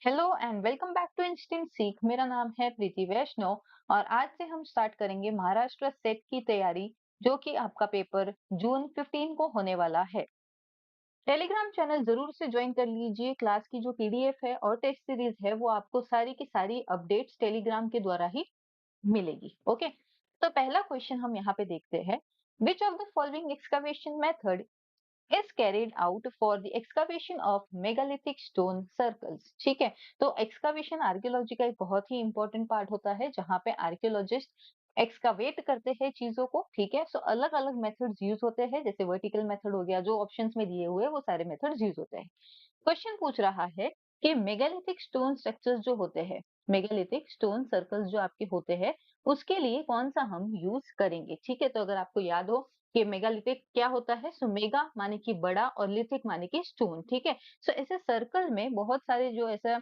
Hello and welcome back to Instant Seekh. मेरा नाम है प्रीति वैष्णव और आज से हम स्टार्ट करेंगे महाराष्ट्र सेट की तैयारी, जो कि आपका पेपर जून 15 को होने वाला है। टेलीग्राम चैनल जरूर से ज्वाइन कर लीजिए। क्लास की जो पीडीएफ है और टेस्ट सीरीज है वो आपको सारी की सारी अपडेट्स टेलीग्राम के द्वारा ही मिलेगी। ओके, तो पहला क्वेश्चन हम यहाँ पे देखते हैं। विच of the following excavation method is carried out for the excavation of megalithic stone circles। ठीक है, तो एक्सकावेशन आर्कियोलॉजी का एक बहुत ही इंपॉर्टेंट पार्ट होता है जहां पे आर्कियोलॉजिस्ट एक्सकावेट करते हैं चीजों को। ठीक है, सो अलग अलग मेथड्स यूज होते हैं, जैसे वर्टिकल मेथड हो गया, जो ऑप्शंस में दिए हुए वो सारे मेथड्स यूज होते हैं। क्वेश्चन पूछ रहा है कि मेगालिथिक स्टोन स्ट्रक्चर्स जो होते हैं, मेगालिथिक स्टोन सर्कल्स जो आपके होते हैं, उसके लिए कौन सा हम यूज करेंगे। ठीक है, तो अगर आपको याद हो कि मेगालिथिक क्या होता है, सो मेगा माने कि बड़ा और लिथिक माने कि स्टोन। ठीक है, सो ऐसे सर्कल में बहुत सारे जो ऐसा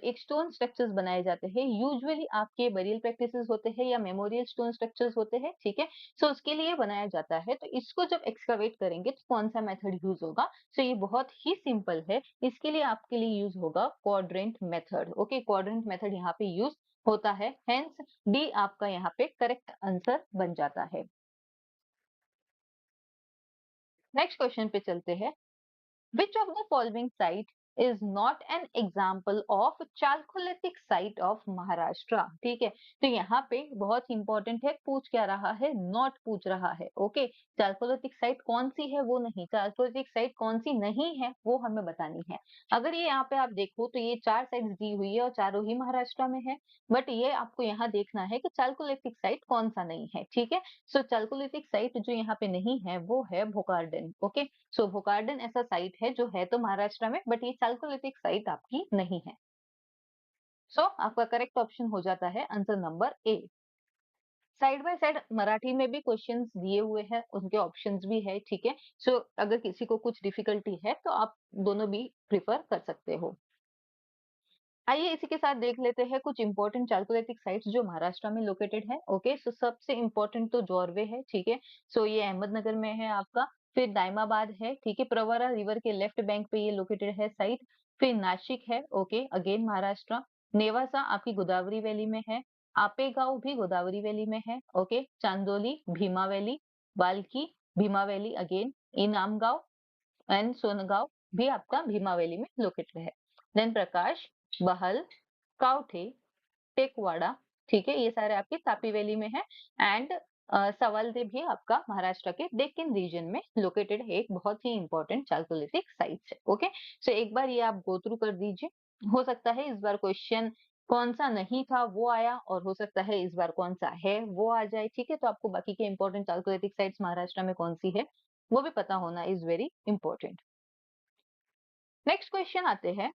एक स्टोन स्ट्रक्चर्स बनाए जाते हैं। यूजुअली आपके बरियल प्रैक्टिसेस होते हैं या मेमोरियल स्टोन स्ट्रक्चर्स होते हैं। ठीक है, सो उसके लिए बनाया जाता है। तो इसको जब एक्सकवेट करेंगे तो कौन सा मेथड यूज होगा। सो ये बहुत ही सिंपल है। इसके लिए आपके लिए यूज होगा quadrant method. Okay, quadrant method यहाँ पे यूज होता है, हेंस डी आपका यहाँ पे करेक्ट आंसर बन जाता है। नेक्स्ट क्वेश्चन पे चलते हैं। Which of the following site is not an example of Chalcolithic site of Maharashtra? ठीक है, तो यहाँ पे बहुत इंपॉर्टेंट है, पूछ क्या रहा है, नॉट पूछ रहा है। ओके, चालकोलिथिक साइट कौन सी है वो नहीं, चालकोलिथिक साइट कौन सी नहीं है वो हमें बतानी है। अगर ये यहाँ पे आप देखो तो ये चार साइट्स दी हुई है और चारों ही महाराष्ट्र में है, बट ये आपको यहाँ देखना है कि चालकोलिथिक साइट कौन सा नहीं है। ठीक है, सो चालकोलिथिक साइट जो यहाँ पे नहीं है वो है भोकार्डन। ओके, सो भोकार्डन ऐसा साइट है जो है तो महाराष्ट्र में, बट ये चालकोलिथिक साइट आपकी नहीं है। सो आपका करेक्ट ऑप्शन हो जाता है answer number A. Side by side Marathi में भी क्वेश्चंस दिए हुए हैं, उनके ऑप्शंस भी है। ठीक है, सो अगर किसी को कुछ डिफिकल्टी है तो आप दोनों भी प्रिफर कर सकते हो। आइए इसी के साथ देख लेते हैं कुछ इंपॉर्टेंट चालकोलिथिक साइट्स जो महाराष्ट्र में लोकेटेड है। ओके, सो सबसे इंपॉर्टेंट तो जोरवे है। ठीक है, सो ये अहमदनगर में है आपका। फिर दाइमाबाद है। ठीक है, प्रवरा रिवर के लेफ्ट बैंक पे ये लोकेटेड है साइट। फिर नासिक है। Okay, again Maharashtra. नेवासा आपकी गोदावरी वैली में है। आपेगांव भी गोदावरी वैली में है। Okay, Chandoli Bhima valley, Balki Bhima valley again, Inamgaon and Songaon भी आपका भीमा वैली में लोकेटेड है। देन प्रकाश, बहल, कावठे, टेकवाड़ा, ठीक है, ये सारे आपके तापी वैली में है। एंड सवालदे भी आपका महाराष्ट्र के डेक्कन रीजन में लोकेटेड है, एक बहुत ही इंपॉर्टेंट चालकोलिथिक साइट है। ओके, सो एक बार ये आप गो थ्रू कर दीजिए। हो सकता है इस बार क्वेश्चन कौन सा नहीं था वो आया, और हो सकता है इस बार कौन सा है वो आ जाए। ठीक है, तो आपको बाकी के इंपॉर्टेंट चालकोलिथिक साइट्स महाराष्ट्र में कौन सी है वो भी पता होना is very important. Next question आते हैं।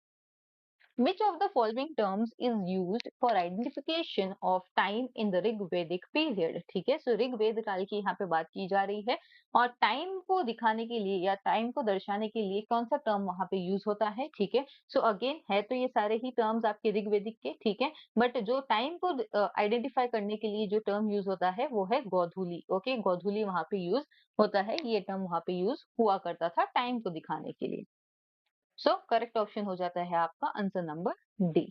Which of the following terms is used for identification of time in the Rigvedic period? ठीक है, सो ऋग्वेद काल की यहाँ पे बात की जा रही है, और टाइम को दिखाने के लिए या टाइम को दर्शाने के लिए कौन सा टर्म वहां पे यूज होता है। ठीक है, सो अगेन है तो ये सारे ही टर्म्स आपके ऋग्वेदिक के। ठीक है, बट जो टाइम को आइडेंटिफाई करने के लिए जो टर्म यूज होता है वो है गोधूली। ओके, गोधूली वहां पे यूज होता है, ये टर्म वहां पे यूज हुआ करता था टाइम को दिखाने के लिए। सो करेक्ट ऑप्शन हो जाता है आपका आंसर नंबर डी।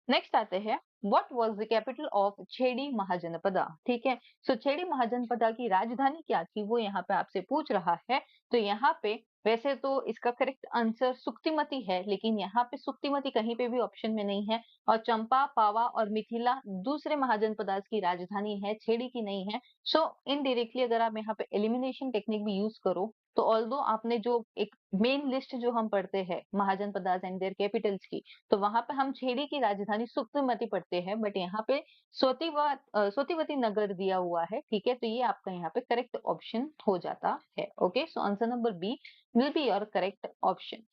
नेक्स्ट आते हैं। What was the capital of छेड़ी महाजनपदा? ठीक है, सो छेड़ी महाजनपदा की राजधानी क्या थी वो यहाँ पे आपसे पूछ रहा है। तो यहाँ पे वैसे तो इसका करेक्ट आंसर सुक्तिमती है, लेकिन यहाँ पे सुक्तिमती कहीं पे भी ऑप्शन में नहीं है, और चंपा, पावा और मिथिला दूसरे महाजनपदास की राजधानी है, छेड़ी की नहीं है। सो इनडायरेक्टली अगर आप यहाँ पे एलिमिनेशन टेक्निक भी यूज करो तो ऑल्दो आपने जो एक मेन लिस्ट जो हम पढ़ते हैं महाजनपदास एंड देयर कैपिटल्स की, तो वहां पे हम छेड़ी की राजधानी सुक्तिमती पढ़ते हैं, बट यहाँ पे सोतिवती नगर दिया हुआ है। ठीक है, तो ये आपका यहाँ पे करेक्ट ऑप्शन हो जाता है। Okay, so answer number B will be your correct option.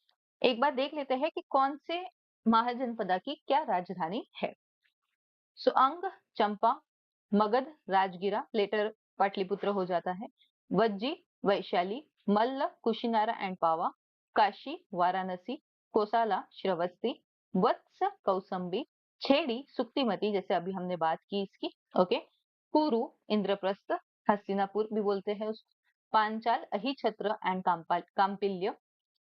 एक बार देख लेते हैं कि कौन से महाजनपदा की क्या राजधानी है। सो अंग, चंपा, मगध, राजगिरा लेटर पाटलिपुत्र हो जाता है, वज्जी, वैशाली, मल्ल, कुशिनारा एंड पावा, काशी, वाराणसी, कोसाला, श्रवस्ती, वत्स, कौसंबी, छेड़ी, सुक्तिमती जैसे अभी हमने बात की इसकी। ओके, कुरु, इंद्रप्रस्थ, हस्तिनापुर भी बोलते हैं उसको, पांचाल, अहिछत्र एंड काम्पिल्य,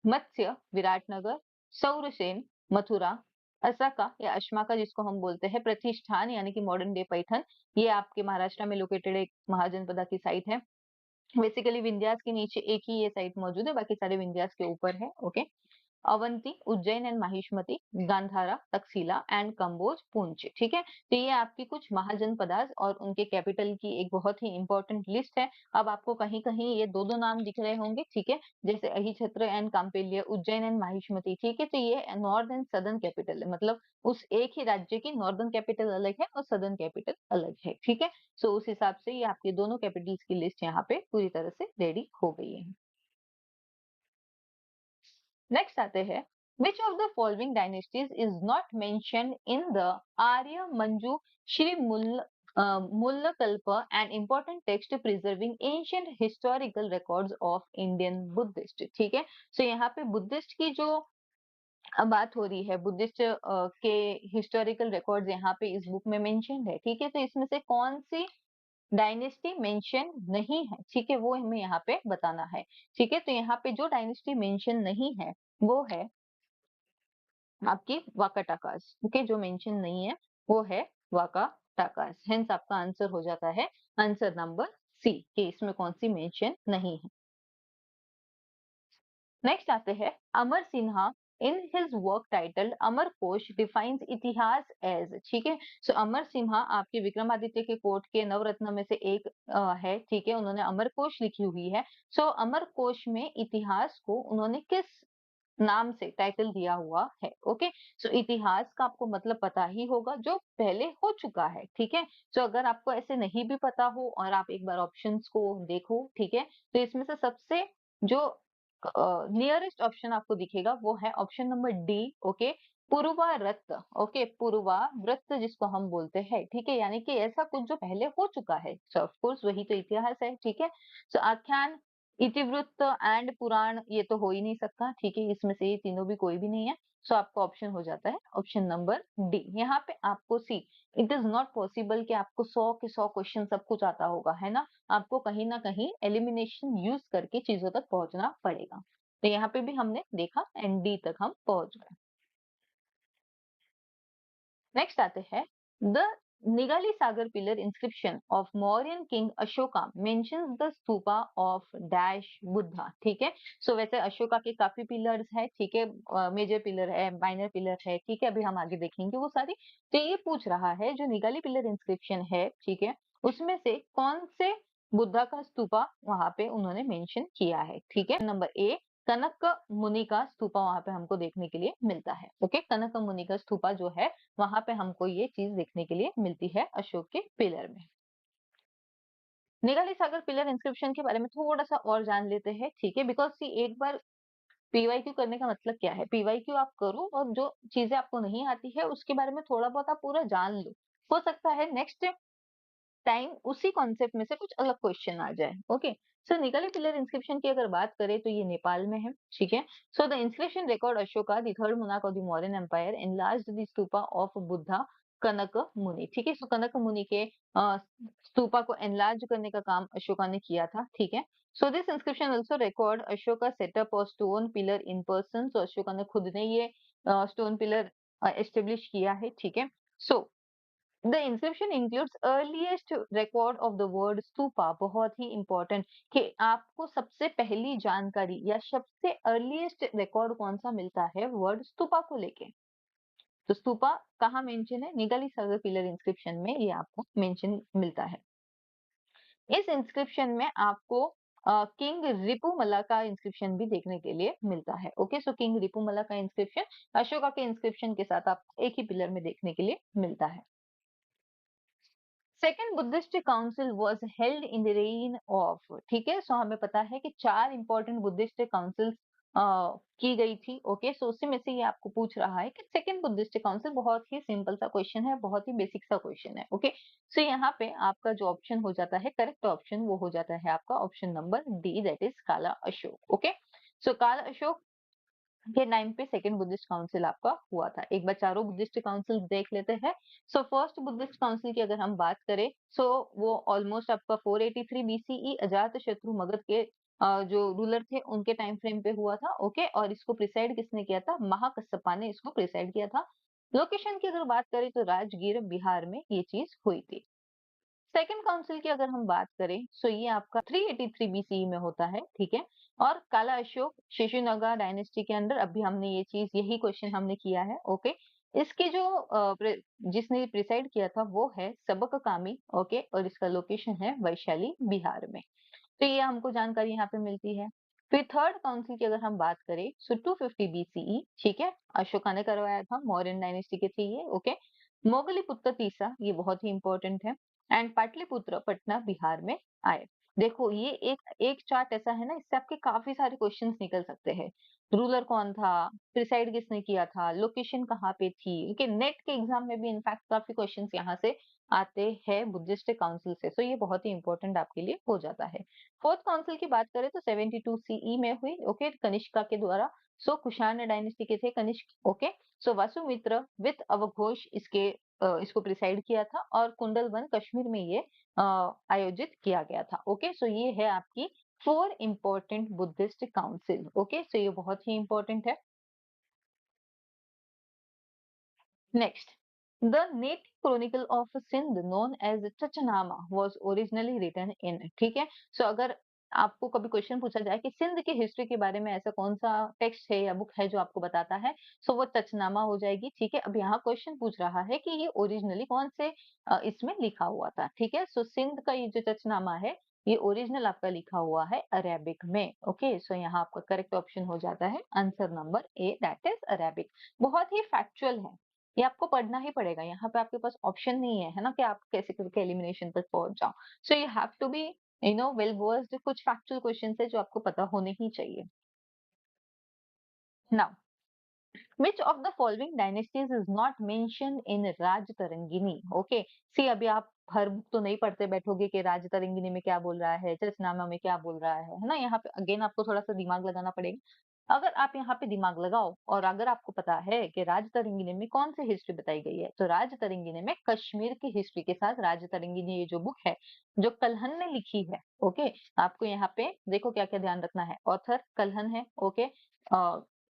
मत्स्य, विराटनगर, सौरसेन, मथुरा, असाका या अश्माका जिसको हम बोलते हैं, प्रतिष्ठान यानी कि मॉडर्न डे पैठन, ये आपके महाराष्ट्र में लोकेटेड एक महाजनपदा की साइट है। बेसिकली विंध्यास के नीचे एक ही ये साइट मौजूद है, बाकी सारे विंध्यास के ऊपर है। Okay, Avanti, Ujjain and Mahishmati, Gandhara, Takshashila and Kamboja, Poonch. ठीक है, तो ये आपकी कुछ महाजनपदास और उनके कैपिटल की एक बहुत ही इंपॉर्टेंट लिस्ट है। अब आपको कहीं कहीं ये दो दो नाम दिख रहे होंगे, ठीक है, जैसे अहिछत्र एंड कांपेल्य, उज्जैन एंड माहिष्मती। ठीक है, तो ये नॉर्थ एंड सदर्न कैपिटल है, मतलब उस एक ही राज्य की नॉर्दर्न कैपिटल अलग है और सदर्न कैपिटल अलग है। ठीक है, सो उस हिसाब से ये आपके दोनों कैपिटल्स की लिस्ट यहाँ पे पूरी तरह से रेडी हो गई है। नेक्स्ट आते हैं, which of the following dynasties is not mentioned in the Arya Manju Shri Mullakalpa, an important text preserving ancient historical records of Indian Buddhist। ठीक है, सो यहाँ पे बुद्धिस्ट की जो बात हो रही है, बुद्धिस्ट के हिस्टोरिकल रिकॉर्ड्स यहाँ पे इस बुक में मेंशन है। ठीक है, तो इसमें से कौन सी डायनेस्टी मेंशन नहीं है, ठीक है, वो हमें यहाँ पे बताना है। ठीक है, तो यहाँ पे जो डायनेस्टी मेंशन नहीं है वो है आपकी वाकाटाकास। ओके, जो मेंशन नहीं है वो है वाकाटाकास। हेंस आपका आंसर हो जाता है आंसर नंबर सी, कि इसमें कौन सी मेंशन नहीं है। नेक्स्ट आते हैं, Amar Sinha in his work title Amar Kosh defines इतिहास एज। ठीक है, सो अमर सिन्हा आपके विक्रमादित्य के कोर्ट के नवरत्न में से एक है। ठीक है, उन्होंने अमर कोश लिखी हुई है। सो अमर कोश में इतिहास को उन्होंने किस नाम से टाइटल दिया हुआ है? ओके, सो इतिहास का आपको मतलब पता ही होगा, जो पहले हो चुका है। ठीक है, सो अगर आपको ऐसे नहीं भी पता हो और आप एक बार ऑप्शंस को देखो, ठीक है, तो इसमें से सबसे जो नियरेस्ट ऑप्शन आपको दिखेगा वो है option number D. Okay, Purvarat. Okay, Purvavrat जिसको हम बोलते हैं। ठीक है, यानी कि ऐसा कुछ जो पहले हो चुका है, सो ऑफ कोर्स वही तो इतिहास है। ठीक है, सो आख्यान, इतिवृत्त एंड पुराण ये तो हो ही नहीं सकता। ठीक है, इसमें से ये तीनों भी कोई भी नहीं है। सो आपका ऑप्शन हो जाता है ऑप्शन नंबर डी। यहाँ पे आपको सी, इट इज नॉट पॉसिबल कि आपको 100 के 100 क्वेश्चन सब कुछ आता होगा, है ना। आपको कहीं ना कहीं एलिमिनेशन यूज करके चीजों तक पहुंचना पड़ेगा। तो यहाँ पे भी हमने देखा एंड डी तक हम पहुंच गए। नेक्स्ट आते हैं, the Nigali Sagar pillar inscription of Mauryan king Ashoka mentions the stupa of dash Buddha. ठीक है, सो वैसे अशोका के काफी पिलर्स है। ठीक है, मेजर पिलर है, माइनर पिलर है। ठीक है, अभी हम आगे देखेंगे वो सारी। तो ये पूछ रहा है जो निगाली पिलर इंस्क्रिप्शन है, ठीक है, उसमें से कौन से बुद्धा का स्तूपा वहां पे उन्होंने मेंशन किया है। ठीक है, नंबर ए, कनक मुनि का स्तूपा वहां पे हमको देखने के लिए मिलता है। ओके, कनक मुनि का स्तूपा जो है वहां पे हमको ये चीज देखने के लिए मिलती है अशोक के पिलर में। निगाली सागर पिलर इंस्क्रिप्शन के बारे में थोड़ा सा और जान लेते हैं। ठीक है, बिकॉज सी एक बार पीवाईक्यू करने का मतलब क्या है, पीवाईक्यू आप करो और जो चीजें आपको नहीं आती है उसके बारे में थोड़ा बहुत आप पूरा जान लो। हो सकता है नेक्स्ट टाइम उसी कॉन्सेप्ट में से कुछ अलग क्वेश्चन आ जाए। ओके, सो निकाली पिलर इंस्क्रिप्शन की अगर बात करें तो ये नेपाल में है। ठीक है, so the inscription record Ashoka the third monarch of the Mauryan empire enlarged the stupa of Buddha Kanaka Muni. ठीक है, सो कनक मुनि के स्तूपा को एनलार्ज करने का काम अशोका ने किया था। ठीक है, so this inscription also record Ashoka setup और स्टोन पिलर इन पर्सन। सो अशोका ने खुद ने ये स्टोन पिलर एस्टेब्लिश किया है। ठीक है, so the inscription includes earliest record of the word stupa. बहुत ही इंपॉर्टेंट कि आपको सबसे पहली जानकारी या सबसे अर्लीस्ट रिकॉर्ड कौन सा मिलता है वर्ड स्तूपा को लेके। तो स्तूपा कहाँ मेंशन है, निगाली सागर पिलर इंस्क्रिप्शन में ये आपको मेंशन मिलता है। इस इंस्क्रिप्शन में आपको किंग रिपुमला का इंस्क्रिप्शन भी देखने के लिए मिलता है। ओके, सो किंग रिपुमला का इंस्क्रिप्शन अशोका के इंस्क्रिप्शन के साथ आपको एक ही पिलर में देखने के लिए मिलता है। Second Buddhist council was held in the rain of. ठीक है, सो हमें पता है कि 4 इंपॉर्टेंट बुद्धिस्ट काउंसिल की गई थी। ओके, सो उसी में से ये आपको पूछ रहा है कि सेकेंड बुद्धिस्ट काउंसिल। बहुत ही सिंपल सा क्वेश्चन है, बहुत ही बेसिक सा क्वेश्चन है। ओके, सो यहाँ पे आपका जो ऑप्शन हो जाता है करेक्ट ऑप्शन, वो हो जाता है आपका option number D, that is काला अशोक। ओके, सो काला अशोक के टाइम पे सेकेंड बुद्धिस्ट काउंसिल आपका हुआ था। एक बार चारों बुद्धिस्ट काउंसिल देख लेते हैं। सो फर्स्ट बुद्धिस्ट काउंसिल की अगर हम बात करें, सो वो ऑलमोस्ट आपका 483 बीसीई अजात शत्रु मगध के जो रूलर थे उनके टाइम फ्रेम पे हुआ था। ओके, और इसको प्रिसाइड किसने किया था? महाकස්සपा ने इसको प्रिसाइड किया था। लोकेशन की अगर बात करें तो राजगीर बिहार में ये चीज हुई थी। सेकंड काउंसिल की अगर हम बात करें सो ये आपका 383 बीसीई में होता है, ठीक है। और काला अशोक शिशुनागा डायनेस्टी के अंदर अभी हमने ये चीज, यही क्वेश्चन हमने किया है। ओके, इसकी जो जिसने प्रिसाइड किया था वो है सबक कामी। ओके, और इसका लोकेशन है वैशाली बिहार में। तो ये हमको जानकारी यहाँ पे मिलती है। फिर थर्ड काउंसिल की अगर हम बात करें सो 250 बीसीई, ठीक है, अशोका ने करवाया था, मौर्यन डायनेस्टी के थे ये। ओके, मोगलीपुत्र तीसा, ये बहुत ही इंपॉर्टेंट है। एंड पाटलिपुत्र पटना बिहार में आए। देखो ये एक एक चार्ट ऐसा है ना, इससे आपके काफी सारे क्वेश्चंस निकल सकते हैं। रूलर कौन था, प्रिसाइड किसने किया था, लोकेशन कहाँ पे थी। ओके, नेट के एग्जाम में भी इनफैक्ट काफी क्वेश्चंस यहाँ से आते हैं बुद्धिस्ट काउंसिल से। सो ये बहुत ही इंपॉर्टेंट आपके लिए हो जाता है। फोर्थ काउंसिल की बात करें तो 72 सीई में हुई। ओके, कनिष्का के द्वारा। सो कुषाण डायनेस्टी के थे Kanishka. Okay, so Vasumitra with Avaghosh इसको प्रिसाइड किया था, और कुंडलवन कश्मीर में ये आयोजित किया गया था। ओके, सो ये है आपकी 4 important Buddhist council. Okay, so ये बहुत ही इंपॉर्टेंट है। Next, the native chronicle of Sindh known as Chachnama was originally written in, ठीक है। सो अगर आपको कभी क्वेश्चन पूछा जाए कि सिंध की हिस्ट्री के बारे में ऐसा कौन सा टेक्स्ट है या बुक है जो आपको बताता है, सो वो चचनामा हो जाएगी, ठीक है। अब यहाँ क्वेश्चन पूछ रहा है कि ये ओरिजिनली कौन से इसमें लिखा हुआ था, ठीक है। सो सिंध का ये जो चचनामा है ये ओरिजिनल आपका लिखा हुआ है अरेबिक में। ओके, सो यहाँ आपका करेक्ट ऑप्शन हो जाता है answer number A, that is Arabic. बहुत ही फैक्चुअल है, ये आपको पढ़ना ही पड़ेगा। यहाँ पे आपके पास ऑप्शन नहीं है, है ना, कि आप कैसे करके एलिमिनेशन तक पहुंच जाओ। So you have to be well versed. कुछ फैक्चुअल क्वेश्चन है जो आपको पता होने ही चाहिए। Now, which of the following dynasties is not mentioned in Rajatarangini? Okay, see अभी आप हर बुक तो नहीं पढ़ते बैठोगे कि राजतरंगिणी में क्या बोल रहा है, चरसनामा में क्या बोल रहा है ना। यहाँ पे अगेन आपको थोड़ा सा दिमाग लगाना पड़ेगा। अगर आप यहाँ पे दिमाग लगाओ और अगर आपको पता है कि राजतरंगिणी में कौन सी हिस्ट्री बताई गई है, तो राजतरंगिणी में कश्मीर की हिस्ट्री के साथ राजतरंगिणी ये जो बुक है जो कल्हन ने लिखी है। ओके, आपको यहाँ पे देखो क्या क्या ध्यान रखना है। ऑथर कल्हन है। ओके,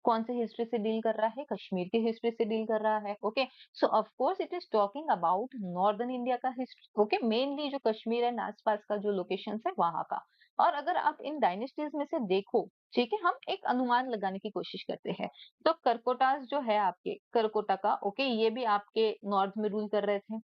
कौन सी हिस्ट्री से डील कर रहा है, कश्मीर की हिस्ट्री से डील कर रहा है। Okay, so of course it is talking about northern India का हिस्ट्री। ओके, मेनली जो कश्मीर एंड आसपास का जो लोकेशन है वहां का। और अगर आप इन डायनेस्टीज में से देखो, ठीक है, हम एक अनुमान लगाने की कोशिश करते हैं। तो करकोटास जो है आपके करकोटा का, ओके, ये भी आपके नॉर्थ में रूल कर रहे थे।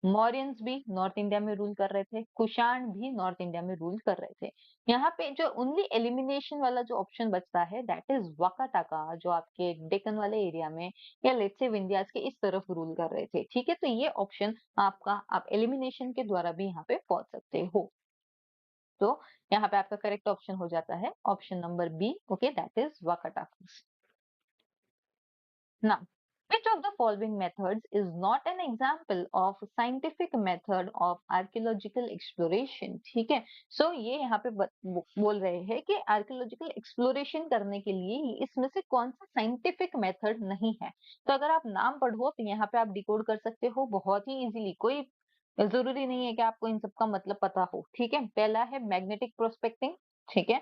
मौर्यंस भी नॉर्थ इंडिया में रूल कर रहे थे, कुषाण भी नॉर्थ इंडिया में रूल कर रहे थे। यहाँ पे जो ओनली एलिमिनेशन वाला जो ऑप्शन बचता है दैट इज वाकाटाका, जो आपके डेक्कन वाले एरिया में या लेट्स से विंध्यास के इस तरफ रूल कर रहे थे, ठीक है। तो ये ऑप्शन आपका, आप एलिमिनेशन के द्वारा भी यहाँ पे पहुंच सकते हो। तो यहाँ पे आपका करेक्ट ऑप्शन हो जाता है option number B. Okay, that is Vakataka. Now, which of the following methods is not an example of scientific method of archaeological exploration? ठीक है, सो ये यहाँ पे बोल रहे हैं कि आर्कियोलॉजिकल एक्सप्लोरेशन करने के लिए इसमें से कौन सा साइंटिफिक मेथड नहीं है। तो अगर आप नाम पढ़ो तो यहाँ पे आप डिकोड कर सकते हो बहुत ही इजीली। कोई जरूरी नहीं है कि आपको इन सब का मतलब पता हो, ठीक है। पहला है मैग्नेटिक प्रोस्पेक्टिंग, ठीक है।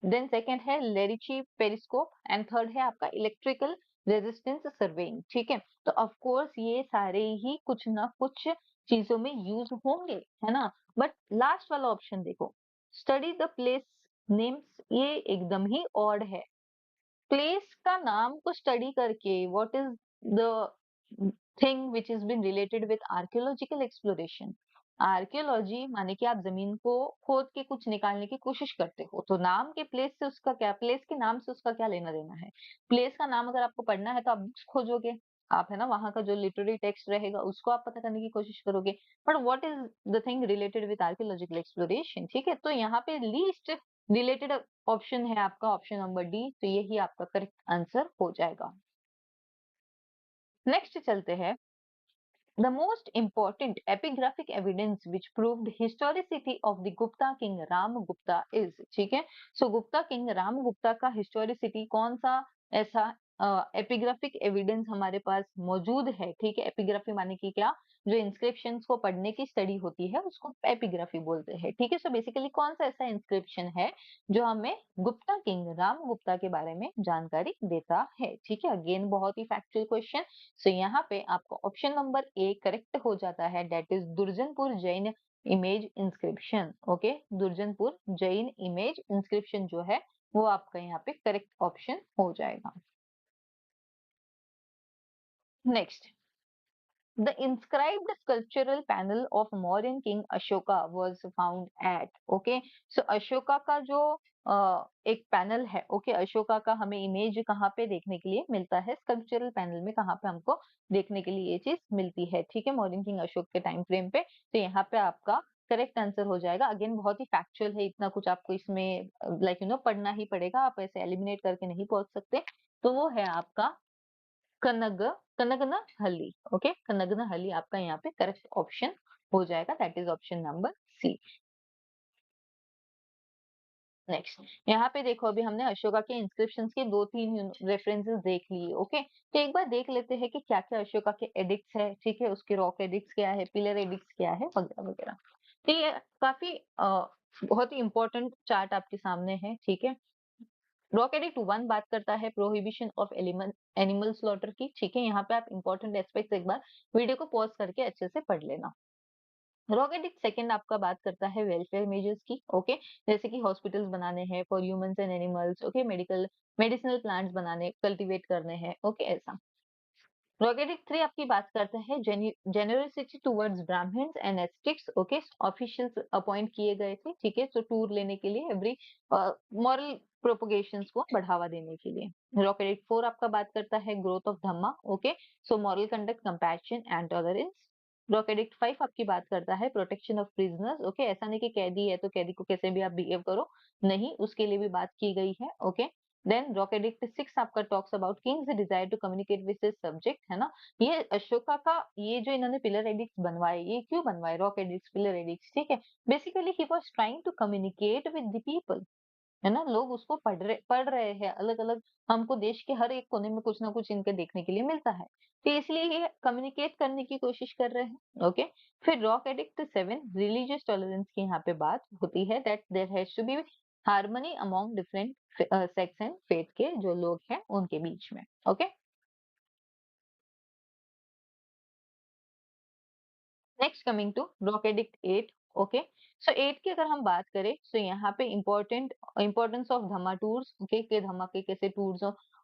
देन सेकंड है लेरिची पेरिस्कोप, एंड थर्ड है आपका इलेक्ट्रिकल रेजिस्टेंस सर्वेइंग, ठीक है। तो ऑफ कोर्स ये सारे ही कुछ ना कुछ चीजों में यूज होंगे, है ना। बट लास्ट वाला ऑप्शन देखो, स्टडी द प्लेस नेम्स, ये एकदम ही ऑड है। प्लेस का नाम को स्टडी करके what is the thing which is been related with archaeological exploration. Archaeology माने कि आप जमीन को खोद के कुछ निकालने की कोशिश करते हो, तो नाम के प्लेस से उसका क्या, प्लेस के नाम से उसका क्या लेना देना है। प्लेस का नाम अगर आपको पढ़ना है तो आप बुक्स खोजोगे, आप, है ना, वहां का जो लिटरेरी टेक्स्ट रहेगा उसको आप पता करने की कोशिश करोगे। But what is the thing related with archaeological exploration, ठीक है। तो यहाँ पे लीस्ट रिलेटेड ऑप्शन है आपका ऑप्शन नंबर डी, तो यही आपका करेक्ट आंसर हो जाएगा। नेक्स्ट चलते हैं, the most important epigraphic evidence which proved historicity of the Gupta king Ram Gupta is, ठीक है। सो गुप्ता किंग राम गुप्ता का हिस्टोरिसिटी कौन सा ऐसा एपिग्राफिक एविडेंस हमारे पास मौजूद है, ठीक है। एपिग्राफी माने कि क्या, जो इंस्क्रिप्शंस को पढ़ने की स्टडी होती है उसको एपिग्राफी बोलते हैं, ठीक है। सो बेसिकली कौन सा ऐसा इंस्क्रिप्शन है जो हमें गुप्ता किंग राम गुप्ता के बारे में जानकारी देता है, ठीक है। अगेन बहुत ही फैक्चुअल क्वेश्चन। सो यहाँ पे आपका ऑप्शन नंबर ए करेक्ट हो जाता है, that is Durjanpur Jain image inscription. Okay, Durjanpur Jain image inscription जो है वो आपका यहाँ पे करेक्ट ऑप्शन हो जाएगा। Next, the inscribed sculptural panel of Mauryan king Ashoka was found at, okay, so Ashoka का जो एक पैनल है, ओके, अशोका का हमें इमेज कहाँ पे देखने के लिए मिलता है, स्कल्पचरल पैनल में कहाँ पे हमको देखने के लिए ये चीज मिलती है, ठीक है, मॉडर्न किंग अशोक के टाइम फ्रेम पे। तो यहाँ पे आपका करेक्ट आंसर हो जाएगा। अगेन बहुत ही फैक्चुअल है, इतना कुछ आपको इसमें लाइक पढ़ना ही पड़ेगा, आप ऐसे एलिमिनेट करके नहीं पहुंच सकते। तो वो है आपका कनग कनगनाहल्ली। ओके, कनगनाहल्ली आपका यहाँ पे करेक्ट ऑप्शन हो जाएगा, that is option number C. Next, यहाँ पे देखो अभी हमने अशोका के इंस्क्रिप्शंस के दो तीन रेफरेंसेस देख लिए, ओके। तो एक बार देख लेते हैं कि क्या क्या अशोका के एडिक्ट्स है, ठीक है, उसके रॉक एडिक्ट्स क्या है, पिलर एडिक्ट्स क्या है, वगैरह वगैरह। तो ये काफी बहुत ही इंपॉर्टेंट चार्ट आपके सामने है, ठीक है। रॉक एडिक्ट 1 बात करता है प्रोहिबिशन ऑफ एनिमल स्लॉटर की, ठीक है। यहाँ पे आप इंपॉर्टेंट एस्पेक्ट्स एक बार वीडियो को पॉज करके अच्छे से पढ़ लेना। रॉक एडिक्ट सेकंड आपका बात करता है वेलफेयर मेजर्स की, ओके, जैसे कि हॉस्पिटल्स बनाने हैं for humans and animals, okay, medicinal plants बनाने, कल्टीवेट करने हैं, ओके, ऐसा। प्रोगेटिव 3 आपकी बात करते हैं generosity towards Brahmans and ascetics, okay, officials appoint किए गए थे, ठीक है, तो टूर लेने के लिए एवरी मॉरल प्रोपोगेशंस को बढ़ावा देने के लिए। रॉकेट 4 आपका बात करता है growth of dhamma, okay, so moral conduct, compassion and tolerance. Rocket 5 आपकी बात करता है प्रोटेक्शन ऑफ प्रिजनर्स, ओके, ऐसा नहीं कि कैदी है तो कैदी को कैसे भी आप बिहेव करो, नहीं, उसके लिए भी बात की गई है, ओके। देन रॉक एडिक्ट 6 आपका talks about king's desire to communicate with his subject, है ना। ये अशोका का ये जो इन्होंने पिलर एडिक्ट्स बनवाए, ये क्यों बनवाए रॉक एडिक्ट्स, पिलर एडिक्ट्स, ठीक है। Basically he was trying to communicate with the people, है ना। लोग उसको पढ़ रहे हैं अलग अलग, हमको देश के हर एक कोने में कुछ ना कुछ इनके देखने के लिए मिलता है, तो इसलिए ये कम्युनिकेट करने की कोशिश कर रहे हैं, ओके। फिर रॉक एडिक्ट 7 रिलीजियस टॉलरेंस की यहाँ पे बात होती है, that there has to be harmony among different sects and faith के जो लोग हैं उनके बीच में, okay. Next coming to rock edict 8, okay. So 8 की अगर हम बात करें तो यहाँ पे importance of dhamma tours, okay, के धमा के कैसे टूर्स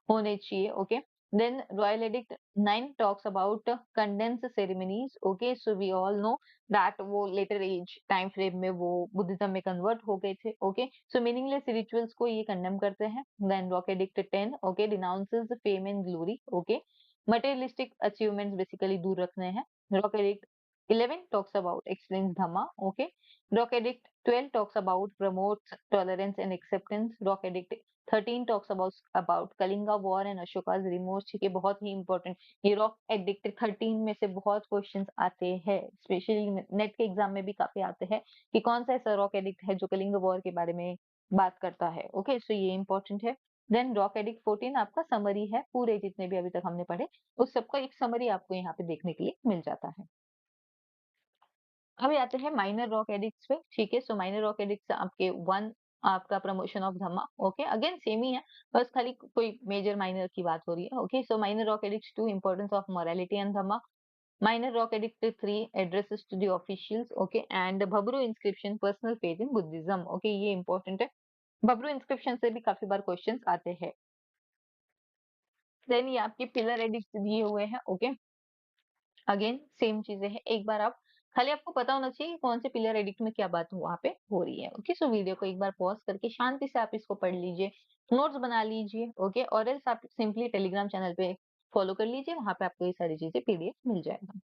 होने चाहिए, okay. Then royal edict 9 talks about condemns ceremonies, okay, so we all know that वो लेटर एज टाइम फ्रेम में वो बुद्धिज्म में कन्वर्ट हो गए थे, ओके, सो मीनिंगलेस रिचुअल्स को ये कंडेम करते हैं। Then rock edict 10, okay, denounces fame and glory, okay, materialistic achievements basically दूर रखने हैं। Rock edict 11 talks about explains Dhamma. Okay. Rock Addict 12 talks about promotes tolerance and acceptance. Rock Addict 13 talks about Kalinga War and Ashoka's remorse. ठीक है, बहुत ही important। ये Rock Addict 13 में से बहुत क्वेश्चंस आते हैं, स्पेशली नेट के एग्जाम में भी काफी आते हैं कि कौन सा ऐसा रॉक एडिक्ट है जो कलिंग वॉर के बारे में बात करता है, ओके, सो ये इंपॉर्टेंट है। देन रॉक एडिक्ट 14 आपका समरी है, पूरे जितने भी अभी तक हमने पढ़े उस सबका एक समरी आपको यहाँ पे देखने के लिए मिल जाता है। अभी आते हैं माइनर रॉक एडिक्ट्स पे, ठीक है। सो माइनर रॉक एडिक्ट्स आपके 1 आपका promotion of dhamma, okay, again same ही है, बस खाली कोई मेजर माइनर की बात हो रही है, okay. So minor rock edicts 2 importance of morality and dhamma. Minor rock edict 3 addresses to the officials, okay, and Bhabru inscription personal faith in Buddhism, okay, ये इंपॉर्टेंट है। भब्रू इंस्क्रिप्शन से भी काफी बार क्वेश्चंस आते हैं। देन ये आपके पिलर एडिक्ट्स दिए हुए हैं, ओके, अगेन सेम चीजें हैं, एक बार आप खाली आपको पता होना चाहिए कि कौन से पिलर एडिक्ट में क्या बात वहां पे हो रही है, ओके। सो वीडियो को एक बार पॉज करके शांति से आप इसको पढ़ लीजिए, नोट्स बना लीजिए, ओके, और एल्स आप सिंपली टेलीग्राम चैनल पे फॉलो कर लीजिए, वहां पे आपको ये सारी चीजें पीडीएफ मिल जाएगा।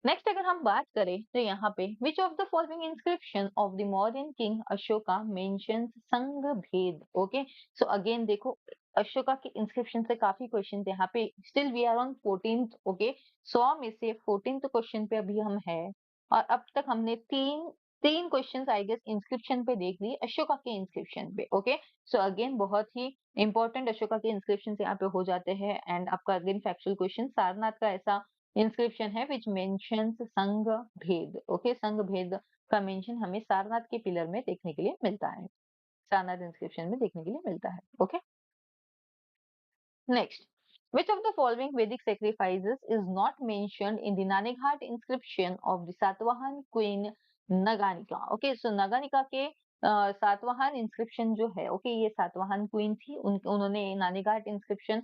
नेक्स्ट अगर हम बात करें तो यहाँ पे विच of the following inscription of the Mauryan king Ashoka mentions संघ भेद, ओके। सो अगेन देखो अशोका के इंस्क्रिप्शन से काफी क्वेश्चन यहाँ पे, still we are on 14th, okay, 100 में से 14th क्वेश्चन पे अभी हम है, और अब तक हमने 3 3 क्वेश्चंस आई गेस इंस्क्रिप्शन पे देख लिए, अशोका के इंस्क्रिप्शन पे। ओके, सो अगेन बहुत ही इंपॉर्टेंट अशोका के इंस्क्रिप्शन यहाँ पे हो जाते हैं। एंड आपका अगेन फैक्चुअल क्वेश्चन, सारनाथ का ऐसा इंस्क्रिप्शन है विच मेंशंस संघ भेद। ओके, संघ भेद का मेंशन हमें सारनाथ के पिलर में देखने के लिए मिलता है, सारनाथ इंस्क्रिप्शन में देखने के लिए मिलता है। Okay, next, which of the following Vedic sacrifices is not mentioned in the Nanighat inscription of the Satvahan Queen Naganika? Okay, so Naganika के सातवाहन इंस्क्रिप्शन जो है, ओके, ये सातवाहन क्वीन थी, उन्होंने नानीघाट इंस्क्रिप्शन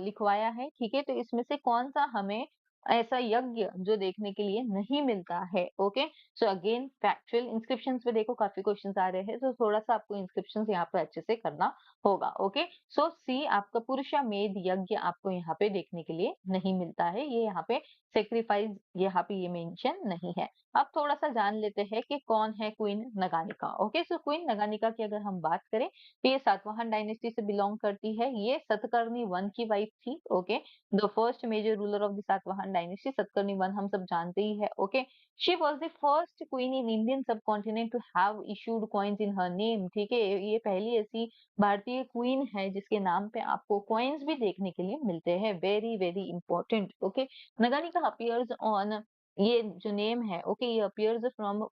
लिखवाया है। ठीक है, तो इसमें से कौन सा हमें ऐसा यज्ञ जो देखने के लिए नहीं मिलता है? Okay, so again factual inscriptions पे देखो काफी क्वेश्चंस आ रहे हैं, तो थोड़ा सा आपको इंस्क्रिप्शंस यहाँ पे अच्छे से करना होगा। ओके, सो सी आपका पुरुषामेध यज्ञ आपको यहाँ पे देखने के लिए नहीं मिलता है, ये यहाँ पे सेक्रीफाइस यहाँ पे ये मेंशन नहीं है। अब थोड़ा सा जान लेते हैं कि कौन है क्वीन नगानिका। ओके, सो क्वीन नगानिका की अगर हम बात करें तो ये सातवाहन डायनेस्टी से बिलोंग करती है। ये सतकर्णी वन की वाइफ थी। Okay, the first major ruler of the Satavahana dynasty, Satakarni one हम सब जानते ही है। Okay, she was the first queen in Indian subcontinent to have issued coins in her name. ठीक है, ये पहली ऐसी भारतीय क्वीन है जिसके नाम पे आपको कॉइन्स भी देखने के लिए मिलते हैं। Very very important. Okay, Naganika appears on, ये जो नेम है, ओके, ये appears from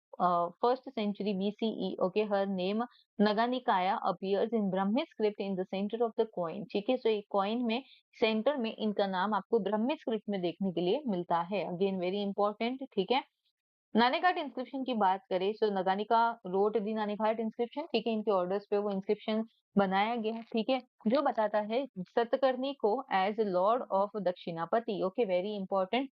first century BCE. Okay, her name Naganikaya appears in Brahmi script in the centre of the coin. ठीक है, सो एक कॉइन में सेंटर में इनका नाम आपको ब्राह्मी स्क्रिप्ट में देखने के लिए मिलता है। Again very important. ठीक है, नाणेघाट इंस्क्रिप्शन की बात करें, सो नगानिका रोट दी नाणेघाट इंस्क्रिप्शन। ठीक है, इनके ऑर्डर्स पे वो इंस्क्रिप्शन बनाया गया। ठीक है, जो बताता है सतकर्णी को as lord of Dakshinapati. Okay, very important,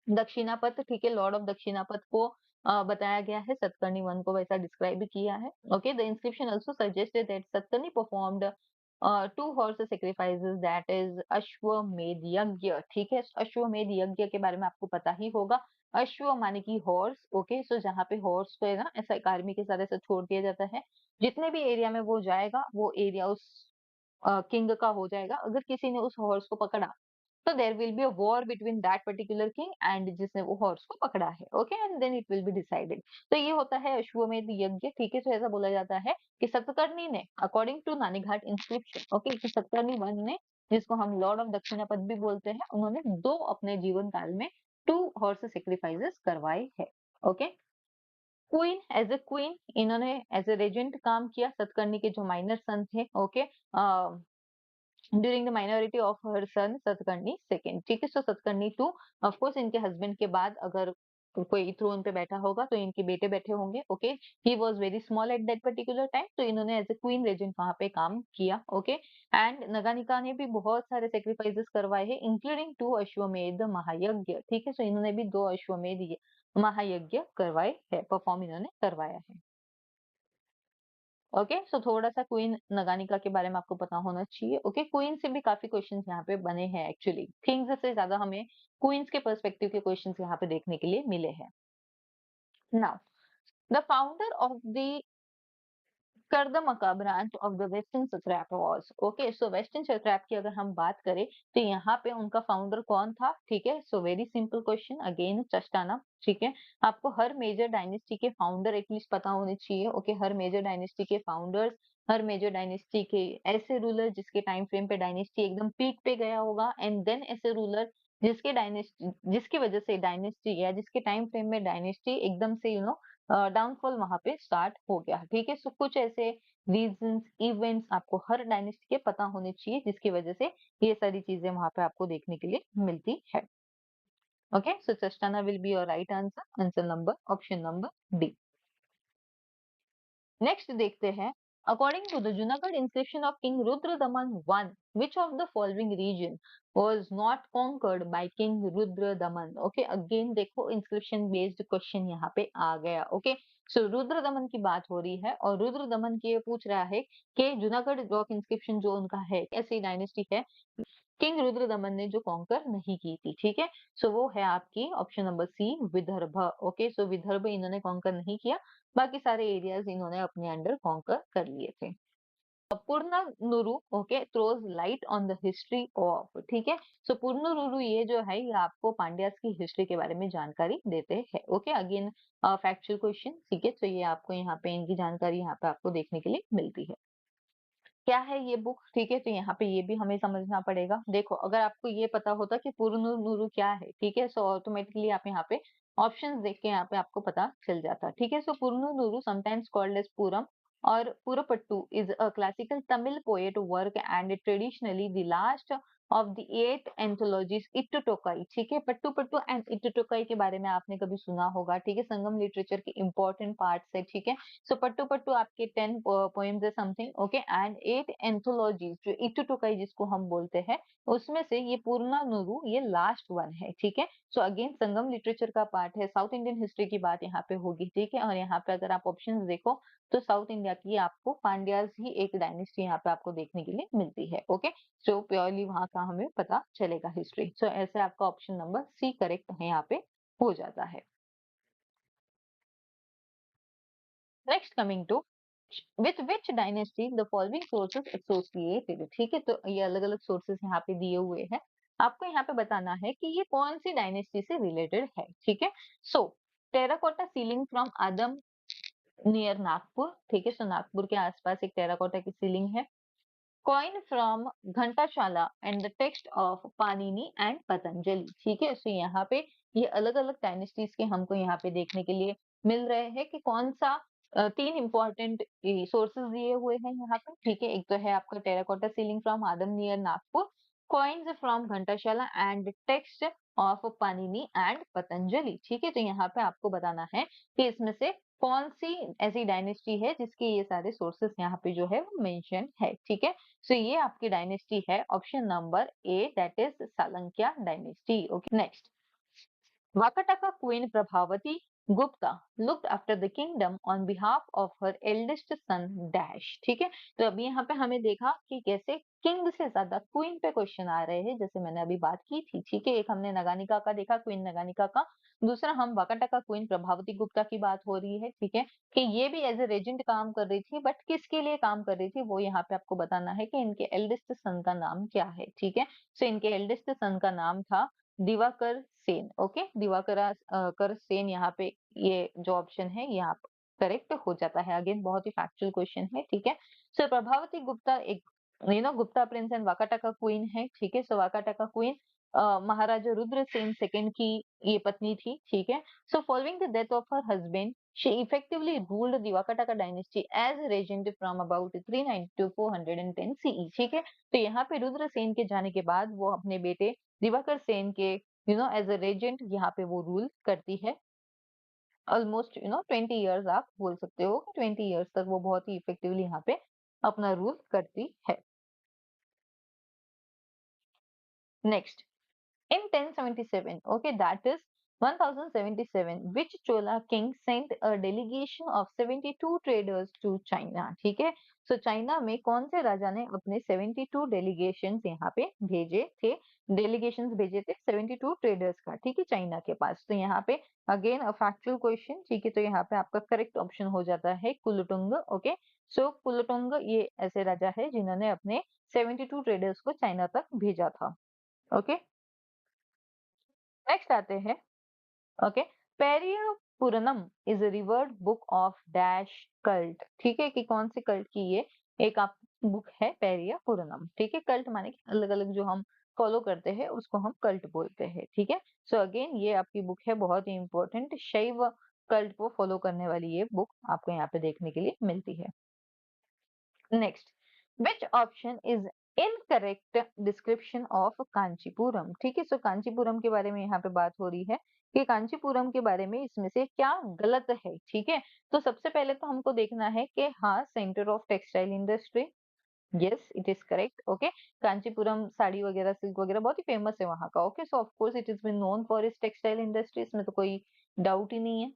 Dakshinapat. ठीक है, लॉर्ड ऑफ दक्षिणापत को बताया गया है, सतकर्णी वन को वैसा डिस्क्राइब किया है। Okay, the inscription also suggested that Satakarni performed two horse sacrifices, that is Ashwamedha yagya. ठीक है, अश्वमेध यज्ञ के बारे में आपको पता ही होगा। अश्व माने की हॉर्स। ओके, सो जहाँ पे हॉर्स को है ना ऐसा एक आर्मी के साथ ऐसा छोड़ दिया जाता है, जितने भी एरिया में वो जाएगा वो एरिया उस किंग का हो जाएगा। अगर किसी ने उस हॉर्स को पकड़ा तो there will be a war between that particular king and जिसने वो हॉर्स को पकड़ा है। Okay, and then it will be decided. तो ये होता है अश्वमेध यज्ञ। ठीक है, तो ऐसा बोला जाता है कि सतकर्णी ने अकॉर्डिंग टू नानीघाट इंस्क्रिप्शन, ओके, कि सतकर्णी वन ने, जिसको हम लॉर्ड ऑफ दक्षिणापथ भी बोलते हैं, उन्होंने 2 अपने जीवन काल में 2 हॉर्स सेक्रीफाइसेस करवाए हैं। Okay, queen as a queen, इन्होंने एज ए रेजेंट काम किया। सतकर्णी के जो माइनर सन थे, okay, during the minority of her son Satakarni second. ठीक है, so Satakarni two, of course इनके हस्बैंड के बाद अगर कोई थ्रोन पे बैठा होगा तो इनके बेटे बैठे होंगे। Okay, he was very small at that particular time, तो इन्होंने एज ए क्वीन रेजेंट वहां पे काम किया। ओके, एंड नगानिका ने भी बहुत सारे सेक्रीफाइसेस करवाए हैं, इंक्लूडिंग 2 अश्वमेध महायज्ञ। ठीक है, सो इन्होंने भी 2 अश्वमेध महायज्ञ करवाए हैं, परफॉर्म इन्होंने करवाया है। ओके, सो थोड़ा सा क्वीन नगानिका के बारे में आपको पता होना चाहिए। ओके, क्वीन से भी काफी क्वेश्चंस यहाँ पे बने हैं, एक्चुअली किंग्स से ज्यादा हमें क्वींस के पर्सपेक्टिव के क्वेश्चंस यहाँ पे देखने के लिए मिले हैं। Now, the founder of the Kardamaka branch of the western satrap was, okay, so western satrap की अगर हम बात करें तो यहाँ पे उनका फाउंडर कौन था? ठीक है, so very simple question, again Chastana. ठीक है, आपको हर मेजर डायनेस्टी के फाउंडर एटलीस्ट पता होने चाहिए। ओके, हर मेजर डायनेस्टी के फाउंडर्स, हर मेजर डायनेस्टी के ऐसे रूलर जिसके टाइम फ्रेम पे डायनेस्टी एकदम पीक पे गया होगा, एंड देन ऐसे रूलर जिसके डायनेस्टी, जिसकी वजह से डायनेस्टी या जिसके टाइम फ्रेम में डायनेस्टी एकदम से डाउनफॉल वहां पे स्टार्ट हो गया। ठीक है, सो कुछ ऐसे रीजंस, इवेंट्स आपको हर डायनेस्टी के पता होने चाहिए जिसकी वजह से ये सारी चीजें वहां पे आपको देखने के लिए मिलती है। Okay, so Chastana will be your right answer, answer number option number D. Next देखते हैं, according to the Junagadh inscription of king Rudradaman one, which of the following region was not conquered by king Rudradaman? Okay, again देखो inscription based question यहाँ पे आ गया। Okay, सो रुद्रदमन की बात हो रही है और रुद्रदमन की ये पूछ रहा है कि जूनागढ़ रॉक इंस्क्रिप्शन जो उनका है, ऐसी डायनेस्टी है किंग रुद्रदमन ने जो कॉन्कर नहीं की थी। ठीक है, सो वो है आपकी option number C, Vidarbha. Okay, so Vidarbha इन्होंने कॉन्कर नहीं किया, बाकी सारे एरियाज इन्होंने अपने अंडर कॉन्कर कर लिए थे। Purananuru okay throws light on the history of, ठीक है। सो पुर्नानुरु ये जो है ये आपको पांड्यास की हिस्ट्री के बारे में जानकारी देते हैं। ओके, अगेन फैक्चुअल क्वेश्चन, ठीक है। तो ये आपको यहाँ पे इनकी जानकारी यहाँ पे आपको देखने के लिए मिलती है। क्या है ये बुक, ठीक है। तो यहाँ पे ये भी हमें समझना पड़ेगा। देखो, अगर आपको ये पता होता कि पुरनुरुरु क्या है, ठीक है, सो ऑटोमेटिकली आप यहाँ पे ऑप्शंस देख के यहाँ पे आपको पता चल जाता, ठीक है। So Purananuru sometimes called as Puram और Purappattu is a classical Tamil poet work and traditionally the last of the 8 anthologies Ettuthokai, ठीक है। पट्टू पट्टू एंड इट्टुटोकाई के बारे में आपने कभी सुना होगा, ठीक है। संगम लिटरेचर के इंपॉर्टेंट पार्ट्स है, ठीक है। सो पट्टू पट्टू आपके 10 पोएम्स है समथिंग, ओके, एंड 8 एंथोलॉजीज जो इट्टुटोकाई जिसको हम बोलते हैं, उसमें से ये पुरनानुरु ये लास्ट वन है, ठीक है। सो अगेन संगम लिटरेचर का पार्ट है, साउथ इंडियन हिस्ट्री की बात यहाँ पे होगी, ठीक है। और यहाँ पे अगर आप ऑप्शंस देखो तो साउथ इंडिया की आपको पांड्यास ही एक डायनेस्टी यहाँ पे आपको देखने के लिए मिलती है, ओके। सो प्योरली वहां का हमें पता चलेगा हिस्ट्री। सो ऐसे आपका ऑप्शन नंबर सी करेक्ट है यहाँ पे हो जाता है। Next coming to with which dynasty the following sources associated, ठीक है। तो ये अलग अलग सोर्सेस यहाँ पे दिए हुए हैं, आपको यहाँ पे बताना है कि ये कौन सी डायनेस्टी से रिलेटेड है, ठीक है। So terracotta sealing from Adam near Nagpur, ठीक है। सो नागपुर के आसपास एक टेराकोटा की सीलिंग है। Coin from Ghantasala and the text of Panini and Patanjali, ठीक है। सो यहाँ पे ये अलग अलग डायनेस्टीज के हमको यहाँ पे देखने के लिए मिल रहे हैं कि कौन सा तीन इंपॉर्टेंट सोर्सेज दिए हुए हैं यहाँ पे, ठीक है। एक तो है आपका terracotta sealing from Adam near Nagpur, coins from Ghantasala and text of Panini and Patanjali, ठीक है। तो यहाँ पे आपको बताना है कि इसमें से कौन सी ऐसी डायनेस्टी है जिसके ये सारे सोर्सेस यहाँ पे जो है वो मेंशन है, ठीक है। सो ये आपकी डायनेस्टी है option number A, that is Salankya dynasty, okay. Next, Vakataka queen Prabhavati Gupta looked after the kingdom on behalf of her eldest son Dash, ठीक है। तो अभी यहाँ पे हमें देखा कि कैसे किंग से ज्यादा क्वीन पे क्वेश्चन आ रहे हैं, जैसे मैंने अभी बात की थी, ठीक है। एक हमने नगानिका का देखा, क्वीन नगानिका का। दूसरा हम वाकाटका क्वीन प्रभावती गुप्ता की बात हो रही है, ठीक है, कि ये भी एज ए रेजेंट काम कर रही थी, बट किसके लिए काम कर रही थी वो यहाँ पे आपको बताना है कि इनके एल्डेस्ट सन का नाम क्या है, ठीक है। सो इनके एल्डेस्ट सन का नाम था दिवाकर सेन, ओके। दिवाकर कर सेन यहाँ पे ये जो ऑप्शन है ये आप करेक्ट हो जाता है। अगेन बहुत ही फैक्चुअल क्वेश्चन है, ठीक है। सो प्रभावती गुप्ता एक Gupta Prince and Vakataka queen है, ठीक है। सो वाकाटका क्वीन महाराजा रुद्र सेन सेकंड की ये पत्नी थी, ठीक है। So following the death of her husband she effectively ruled the Vakataka dynasty as regent from about 390 to 410 CE, ठीक है। तो यहाँ पे रुद्रसेन के जाने के बाद वो अपने बेटे दिवाकर सेन के एज अ रेजेंट यहाँ पे वो रूल करती है। ऑलमोस्ट 20 इयर्स आप बोल सकते हो कि 20 इयर्स तक वो बहुत ही इफेक्टिवली यहाँ पे अपना रूल करती है। Next, in 1077, okay, that is 1077, which Chola king sent a delegation of 72 traders to China, ठीक है। सो चाइना में कौन से राजा ने अपने 72 डेलीगेशंस यहाँ पे भेजे थे, डेलीगेशंस भेजे थे 72 ट्रेडर्स का, ठीक है, चाइना के पास। तो यहाँ पे अगेन अ फैक्चुअल क्वेश्चन, ठीक है। तो यहाँ पे आपका करेक्ट ऑप्शन हो जाता है कुलोतुंग, ओके। सो कुलोतुंग ये ऐसे राजा है जिन्होंने अपने 72 ट्रेडर्स को चाइना तक भेजा था, ओके। नेक्स्ट आते हैं, okay. Periyapuranam is a revered book of dash cult, ठीक है, कि कौन से कल्ट की ये एक आप बुक है पेरियापुरनम, ठीक है। कल्ट माने कि अलग अलग जो हम फॉलो करते हैं उसको हम कल्ट बोलते हैं, ठीक है। सो अगेन ये आपकी बुक है बहुत ही इंपॉर्टेंट, शैव कल्ट को फॉलो करने वाली ये बुक आपको यहाँ पे देखने के लिए मिलती है। Next, which option is incorrect description of Kanchipuram, ठीक है। सो कांचीपुरम के बारे में यहाँ पे बात हो रही है कि कांचीपुरम के बारे में इसमें से क्या गलत है, ठीक है। तो सबसे पहले तो हमको देखना है कि हाँ, centre of textile industry, yes it is correct, okay. Kanchipuram sari वगैरह सिल्क वगैरह बहुत ही फेमस है वहां का, ओके। So of course it is been known for its textile industry, इसमें तो कोई डाउट ही नहीं है।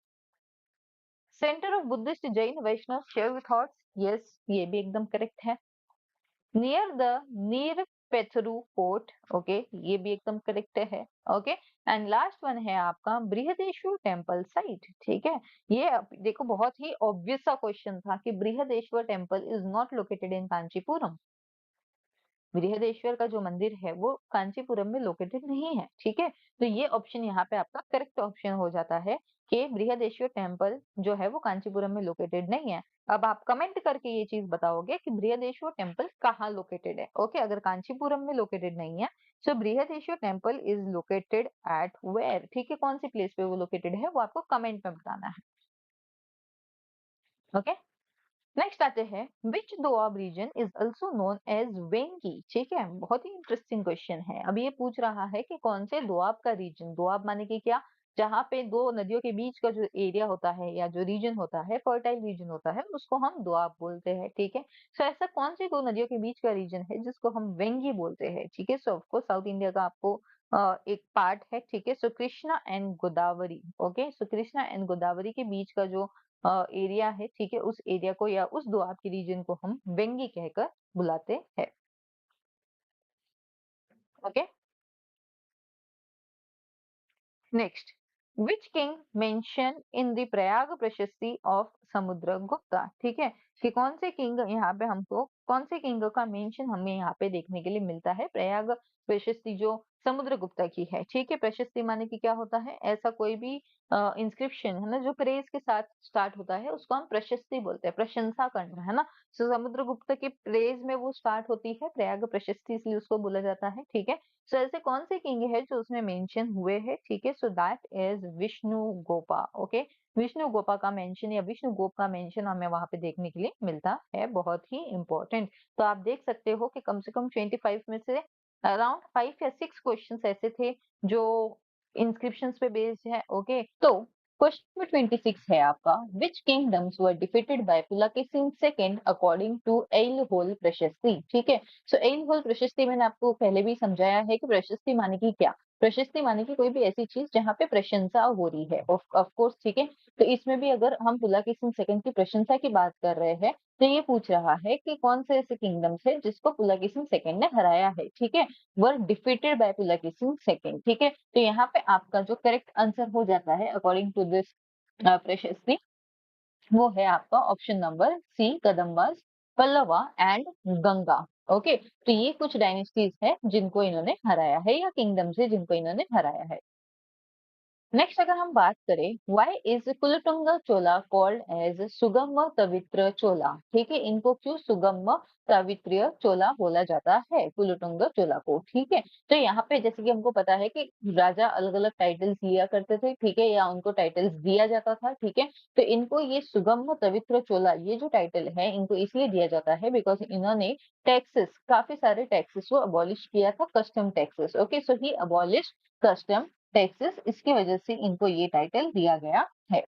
Centre of Buddhist Jain Vaishnav Shaiva thoughts, yes ये भी एकदम करेक्ट है। नियर द नीर पेथरू फोर्ट, ओके, ये भी एकदम करेक्ट है, ओके। एंड लास्ट वन है आपका बृहदेश्वर टेम्पल साइट, ठीक है। ये देखो बहुत ही ऑब्वियस सा क्वेश्चन था कि Brihadeshwara temple is not located in Kanchipuram. Brihadeshwara का जो मंदिर है वो कांचीपुरम में लोकेटेड नहीं है, ठीक है। तो ये ऑप्शन यहाँ पे आपका करेक्ट ऑप्शन हो जाता है कि बृहदेश्वर टेम्पल जो है वो कांचीपुरम में लोकेटेड नहीं है। अब आप कमेंट करके ये चीज बताओगे कि बृहदेश्वर टेम्पल कहाँ लोकेटेड है, ओके। अगर कांचीपुरम में लोकेटेड नहीं है, so Brihadeeswara temple is located at where, ठीक है। कौन सी प्लेस पे वो लोकेटेड है वो आपको कमेंट में बताना है, ओके। नेक्स्ट आते हैं, which doab region is also known as Vengi, ठीक है। बहुत ही इंटरेस्टिंग क्वेश्चन है। अब ये पूछ रहा है कि कौन से दोआब का रीजन, दोआब माने कि क्या, जहाँ पे दो नदियों के बीच का जो एरिया होता है या जो रीजन होता है, फर्टाइल रीजन होता है, उसको हम दोआब बोलते हैं, ठीक है। सो ऐसा कौन सी दो नदियों के बीच का रीजन है जिसको हम वेंगी बोलते हैं, ठीक है। सो ऑफकोर्स साउथ इंडिया का आपको एक पार्ट है, ठीक है। So Krishna and Godavari, okay. So Krishna and Godavari के बीच का जो एरिया है, ठीक है, उस एरिया को या उस दोआब के रीजन को हम वेंगी कहकर बुलाते हैं, okay. Next, which king mention in the Prayag प्रशस्ति ऑफ समुद्रगुप्ता, ठीक है। कि कौन से किंग, यहाँ पे हमको कौन से किंग का मेंशन हमें यहाँ पे देखने के लिए मिलता है, प्रयाग प्रशस्ति जो समुद्रगुप्ता की है, ठीक है। प्रशस्ति माने कि क्या होता है, ऐसा कोई भी इंस्क्रिप्शन है ना जो प्रेज के साथ स्टार्ट होता है उसको हम प्रशस्ति बोलते हैं, प्रशंसा करना, है ना। सो समुद्रगुप्त के प्रेज में वो स्टार्ट होती है प्रयाग प्रशस्ति, इसलिए उसको बोला जाता है, ठीक है। सो ऐसे कौन से किंग है जो उसमें मेंशन हुए हैं, ठीक है। So that is Vishnu Gopa, okay. Vishnu Gopa का मेंशन या विष्णु गोप का मेंशन हमें वहां पे देखने के लिए मिलता है, बहुत ही इंपॉर्टेंट। तो आप देख सकते हो कि कम से कम 25 में से अराउंड 5 या 6 क्वेश्चन ऐसे थे जो इंस्क्रिप्शंस पे बेस्ड है, ओके। तो क्वेश्चन नंबर 26 है आपका, which kingdoms were defeated by Pulakeshin second according to Aihole prashasti, ठीक है। सो ऐलहोल प्रशस्ति मैंने आपको पहले भी समझाया है कि प्रशस्ति माने की क्या, प्रशस्ति माने की कोई भी ऐसी चीज जहाँ पे प्रशंसा हो रही है, ऑफ कोर्स, ठीक है। तो इसमें भी अगर हम पुलकेशिन सेकंड की प्रशंसा की बात कर रहे हैं तो ये पूछ रहा है कि कौन से ऐसे किंगडम्स है जिसको पुलकेशिन सेकंड ने हराया है, ठीक है। वर डिफीटेड बाय पुलकेशिन सेकंड, ठीक है। तो यहाँ पे आपका जो करेक्ट आंसर हो जाता है अकॉर्डिंग टू दिस प्रशस्ति, वो है आपका option number C, Kadambas, Pallava and Ganga, okay. तो ये कुछ डायनेस्टीज है जिनको इन्होंने हराया है या किंगडम्स है जिनको इन्होंने हराया है। नेक्स्ट अगर हम बात करें, why is Kulottunga Chola called as Sugam Tavitra चोला, ठीक है। इनको क्यों सुगम तवित्रीय चोला बोला जाता है, कुलोटुंगा चोला को, ठीक है। तो यहाँ पे जैसे कि हमको पता है कि राजा अलग अलग टाइटल्स लिया करते थे, ठीक है, या उनको टाइटल्स दिया जाता था, ठीक है। तो इनको ये सुगम तवित्र चोला ये जो टाइटल है इनको इसलिए दिया जाता है बिकॉज इन्होंने टैक्सेस, काफी सारे टैक्सेस को अबॉलिश किया था, कस्टम टैक्सेस, ओके। सो ही अबॉलिश कस्टम टैक्सेस, इसकी वजह से इनको ये टाइटल दिया गया है।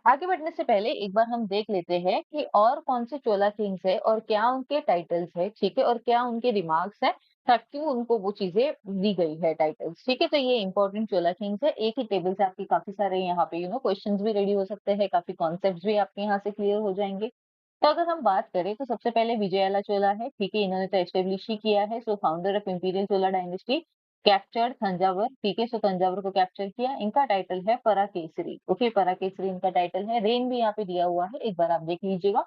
आगे बढ़ने से पहले एक बार हम देख लेते हैं कि और कौन से चोला किंग्स है और क्या उनके टाइटल्स है, ठीक है, और क्या उनके रिमार्क्स है, ताकि उनको वो चीजें दी गई है टाइटल्स, ठीक है। तो ये इंपॉर्टेंट चोला किंग्स है, एक ही टेबल से आपके काफी सारे यहाँ पे क्वेश्चंस भी रेडी हो सकते हैं, काफी कॉन्सेप्ट्स भी आपके यहाँ से क्लियर हो जाएंगे। तो अगर हम बात करें तो सबसे पहले विजयाला चोला है, ठीक है, इन्होंने तो एस्टेब्लिश ही किया है। So founder of imperial Chola dynasty, captured Thanjavur, ठीक है। सो तंजावर को कैप्चर किया, इनका टाइटल है पराकेसरी, ओके, पराकेसरी इनका टाइटल है। रेन भी यहाँ पे दिया हुआ है, एक बार आप देख लीजिएगा।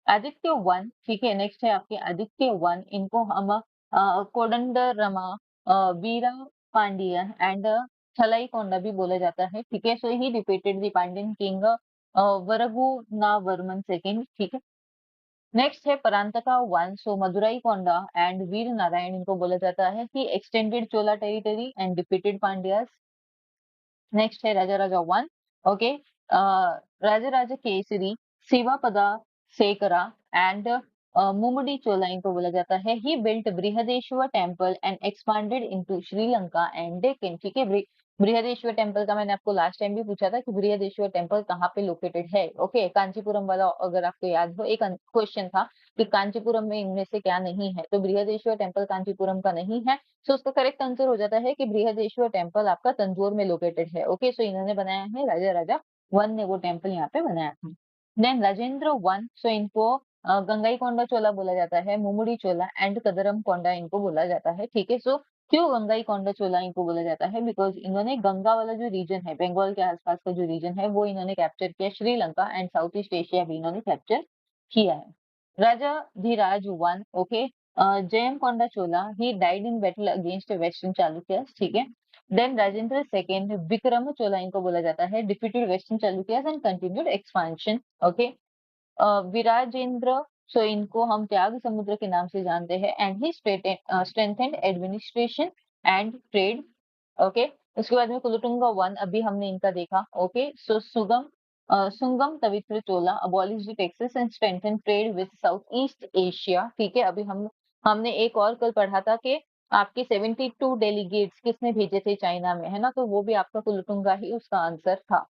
आदित्य वन, ठीक है, नेक्स्ट है आपके आदित्य वन, इनको हम कोदंडरमा, वीरा पांडियन एंड थलाई कोंडा भी बोला जाता है, ठीक है। So he defeated the Pandyan king Varagunavarman second, ठीक है। नेक्स्ट है Parantaka one, so Madurai Konda and Veera Narayana, इनको बोला जाता है कि extended Chola territory and defeated Pandyas. Next है Raja Raja one, okay, Raja Raja Kesari, Shivapada Sekhara and Mummadi Chola, इनको बोला जाता है। He built Brihadeeswara temple and expanded into Sri Lanka and Deccan, ठीक है। बृहदेश्वर टेम्पल का मैंने आपको लास्ट टाइम भी पूछा था कि बृहदेश्वर टेम्पल कहाँ पे लोकेटेड है, ओके। कांचीपुरम वाला अगर आपको याद हो, एक क्वेश्चन था कि कांचीपुरम में इनमें से क्या नहीं है, तो बृहदेश्वर टेम्पल कांचीपुरम का नहीं है। सो उसका करेक्ट आंसर हो जाता है कि बृहदेश्वर टेम्पल आपका तंजौर में लोकेटेड है, ओके। सो इन्होंने बनाया है, राजा राजा वन ने वो टेम्पल यहाँ पे बनाया था। देन राजेंद्र वन, सो इनको गंगाईकोंडा चोला बोला जाता है, मुमुडी चोला एंड कदरम कोंडा इनको बोला जाता है, ठीक है। सो क्यों गंगाईकोंडा चोला इनको बोला जाता है? बिकॉज इन्होंने गंगा वाला जो रीजन है, बंगाल के आसपास का जो रीजन है, वो इन्होंने कैप्चर किया। Sri Lanka and south east Asia भी इन्होंने कैप्चर किया है। Raja Dhiraj one, okay, Jayam Konda Chola, he died in battle against western Chalukyas, ठीक है। देन राजेंद्र सेकेंड विक्रम चोला इनको बोला जाता है, defeated western Chalukyas and continued expansion, okay. Virajendra, so इनको हम त्याग समुद्र के नाम से जानते हैं, and he strengthened administration and trade, okay. उसके बाद में कुलोटुंगा वन, अभी हमने इनका देखा, okay. So Sungam Tavitra Chola abolish the taxes and strengthen trade with south east Asia, ठीक है। अभी हमने एक और कल पढ़ा था कि आपके 72 डेलीगेट्स किसने भेजे थे चाइना में, है ना, तो वो भी आपका कुलोटुंगा ही उसका आंसर था।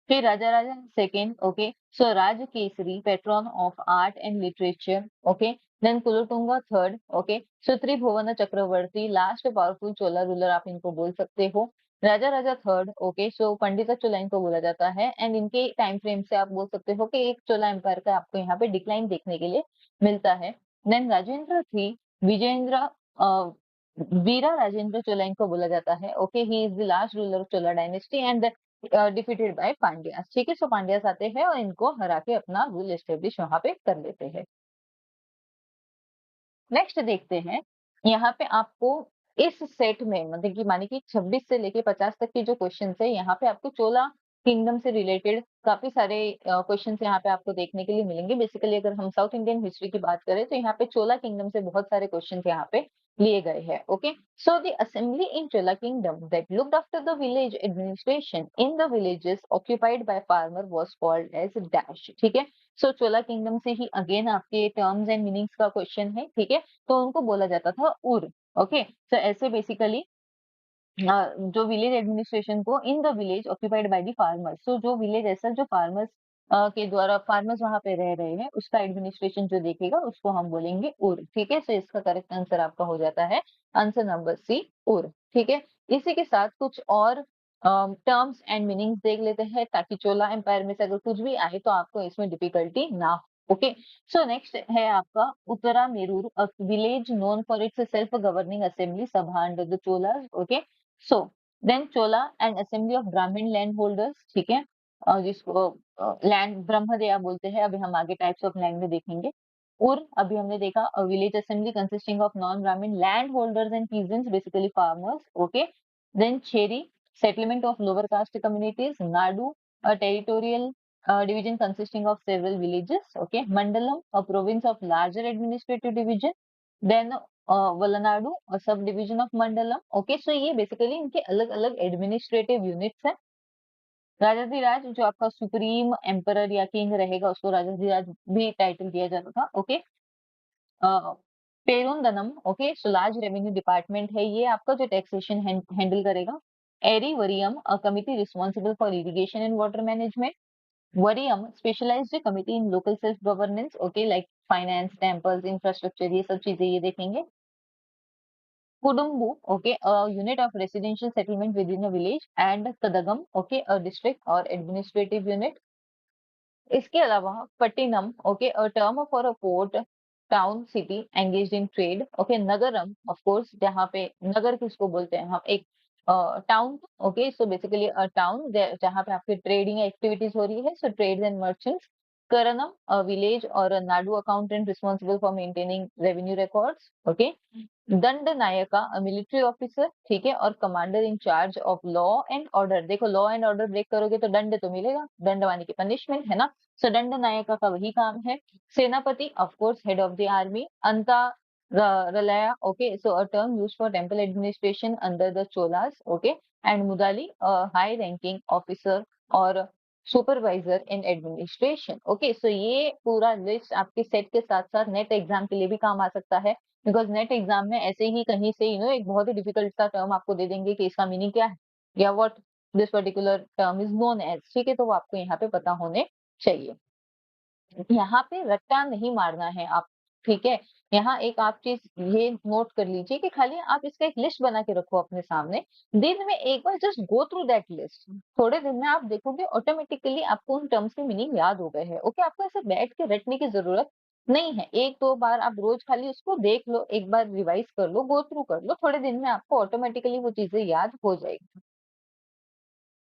फिर Raja Raja second, okay, so Raja Kesari patron of art and literature, okay. Then Kulottunga third, okay, so Tribhuvana Chakravarti last powerful Chola ruler आप इनको बोल सकते हो। राजा राजा थर्ड, ओके, सो पंडिता चोला इनको बोला जाता है, एंड इनके टाइम फ्रेम से आप बोल सकते हो कि एक चोला एम्पायर का आपको यहाँ पे डिक्लाइन देखने के लिए मिलता है। देन राजेंद्र थ्री, विजेंद्र वीरा राजेंद्र चोला इनको बोला जाता है, okay, he is the last ruler of Chola dynasty and defeated by Pandyas, ठीक है। सो पांड्यास आते हैं और इनको हरा के अपना रूल एस्टेब्लिश वहां पे कर लेते हैं। नेक्स्ट देखते हैं, यहाँ पे आपको इस सेट में मतलब कि माने कि 26 से लेके 50 तक के जो क्वेश्चन है, यहाँ पे आपको चोला किंगडम से रिलेटेड काफी सारे क्वेश्चन यहाँ पे आपको देखने के लिए मिलेंगे। बेसिकली अगर हम साउथ इंडियन हिस्ट्री की बात करें तो यहाँ पे चोला किंगडम से बहुत सारे क्वेश्चन यहाँ पे लिए गए हैं, okay. So the assembly in Chola kingdom that looked after the village administration in the villages occupied by farmer was called as dash, ठीक है। सो चोला किंगडम से ही अगेन आपके टर्म्स एंड मीनिंग्स का क्वेश्चन है, ठीक है। तो उनको बोला जाता था उर, ओके। सो ऐसे बेसिकली जो विलेज एडमिनिस्ट्रेशन को in the village occupied by the farmers, so जो विलेज ऐसा जो फार्मर्स के द्वारा फार्मर्स वहां पे रह रहे हैं उसका एडमिनिस्ट्रेशन जो देखेगा उसको हम बोलेंगे उर, ठीक है। सो इसका करेक्ट आंसर आपका हो जाता है आंसर नंबर सी, उर, ठीक है। इसी के साथ कुछ और टर्म्स एंड मीनिंग्स देख लेते हैं ताकि चोला एम्पायर में से अगर कुछ भी आए तो आपको इसमें डिफिकल्टी ना, ओके। सो नेक्स्ट है आपका Uttara Merur, a village known for its self governing assembly sabha under the Cholas, okay. So then Chola and assembly of Brahmin land holders, ठीक है, जिसको लैंड ब्रह्मदेया बोलते हैं। अभी हम आगे टाइप्स ऑफ लैंड में देखेंगे। उर अभी हमने देखा, village assembly consisting of non Brahmin land holders and peasants basically farmers, okay. Then Cheri settlement of lower caste communities, Nadu a territorial division consisting of several villages, okay. Mandalam, a province of larger administrative division. Then Valanadu, a subdivision of Mandalam, okay. So ये basically इनके अलग अलग administrative units हैं। राजाधिराज जो आपका supreme emperor या king रहेगा उसको राजाधिराज भी टाइटल दिया जाता था, okay. Perundanam, okay, so large revenue department है ये आपका जो टैक्सेशन हैंडल करेगा। Eri variyam, a committee responsible for irrigation and water management. Variyam specialised committee in local self governance, okay, like finance, temples, infrastructure, ये सब चीजें ये देखेंगे। Kudumbu, okay, a unit of residential settlement within a village, and Kadagam, okay, a district or administrative unit. इसके अलावा pattinam, okay, a term for a port town city engaged in trade, okay. Nagaram of course जहाँ पे नगर किसको बोलते हैं हम, एक town, okay. So basically a town जहाँ पे आपकी ट्रेडिंग एक्टिविटीज हो रही है, so trades and merchants. Karanam, a village or nadu accountant responsible for maintaining revenue records, okay. Danda nayaka military officer, ठीक है, or commander in charge of law and order. देखो law and order break करोगे तो दंड तो मिलेगा, दंड माने की पनिशमेंट, है ना। सो दंड नायका का वही काम है। Senapati of course head of the army. अंता रलया, okay, so a term used for temple administration under the Cholas, okay. And mudali, high ranking officer or supervisor in administration, okay. So ये पूरा लिस्ट आपके सेट के साथ साथ नेट एग्जाम के लिए भी काम आ सकता है, बिकॉज नेट एग्जाम में ऐसे ही कहीं से एक बहुत ही डिफिकल्ट सा टर्म आपको दे देंगे कि इसका मीनिंग क्या है या what this particular term is known as, ठीक है। तो वो आपको यहाँ पे पता होने चाहिए। यहाँ पे रट्टा नहीं मारना है आप, ठीक है। यहाँ एक आप चीज ये नोट कर लीजिए कि खाली आप इसका एक लिस्ट बना के रखो अपने सामने, दिन में एक बार just go through that list. थोड़े दिन में आप देखोगे ऑटोमेटिकली आपको उन टर्म्स के मीनिंग याद हो गए हैं। ओके, आपको ऐसे बैठ के रटने की जरूरत नहीं है, एक दो बार आप रोज खाली उसको देख लो, एक बार रिवाइज कर लो, गो थ्रू कर लो, थोड़े दिन में आपको ऑटोमेटिकली वो चीजें याद हो जाएगी।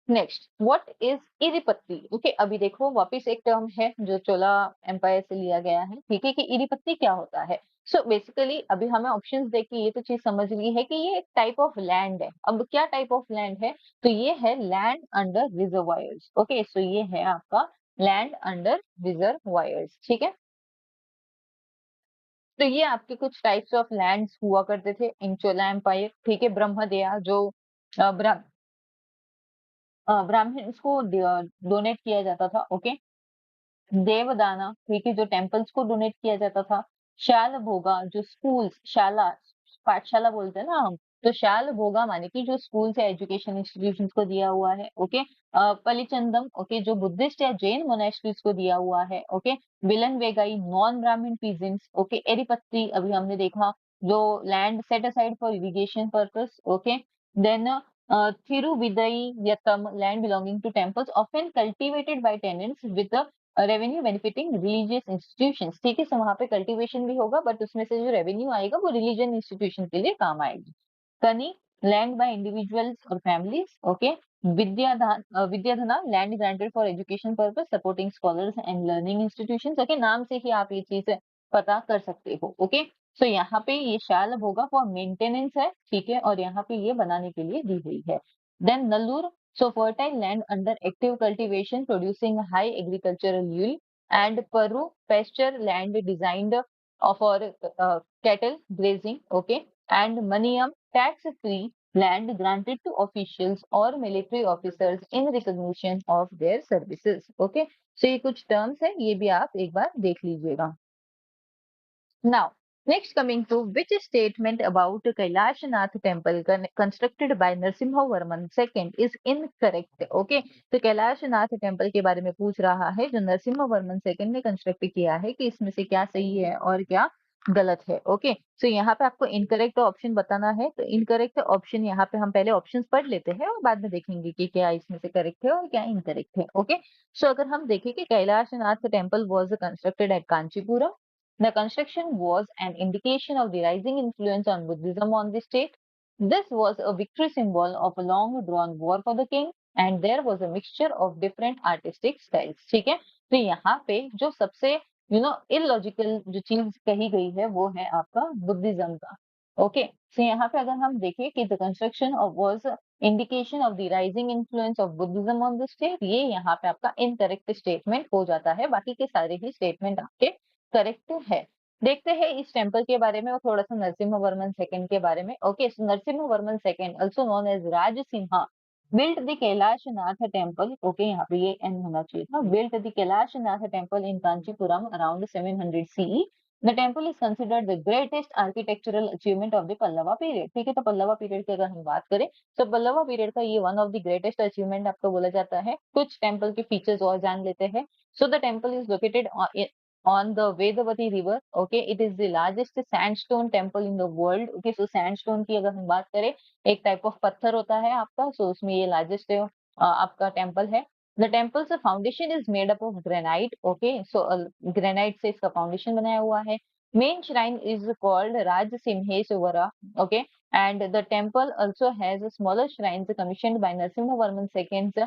Next, what is eripatti? Okay, अभी देखो वापस एक टर्म है जो चोला एम्पायर से लिया गया है, ठीक है, कि इरिपत्ती क्या होता है। सो बेसिकली अभी हमें ऑप्शंस देख के ये तो चीज समझ ली है कि ये एक टाइप ऑफ लैंड है। अब क्या टाइप ऑफ लैंड है? तो ये है land under reservoirs. Okay, so ये है आपका लैंड अंडर रिजर्वायर्स, ठीक है। तो ये आपके कुछ टाइप्स ऑफ लैंड्स हुआ करते थे इन चोला एम्पायर, ठीक है। ब्रह्मदेया जो ब्राह्मण्स को डोनेट किया जाता था, ओके। देवदाना, ठीक है, जो टेम्पल्स को डोनेट किया जाता था। शाल भोगा जो स्कूल्स, शाला, पाठशाला बोलते हैं ना हम, तो शाल भोगा माने कि जो स्कूल्स या एजुकेशन इंस्टीट्यूशंस को दिया हुआ है, ओके। पलिचंदम, ओके, जो बुद्धिस्ट या जैन मोनेस्ट्रीज को दिया हुआ है, okay. Vellan Vagai non Brahmin peasants, okay. Eripatti अभी हमने देखा, जो land set aside for irrigation purpose, okay. Then Thiruvidayattam, land belonging to temples, often cultivated by tenants with a revenue benefiting religious institutions, ठीक है। सो वहां पे कल्टीवेशन भी होगा, बट उसमें से जो रेवेन्यू आएगा वो रिलीजन इंस्टीट्यूशन के लिए काम आएगी। Kani, land by individuals or families, okay. Vidyadhana, land granted for education purpose supporting scholars and learning institutions, okay. नाम से ही आप ये चीज पता कर सकते हो, ओके। सो यहाँ पे ये शाल होगा फॉर मेंटेनेंस है, ठीक है, और यहाँ पे ये बनाने के लिए दी हुई है। Then Nallur, so fertile land under active cultivation producing high agricultural yield, and Paru, pasture land designed for cattle grazing, okay, and Maniam, tax-free land granted to officials or military officers in recognition of their services, okay. So ये कुछ terms है, ये भी आप एक बार देख लीजिएगा। Now, next coming to which statement about Kailash Nath temple constructed by Narasimhavarman II is incorrect? Okay, तो कैलाश नाथ टेम्पल के बारे में पूछ रहा है जो नरसिम्हा सेकंड ने कंस्ट्रक्ट किया है, कि इसमें से क्या सही है और क्या गलत है। ओके, सो यहाँ पे आपको इनकरेक्ट ऑप्शन बताना है, तो इनकरेक्ट ऑप्शन यहाँ पे हम पहले ऑप्शंस पढ़ लेते हैं और बाद में देखेंगे कि क्या इसमें से करेक्ट है और क्या इनकरेक्ट है। ओके, सो अगर हम देखें कि Kailash Nath temple was constructed at Kanchipuram, the construction was an indication of the rising influence on Buddhism on the state. This was a victory symbol of a long drawn war for the king, and there was a mixture of different artistic styles. ठीक है, तो यहाँ पे जो सबसे illogical जो चीज कही गई है वो है आपका बुद्धिज्म का। ओके, तो यहाँ पे अगर हम देखें कि the construction of was indication of the rising influence of Buddhism on the state, ये यहाँ पे आपका इनकरेक्ट स्टेटमेंट हो जाता है, बाकी के सारे ही स्टेटमेंट आपके करेक्ट है। देखते हैं इस टेम्पल के बारे में और थोड़ा सा नरसिम्हा वर्मन सेकंड के बारे में। Okay, so Narasimha Varman second also known as Rajasimha built the Kailash Nath temple, okay, यहाँ पे ये n होना चाहिए था, built the Kailash Nath temple in Kanchipuram around 700 CE. The temple is considered the greatest architectural achievement of the Pallava period, ठीक है। तो Pallava period की अगर हम बात करें तो पल्लवा पीरियड का ये one of the greatest achievement आपको बोला जाता है। कुछ टेम्पल के फीचर्स और जान लेते हैं। So the temple is located on the Vedavati river. Okay, it is the largest sandstone temple in the world. Okay, so sandstone की अगर हम बात करें, एक टाइप ऑफ पत्थर होता है आपका, सो उसमें ये लार्जेस्ट आपका टेम्पल है। The temple's foundation is made up of granite. Okay, so granite से इसका फाउंडेशन बनाया हुआ है। Main shrine is called Raj Simheshwara, okay, and the temple also has smaller shrines commissioned by Narasimha Varman second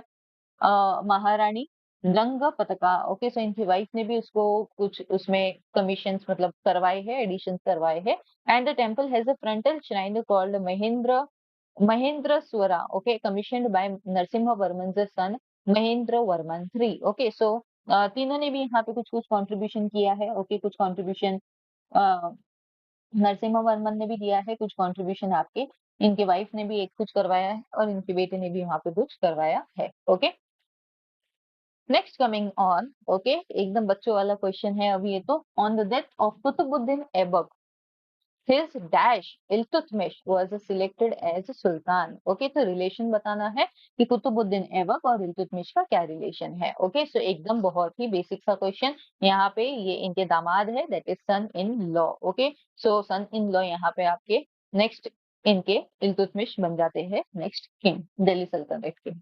Maharani Rang पताका। ओके, सो इनकी वाइफ ने भी उसको कुछ उसमें कमीशंस मतलब करवाए हैं, एडिशंस करवाए हैं। And the temple has a frontal shrine called Mahendra Swara, okay, commissioned by Narasimha Varman son Mahendra Varman three. Okay, so तीनों ने भी यहाँ पे कुछ कुछ कंट्रीब्यूशन किया है। ओके, कुछ कंट्रीब्यूशन नरसिम्हा वर्मन ने भी दिया है, कुछ कंट्रीब्यूशन आपके इनके वाइफ ने भी एक कुछ करवाया है और इनके बेटे ने भी वहां पे कुछ करवाया है। Okay, next coming on, okay, एकदम बच्चों वाला क्वेश्चन है अभी ये तो। On the death of Qutubuddin Aibak, his dash Iltutmish was selected as sultan. Okay, तो रिलेशन बताना है कि कुतुबुद्दीन ऐबक और इल्तुतमिश का क्या रिलेशन है. ओके, सो एकदम बहुत ही बेसिक सा क्वेश्चन. यहाँ पे ये इनके दामाद है, that is son in law. Okay, so son in law यहाँ पे आपके नेक्स्ट इनके इल्तुतमिश बन जाते हैं नेक्स्ट किंग, दिल्ली सल्तनत के.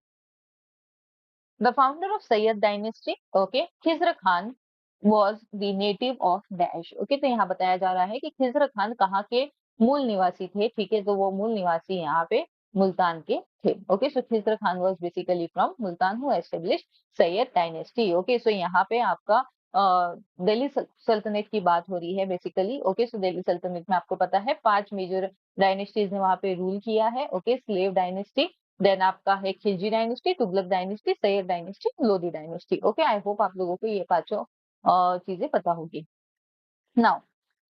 The founder of Sayyid dynasty, okay, Khizr Khan was the native of Dash. Okay, तो यहाँ बताया जा रहा है कि खिजर खान कहाँ के मूल निवासी थे. ठीक है, तो वो मूल निवासी यहाँ पे मुल्तान के थे. Okay, so Khizr Khan was basically from Multan who established Sayyid dynasty. Okay, so यहाँ पे आपका दिल्ली सल्तनत की बात हो रही है बेसिकली. ओके, सो दिल्ली सल्तनत में आपको पता है 5 मेजर डायनेस्टीज ने वहां पे रूल किया है. ओके, स्लेव डायनेस्टी, देन आपका है Khilji dynasty, Tughlaq dynasty, Syed dynasty, Lodhi dynasty. Okay, I hope आप लोगों को ये पांचों चीजें पता होगी. नाउ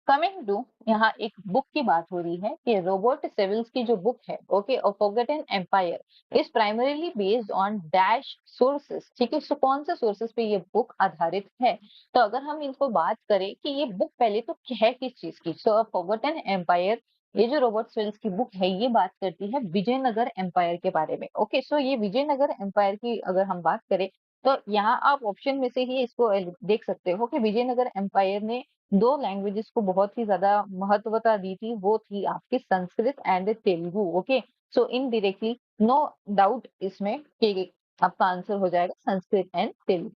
कमिंग टू, यहाँ एक बुक की बात हो रही है कि रोबर्ट सेविल्स की जो बुक है, okay, of forgotten empire is primarily based on dash sources. ठीक है, सो कौन से सोर्सेस पे ये बुक आधारित है. तो अगर हम इनको बात करें कि ये बुक पहले तो है किस चीज की, सो फॉरगॉटन एम्पायर, ये जो रॉबर्ट सेविल्स की बुक है ये बात करती है विजयनगर एम्पायर के बारे में. ओके, सो ये विजयनगर एम्पायर की अगर हम बात करें तो यहाँ आप ऑप्शन में से ही इसको देख सकते हो कि विजयनगर एम्पायर ने दो लैंग्वेजेस को बहुत ही ज्यादा महत्वता दी थी. वो थी आपकी Sanskrit and Telugu. Okay, so indirectly no doubt इसमें कि आपका आंसर हो जाएगा Sanskrit and Telugu.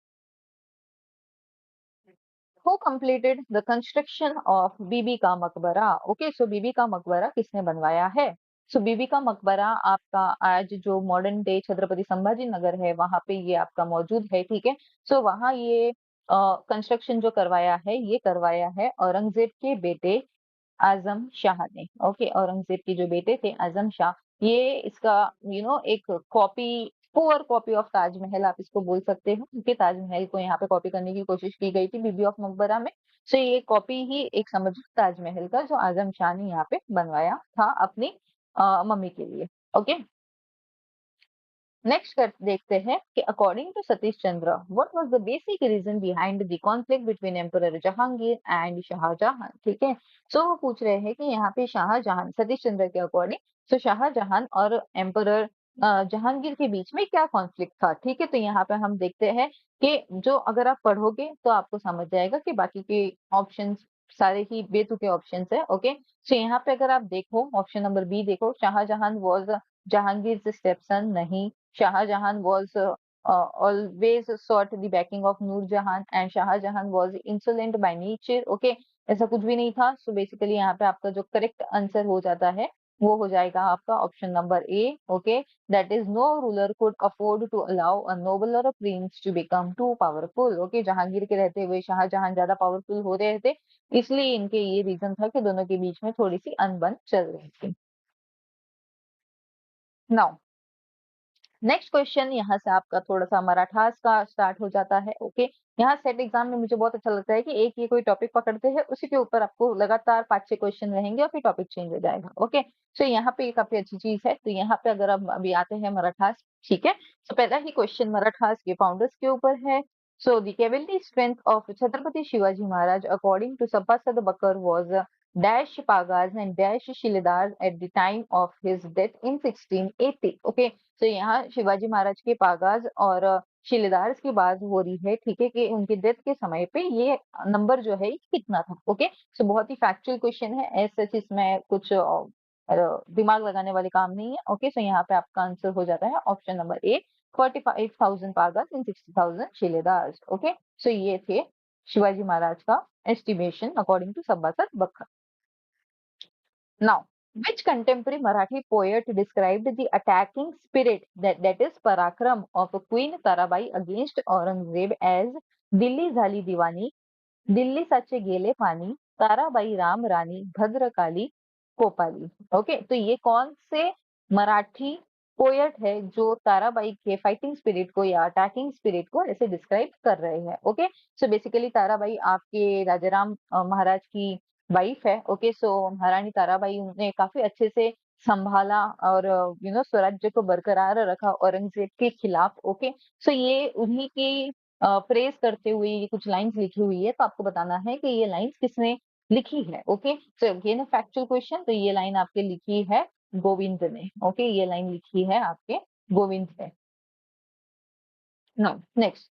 Who completed the construction of Bibi ka Maqbara. Okay, सो बीबी का मकबरा किसने बनवाया है. सो बीबी का मकबरा आपका आज जो मॉडर्न डे छत्रपति संभाजी नगर है वहां पे ये आपका मौजूद है. ठीक है, सो वहां ये कंस्ट्रक्शन जो करवाया है ये करवाया है औरंगजेब के बेटे आजम शाह ने. ओके, औरंगजेब के जो बेटे थे आजम शाह, ये इसका एक copy, poor copy of Taj Mahal आप इसको बोल सकते हो, क्योंकि ताजमहल को यहाँ पे कॉपी करने की कोशिश की गई थी बीबी ऑफ मकबरा में. सो ये कॉपी ही एक समझ ताजमहल का जो आजम शाह ने यहाँ पे बनवाया था अपनी मम्मी के लिए. ओके, नेक्स्ट कर देखते हैं कि according to Satish Chandra what was the basic reason behind the conflict between emperor Jahangir and Shahjahan. ठीक है, सो वो पूछ रहे हैं कि यहाँ पे शाहजहां, सतीश चंद्र के अकॉर्डिंग, सो शाहजहां और एम्परर जहांगीर के बीच में क्या कॉन्फ्लिक्ट था. ठीक है, तो यहाँ पे हम देखते हैं कि जो अगर आप पढ़ोगे तो आपको समझ जाएगा कि बाकी के ऑप्शंस सारे ही बेतुके ऑप्शंस है. ओके, सो यहाँ पे अगर आप देखो ऑप्शन नंबर बी देखो, शाहजहां वाज जहांगीर स्टेपसन. नहीं, Shahjahan was always sought the backing of Noor Jahan and Shahjahan was insolent by nature. Okay, ऐसा कुछ भी नहीं था. सो बेसिकली यहाँ पे आपका जो करेक्ट आंसर हो जाता है वो हो जाएगा आपका option number A. Okay, that is no ruler could afford to allow a noble or a prince to become too powerful. Okay, Jahangir के रहते हुए शाहजहां ज्यादा पावरफुल हो रहे थे, इसलिए इनके ये रीजन था कि दोनों के बीच में थोड़ी सी अनबन चल रही थी. नाउ नेक्स्ट क्वेश्चन यहाँ से आपका थोड़ा सा मराठास का स्टार्ट हो जाता है. ओके, यहाँ सेट एग्जाम में मुझे बहुत अच्छा लगता है कि एक ये कोई टॉपिक पकड़ते हैं उसी के ऊपर आपको लगातार 5-6 क्वेश्चन रहेंगे और फिर टॉपिक चेंज हो जाएगा. ओके, सो यहाँ पे काफी अच्छी चीज है. तो यहाँ पे अगर अब अभी आते हैं मराठास. ठीक है, तो पहला ही क्वेश्चन मराठास के फाउंडर्स के ऊपर है. So the cavalry strength of Chhatrapati Shivaji Maharaj according to Sabhasad Bakhar was dash pagas and dash Shiledar at the time of his death in 1680. Okay, तो यहाँ शिवाजी महाराज के पागाज और शिलेदार्स की बात हो रही है. ठीक है, कि उनकी डेथ के समय पे ये नंबर जो है ये कितना था. ओके, सो बहुत ही फैक्चुअल क्वेश्चन है, ऐसे इसमें कुछ दिमाग लगाने वाले काम नहीं है. ओके, सो यहाँ पे आपका आंसर हो जाता है option number A, 45,000 pagas in 60,000 shiledars. Okay, so ये थे शिवाजी महाराज का estimation according to Sabhasad Bakhar. Now, which contemporary Marathi poet described the attacking spirit, that is Parakram of Queen Tarabai against Aurangzeb as Dilli झाली दिवानी, दिल्ली साचे गेले पानी, ताराबाई राम रानी, भद्रकाली कोपाली. ओके, तो ये कौन से मराठी पोएट है जो ताराबाई के फाइटिंग स्पिरिट को या अटैकिंग स्पिरिट को ऐसे डिस्क्राइब कर रहे हैं. ओके, सो बेसिकली ताराबाई आपके राजाराम महाराज की वाइफ है. ओके, सो महारानी ताराबाई ने काफी अच्छे से संभाला और स्वराज्य को बरकरार रखा औरंगजेब के खिलाफ. ओके, सो ये उन्हीं की प्रेज करते हुए ये कुछ लाइंस लिखी हुई है. तो आपको बताना है कि ये लाइंस किसने लिखी है। Okay, so again factual question, तो ये लाइन आपके लिखी है गोविंद ने। ओके, ये लाइन लिखी है आपके गोविंद ने। नाउ नेक्स्ट,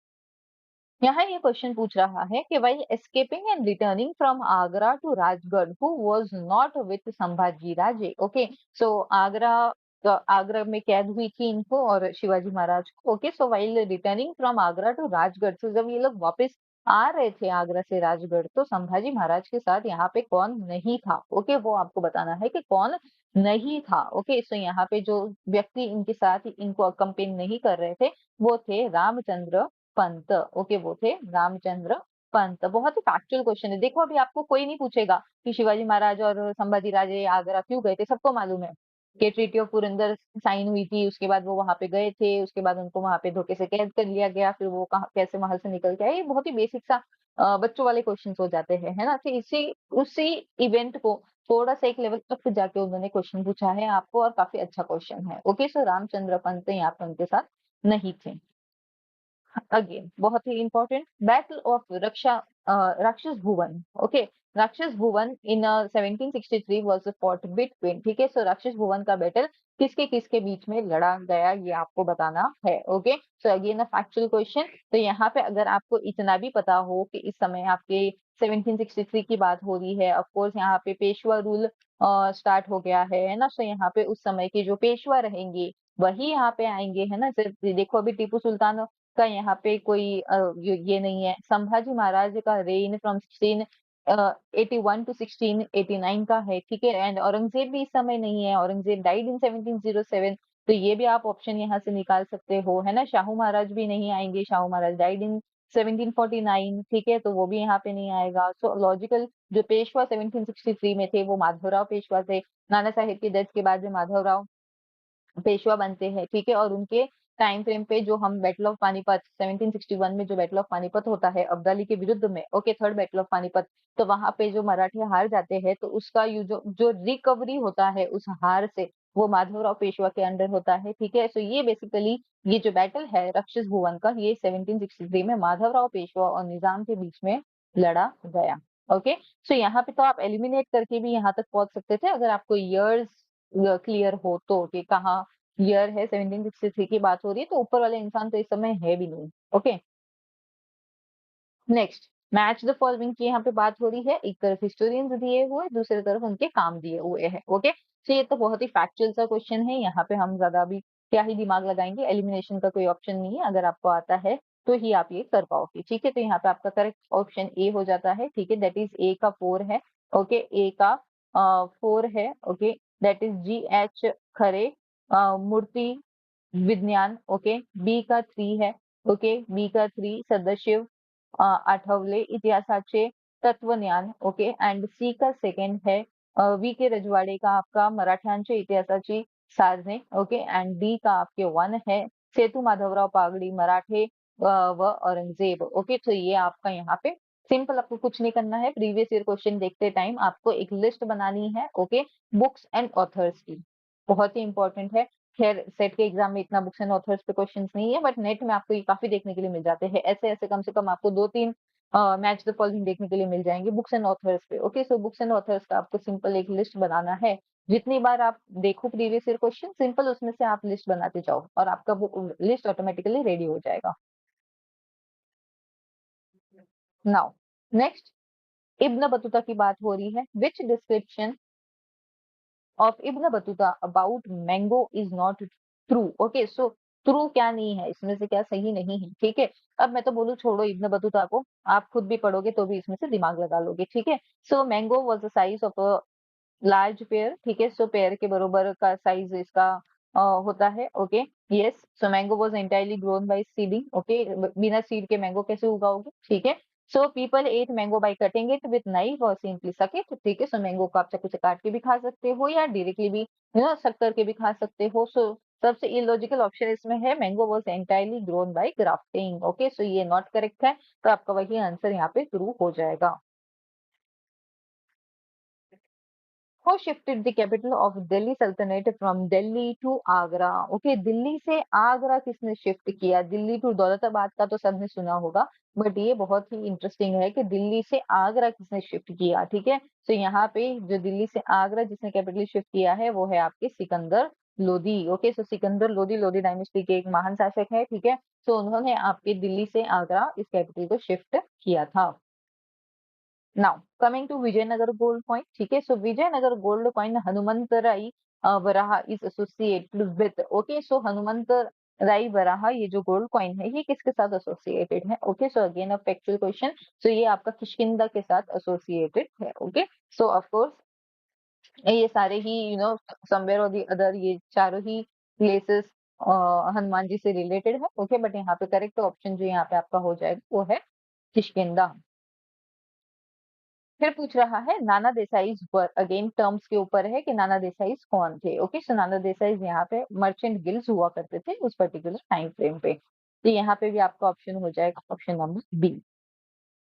यहाँ ये क्वेश्चन पूछ रहा है कि while escaping and returning from Agra to Rajgarh, who was not with Sambhaji Raje? Okay, so Agra में कैद हुई थी इनको और शिवाजी महाराज को। Okay, so while returning from Agra to Rajgad, तो जब ये लोग वापस आ रहे थे आगरा से राजगढ़, तो संभाजी महाराज के साथ यहाँ पे कौन नहीं था? ओके, वो आपको बताना है कि कौन नहीं था। ओके, सो यहाँ पे जो व्यक्ति इनके साथ इनको अकम्पेन नहीं कर रहे थे, वो थे रामचंद्र पंत। ओके, वो थे रामचंद्र पंत। बहुत ही फैक्चुअल क्वेश्चन है। देखो, अभी आपको कोई नहीं पूछेगा कि शिवाजी महाराज और संभाजी राजे आगरा क्यों गए थे, सबको मालूम है कि ट्रीटी ऑफ पुरंदर साइन हुई थी, उसके बाद वो वहां पे गए थे, उसके बाद उनको वहां पे धोखे से कैद कर लिया गया, फिर वो कहाँ कैसे महल से निकल के आए। ये बहुत ही बेसिक सा बच्चों वाले क्वेश्चन हो जाते हैं, है ना। तो इसी उसी इवेंट को थोड़ा सा एक लेवल तक जाके उन्होंने क्वेश्चन पूछा है आपको, और काफी अच्छा क्वेश्चन है। ओके, सो रामचंद्र पंत यहाँ पे उनके साथ नहीं थे। अगेन बहुत ही इंपॉर्टेंट, बैटल ऑफ राक्षस भुवन। ओके, राक्षस भुवन इन 1763 वाज फॉट बिटवीन, ठीक है। सो राक्षस भुवन का बैटल किसके किसके बीच में लड़ा गया, ये आपको बताना है। Okay, so again a factual question. तो यहाँ पे अगर आपको इतना भी पता हो कि इस समय आपके 1763 की बात हो रही है, ऑफ कोर्स यहाँ पे पेशवा रूल स्टार्ट हो गया है ना। सो यहाँ पे उस समय के जो पेशवा रहेंगे वही यहाँ पे आएंगे, है ना। सिर्फ देखो, अभी टीपू सुल्तान का यहाँ पे कोई ये नहीं है। संभाजी महाराज का रेन फ्रॉम 1681 टू 1689 का है, ठीक है। एंड औरंगजेब भी इस समय नहीं है, औरंगजेब डाइड इन 1707। तो ये भी आप ऑप्शन यहाँ से निकाल सकते हो, है ना। शाहू महाराज भी नहीं आएंगे, शाहू महाराज डाइड इन 1749, ठीक है, तो वो भी यहाँ पे नहीं आएगा। सो लॉजिकल जो पेशवा 1763 में थे वो माधवराव पेशवा थे। नाना साहेब की डेथ के बाद में माधवराव पेशवा बनते हैं, ठीक है। और उनके टाइम फ्रेम पे जो हम बैटल ऑफ पानीपत 1761 में जो बैटल ऑफ पानीपत होता है अब्दाली के विरुद्ध में, okay, third battle of Panipat, तो वहां पे जो मराठे हार जाते हैं, तो उसका जो जो रिकवरी होता है उस हार से, वो माधवराव पेशवा के अंडर होता है, ठीक है। सो ये बेसिकली ये जो बैटल है राक्षस भुवन का, ये 1763 में माधवराव पेशवा और निजाम के बीच में लड़ा गया। ओके, सो यहाँ पे तो आप एलिमिनेट करके भी यहाँ तक पहुंच सकते थे अगर आपको ईयर्स क्लियर हो तो, कि कहाँ ईयर है। 1763 की बात हो रही है, तो ऊपर वाले इंसान तो इस समय है भी नहीं। Okay, next, match the following की यहाँ पे बात हो रही है। एक तरफ हिस्टोरियंस दिए हुए, दूसरी तरफ उनके काम दिए हुए हैं। ओके, तो ये तो बहुत ही फैक्चुअल सा क्वेश्चन है, यहाँ पे हम ज्यादा भी क्या ही दिमाग लगाएंगे। एलिमिनेशन का कोई ऑप्शन नहीं है, अगर आपको आता है तो ही आप ये कर पाओगे, ठीक है। तो यहाँ पे आपका करेक्ट ऑप्शन ए हो जाता है, ठीक है। दैट इज ए का 4 है। ओके, ए का 4 है। Okay, that is GH Khare Murti Vigyan. Okay, B का 3 है। ओके, बी का 3 सदाशिव आठवले इतिहासाचे तत्वज्ञान। ओके, एंड सी का सेकंड है V.K. रजवाड़े का आपका मराठ्यांच्या इतिहासाची साधने। ओके, एंड डी का आपके 1 है सेतु माधवराव पागड़ी मराठे व औरंगजेब। ओके, तो ये आपका यहाँ पे सिंपल, आपको कुछ नहीं करना है। प्रीवियस ईयर क्वेश्चन देखते टाइम आपको एक लिस्ट बनानी है। ओके, बुक्स एंड ऑथर्स की, बहुत ही इंपॉर्टेंट है। खैर सेट के एग्जाम में इतना बुक्स एंड ऑथर्स पे क्वेश्चंस नहीं है, बट नेट में आपको ये काफी देखने के लिए मिल जाते हैं। ऐसे ऐसे कम से कम आपको 2-3 मैच द फॉलोइंग देखने के लिए मिल जाएंगे बुक्स एंड ऑथर्स पे। Okay, so books and authors का आपको सिंपल एक लिस्ट बनाना है। जितनी बार आप देखो प्रीवियस ईयर क्वेश्चन, सिंपल उसमें से आप लिस्ट बनाते जाओ और आपका वो लिस्ट ऑटोमेटिकली रेडी हो जाएगा। नाउ नेक्स्ट, इब्न बतूता की बात हो रही है। Which description of Ibn Battuta about mango is not true? Okay, so true क्या नहीं है, इसमें से क्या सही नहीं है, ठीक है। अब मैं तो बोलूं छोड़ो इब्न बतूता को, आप खुद भी पढ़ोगे तो भी इसमें से दिमाग लगा लोगे, ठीक है। So mango was the size of a large pear, ठीक है। सो पेयर के बरोबर का साइज इसका होता है। Okay, yes, so mango was entirely grown bye seeding. Okay, बिना सीड के मैंगो कैसे उगाओगे, ठीक है। So people at mango by cutting it with knife और सिंपली सक इट, ठीक है। सो मैंगो को आप चाकू से काट के भी खा सकते हो या डायरेक्टली भी सक करके भी खा सकते हो। सो सबसे इलॉजिकल ऑप्शन इसमें है mango was entirely grown by grafting. Okay, so ये नॉट करेक्ट है, तो आपका वही आंसर यहाँ पे ट्रू हो जाएगा। Who shifted the capital of Delhi Sultanate from Delhi to Agra? Okay, Delhi से आगरा किसने शिफ्ट किया? दिल्ली टू दौलताबाद का तो सबने सुना होगा, बट ये बहुत ही इंटरेस्टिंग है कि दिल्ली से आगरा किसने शिफ्ट किया। ठीक है, तो यहाँ पे जो दिल्ली से आगरा जिसने कैपिटल शिफ्ट किया है वो है आपके सिकंदर लोदी। ओके, सो सिकंदर लोदी, लोदी डायनेस्टी के एक महान शासक है। ठीक है, तो उन्होंने आपके दिल्ली से आगरा इस कैपिटल को शिफ्ट किया था। Now coming to Vijayanagar gold coin. ठीक है, so Vijayanagar gold coin Hanumantarai varaha is associated with. Okay, so Hanumantarai varaha ये जो गोल्ड कॉइन है ये किसके साथ एसोसिएटेड है? Okay, so again a factual question, so ये आपका किष्किंधा के साथ एसोसिएटेड है। ओके, सो ऑफ कोर्स ये सारे ही समवेयर और दी अदर ये चारों ही प्लेसेस हनुमान जी से रिलेटेड है। ओके, बट यहाँ पे करेक्ट ऑप्शन जो यहाँ पे आपका हो जाएगा वो है किष्किंधा। फिर पूछ रहा है नाना देसाई पर, अगेन टर्म्स के ऊपर है कि नाना देसाई कौन थे। ओके, सो नाना देसाई यहाँ पे मर्चेंट गिल्ड्स हुआ करते थे उस पर्टिकुलर टाइम फ्रेम पे। तो यहाँ पे भी आपका ऑप्शन हो जाएगा option number B.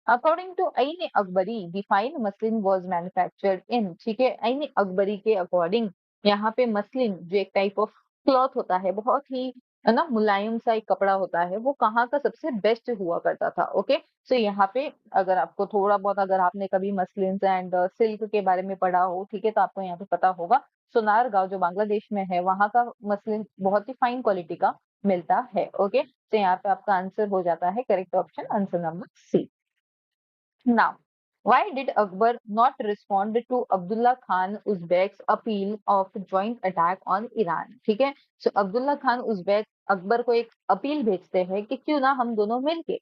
According to Ain Akbari the fine muslin was manufactured in. ठीक है, आईन अकबरी के अकॉर्डिंग यहाँ पे मसलिन जो एक टाइप ऑफ क्लॉथ होता है, बहुत ही है ना मुलायम सा एक कपड़ा होता है, वो कहाँ का सबसे बेस्ट हुआ करता था। ओके, सो यहाँ पे अगर आपको थोड़ा बहुत, अगर आपने कभी मसलिन एंड सिल्क के बारे में पढ़ा हो, ठीक है, तो आपको यहाँ पे पता होगा सोनार गांव जो बांग्लादेश में है वहां का मसलिन बहुत ही फाइन क्वालिटी का मिलता है। ओके, तो यहाँ पे आपका आंसर हो जाता है correct option, answer number C. Now, why did Akbar not respond to Abdullah Khan Uzbek's appeal of joint attack on Iran? ठीक है, so अब्दुल्ला खान उज़्बेक अकबर को एक अपील भेजते हैं कि क्यों ना हम दोनों मिलके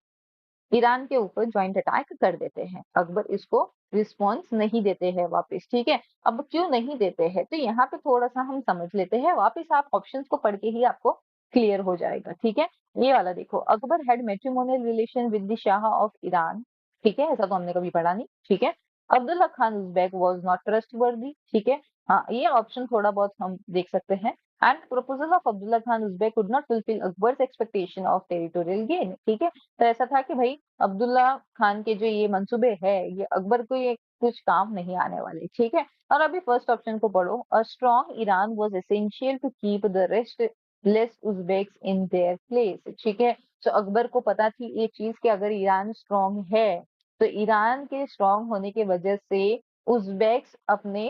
ईरान के ऊपर ज्वाइंट अटैक कर देते हैं। अकबर इसको रिस्पॉन्स नहीं देते हैं वापस। ठीक है, अब क्यों नहीं देते हैं तो यहाँ पे थोड़ा सा हम समझ लेते हैं वापस, आप ऑप्शंस को पढ़ के ही आपको क्लियर हो जाएगा। ठीक है, ये वाला देखो, Akbar had matrimonial relation with the Shah of Iran. ठीक है, ऐसा तो हमने कभी पढ़ा नहीं। ठीक है, Abdullah Khan Uzbek was not trustworthy. ठीक है, हाँ ये ऑप्शन थोड़ा बहुत हम देख सकते हैं। And proposal of Abdullah Khan Uzbek could not fulfil Akbar's expectation of territorial gain. ठीक है, तो ऐसा था कि भाई अब्दुल्ला खान के जो ये मंसूबे है ये अकबर को ये कुछ काम नहीं आने वाले। ठीक है, और अभी फर्स्ट ऑप्शन को पढ़ो, a strong Iran was essential to keep the restless Uzbeks in their place. ठीक है, तो अकबर को पता थी ये चीज कि अगर ईरान स्ट्रॉन्ग है तो ईरान के स्ट्रॉन्ग होने की वजह से उज़्बेक्स अपने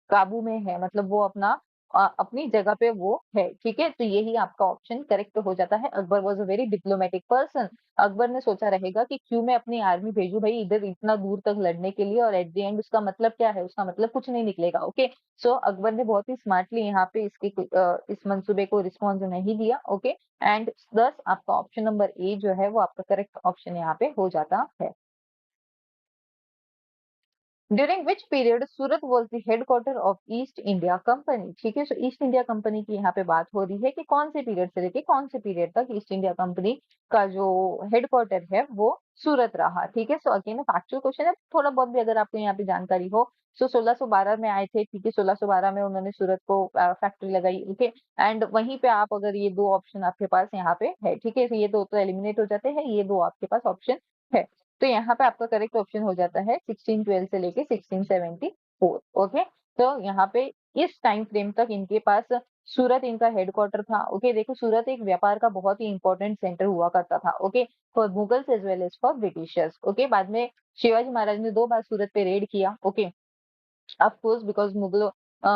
काबू में है, मतलब वो अपना अपनी जगह पे वो है। ठीक है, तो यही आपका ऑप्शन करेक्ट हो जाता है। Akbar was a very diplomatic person. Akbar ने सोचा रहेगा कि क्यों मैं अपनी आर्मी भेजूं भाई इधर इतना दूर तक लड़ने के लिए, और एट द एंड उसका मतलब क्या है, उसका मतलब कुछ नहीं निकलेगा। ओके, सो अकबर ने बहुत ही स्मार्टली यहाँ पे इस मंसूबे को रिस्पॉन्स नहीं दिया। ओके, एंड दस आपका ऑप्शन नंबर ए जो है वो आपका करेक्ट ऑप्शन यहाँ पे हो जाता है। During which period Surat was the headquarter of east India company. ठीक है, सो ईस्ट इंडिया कंपनी की यहाँ पे बात हो रही है कि कौन से पीरियड से लेके कौन से पीरियड तक ईस्ट इंडिया कंपनी का जो हेडक्वार्टर है वो सूरत रहा। ठीक है, सो अगेन फैक्चुअल क्वेश्चन है, थोड़ा बहुत भी अगर आपको यहाँ पे जानकारी हो। सो 1612 में आए थे। ठीक है, 1612 में उन्होंने सूरत को फैक्ट्री लगाई। ओके, एंड वहीं पे आप अगर ये दो ऑप्शन आपके पास यहाँ पे है, ठीक है, तो ये दो तो एलिमिनेट हो जाते हैं, ये दो आपके पास ऑप्शन है। तो यहाँ पे आपका करेक्ट ऑप्शन हो जाता है 1612 से लेके 1674। ओके, तो यहाँ पे इस टाइम फ्रेम तक इनके पास सूरत इनका हेडक्वार्टर था। ओके, देखो सूरत एक व्यापार का बहुत ही इंपॉर्टेंट सेंटर हुआ करता था। Okay, for Mughals as well as for Britishers. Okay, बाद में शिवाजी महाराज ने 2 बार सूरत पे रेड किया। ओके, ऑफ कोर्स बिकॉज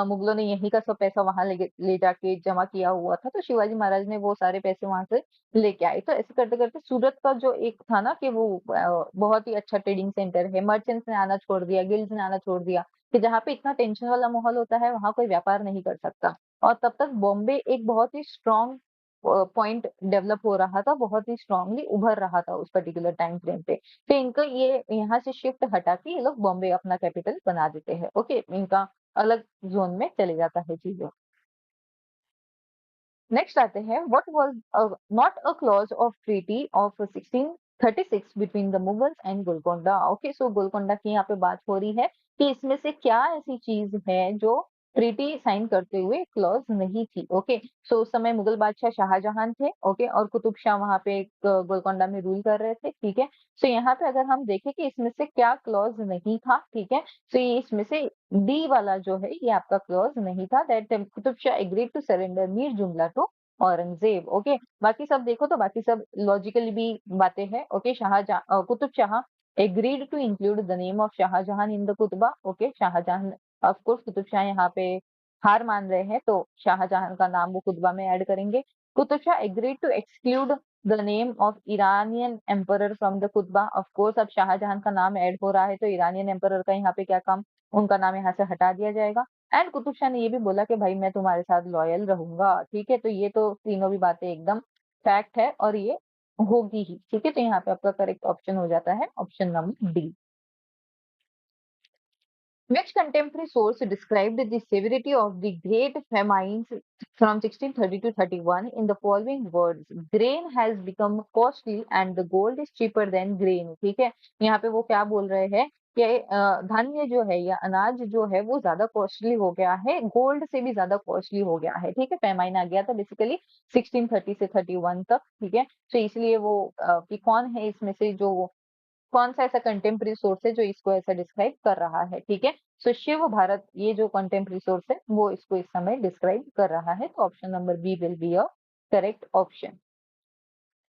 मुगलों ने यहीं का सब पैसा वहां ले जाके जमा किया हुआ था, तो शिवाजी महाराज ने वो सारे पैसे वहां से लेके आए। तो ऐसे करते करते सूरत का जो एक था ना कि वो बहुत ही अच्छा ट्रेडिंग सेंटर है, मर्चेंट्स ने आना छोड़ दिया, गिल्ड्स ने आना छोड़ दिया, कि जहाँ पे इतना टेंशन वाला माहौल होता है वहां कोई व्यापार नहीं कर सकता। और तब तक बॉम्बे एक बहुत ही स्ट्रॉन्ग पॉइंट डेवलप हो रहा था, बहुत ही स्ट्रांगली उभर रहा था उस पर्टिकुलर टाइम फ्रेम पे। तो इनका ये यहाँ से शिफ्ट हटा के ये लोग बॉम्बे अपना कैपिटल बना देते हैं। ओके, इनका अलग जोन में चले जाता है चीजें। नेक्स्ट आते हैं, what was not a clause of treaty of 1636 between the Mughals and Golconda. Okay, so Golconda की यहाँ पे बात हो रही है कि इसमें से क्या ऐसी चीज है जो ट्रीटी साइन करते हुए क्लॉज नहीं थी। ओके, सो उस समय मुगल बादशाह शाहजहां थे। ओके, और कुतुब शाह वहां पे एक गोलकोंडा में रूल कर रहे थे। ठीक है, सो यहाँ पे अगर हम देखें कि इसमें से क्या क्लॉज नहीं था, ठीक है, तो ये इसमें से डी वाला जो है ये आपका क्लॉज नहीं था, that Qutb Shah agreed to surrender Mir Jumla to Aurangzeb. Okay, बाकी सब देखो तो बाकी सब लॉजिकली भी बातें हैं। Okay, Shahjahan Qutb Shah agreed to include the name of Shahjahan in the khutba. Okay, Shahjahan of course Qutb Shah यहाँ पे हार मान रहे हैं तो शाहजहां का नाम वो कुतबा में ऐड करेंगे। Qutb Shah agreed to exclude the name of Iranian emperor from the khutba. Of course अब शाहजहां का नाम ऐड हो रहा है तो ईरानियन एम्परर का यहाँ पे क्या काम, उनका नाम यहाँ से हटा दिया जाएगा। एंड कुतुब शाह ने ये भी बोला कि भाई मैं तुम्हारे साथ लॉयल रहूंगा। ठीक है, तो ये तो तीनों भी बातें एकदम फैक्ट है और ये होगी ही। ठीक है, तो यहाँ पे आपका करेक्ट ऑप्शन हो जाता है option number D. Which contemporary source described the severity of the great famines from 1630 to 31 in the following words? Grain has become costly and the gold is cheaper than grain. ठीक है, यहाँ पे वो क्या बोल रहे हैं कि धान्य जो है या अनाज जो है वो ज्यादा कॉस्टली हो गया है, गोल्ड से भी ज्यादा कॉस्टली हो गया है। ठीक है, फेमाइन आ गया था बेसिकली 1630 से 31 तक। ठीक है, तो इसलिए वो कि कौन है इसमें से जो कौन सा ऐसा कंटेम्प्रेरी सोर्स है जो इसको ऐसा डिस्क्राइब कर रहा है। ठीक है, सो शिव भारत ये जो कंटेम्प्रेरी सोर्स है वो इसको इस समय डिस्क्राइब कर रहा है, तो option number B will be a correct option.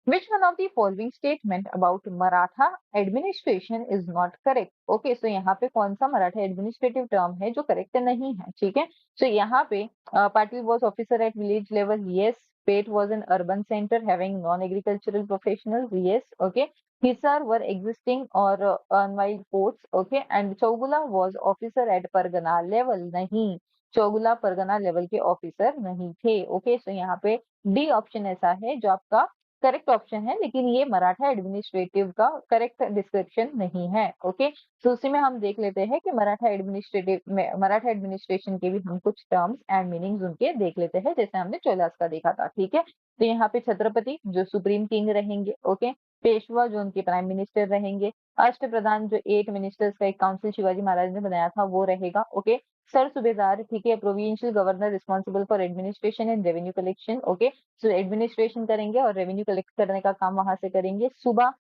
Which one of the following statement about Maratha administration is not correct? Okay, so यहाँ पे कौन सा मराठा एडमिनिस्ट्रेटिव टर्म है जो करेक्ट नहीं है। ठीक है, so यहाँ पे Patil was officer at village level, yes. Pate was an urban center having non-agricultural professionals, yes. Okay, Hisar were existing or erstwhile forts. Okay, and Chaugula was officer at Pargana level, नहीं, Chougula Pargana level के officer नहीं थे। Okay, so यहाँ पे D option ऐसा है जो आपका करेक्ट ऑप्शन है, लेकिन ये मराठा एडमिनिस्ट्रेटिव का करेक्ट डिस्क्रिप्शन नहीं है। ओके, तो उसी में हम देख लेते हैं कि मराठा एडमिनिस्ट्रेटिव में मराठा एडमिनिस्ट्रेशन के भी हम कुछ टर्म्स एंड मीनिंग्स उनके देख लेते हैं, जैसे हमने चोलास का देखा था। ठीक है, तो यहाँ पे छत्रपति जो सुप्रीम किंग रहेंगे। ओके, पेशवा जो उनके प्राइम मिनिस्टर रहेंगे। अष्ट प्रधान जो 8 मिनिस्टर्स का एक काउंसिल शिवाजी महाराज ने बनाया था वो रहेगा। ओके, सर सूबेदार, ठीक है, provincial governor responsible for administration and revenue collection. Okay, so administration करेंगे और रेवेन्यू कलेक्ट करने का काम वहां से करेंगे। सूबा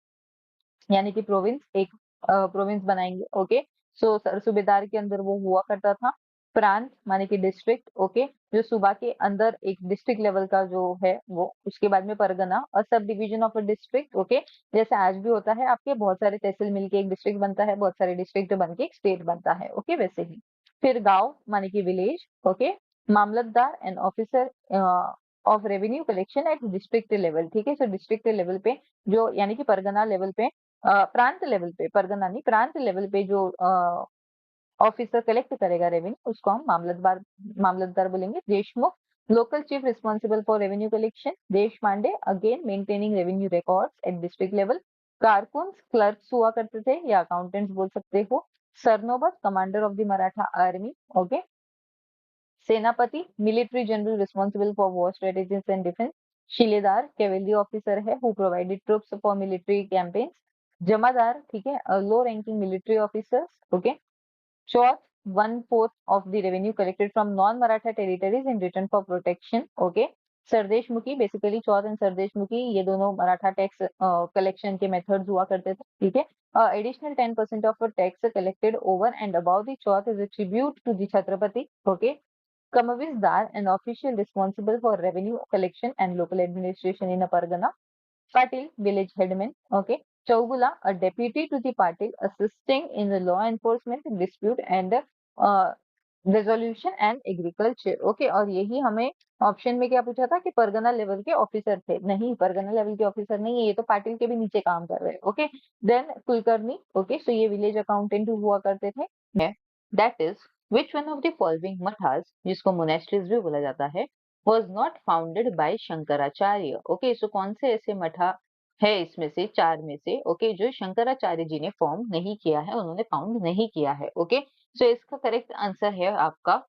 यानी कि प्रोविंस, एक प्रोविंस बनाएंगे। ओके, सो सूबेदार के अंदर वो हुआ करता था। प्रांत माने कि डिस्ट्रिक्ट। ओके, जो सूबा के अंदर एक डिस्ट्रिक्ट लेवल का जो है वो, उसके बाद में परगना और sub division of a district. Okay, जैसे आज भी होता है आपके बहुत सारे तहसील मिलके एक डिस्ट्रिक्ट बनता है, बहुत सारे डिस्ट्रिक्ट बन के एक स्टेट बनता है। ओके, वैसे ही फिर गांव माने कि village. Okay, mamlatdar and officer of revenue collection at district level. ठीक है, सो डिस्ट्रिक्ट लेवल पे जो यानी कि परगना लेवल पे प्रांत लेवल पे, परगना नहीं, प्रांत लेवल पे जो ऑफिसर कलेक्ट करेगा रेवेन्यू उसको हम मामलतदार मामलतदार बोलेंगे। Deshmukh local chief responsible for revenue collection. Deshpande again maintaining revenue records at district level. Karkun clerks हुआ करते थे या अकाउंटेंट्स बोल सकते हो। Sarnobat commander of the Maratha army. Okay, senapati military general responsible for war strategies and defence. Shiledar cavalry officer है who provided troops for military campaigns. Jamadar, ठीक है, low ranking military officers. Okay, chauth 1/4 of the revenue collected from non-Maratha territories in return for protection. Okay, sardeshmukhi basically chauth and sardeshmukhi ये दोनों Maratha tax collection के methods हुआ करते थे। ठीक है, additional 10% of tax collected over and above the chauth is tribute to the Chhatrapati. Okay, Kamavisdar, an official responsible for revenue collection and local administration in a Pargana. Patil, village headman. Okay. Chaugula, a deputy to the Patil, assisting in the law enforcement, dispute and resolution and agriculture. Okay. और यही हमें option में क्या पूछा था कि Pargana level के officer थे, नहीं परगना लेवल के ऑफिसर नहीं है, ये तो पाटिल के भी नीचे काम कर रहे हैं। Okay, then Kulkarni. Okay, so ये विलेज अकाउंटेंट हुआ करते थे। That is which one of the following mathas, जिसको मोनेस्ट्रीज भी बोला जाता है, was not founded by Shankaracharya. Okay, so कौन से ऐसे मठा है इसमें से चार में से, ओके, जो शंकराचार्य जी ने फॉर्म नहीं किया है, उन्होंने फाउंड नहीं किया है। ओके, सो इसका करेक्ट आंसर है आपका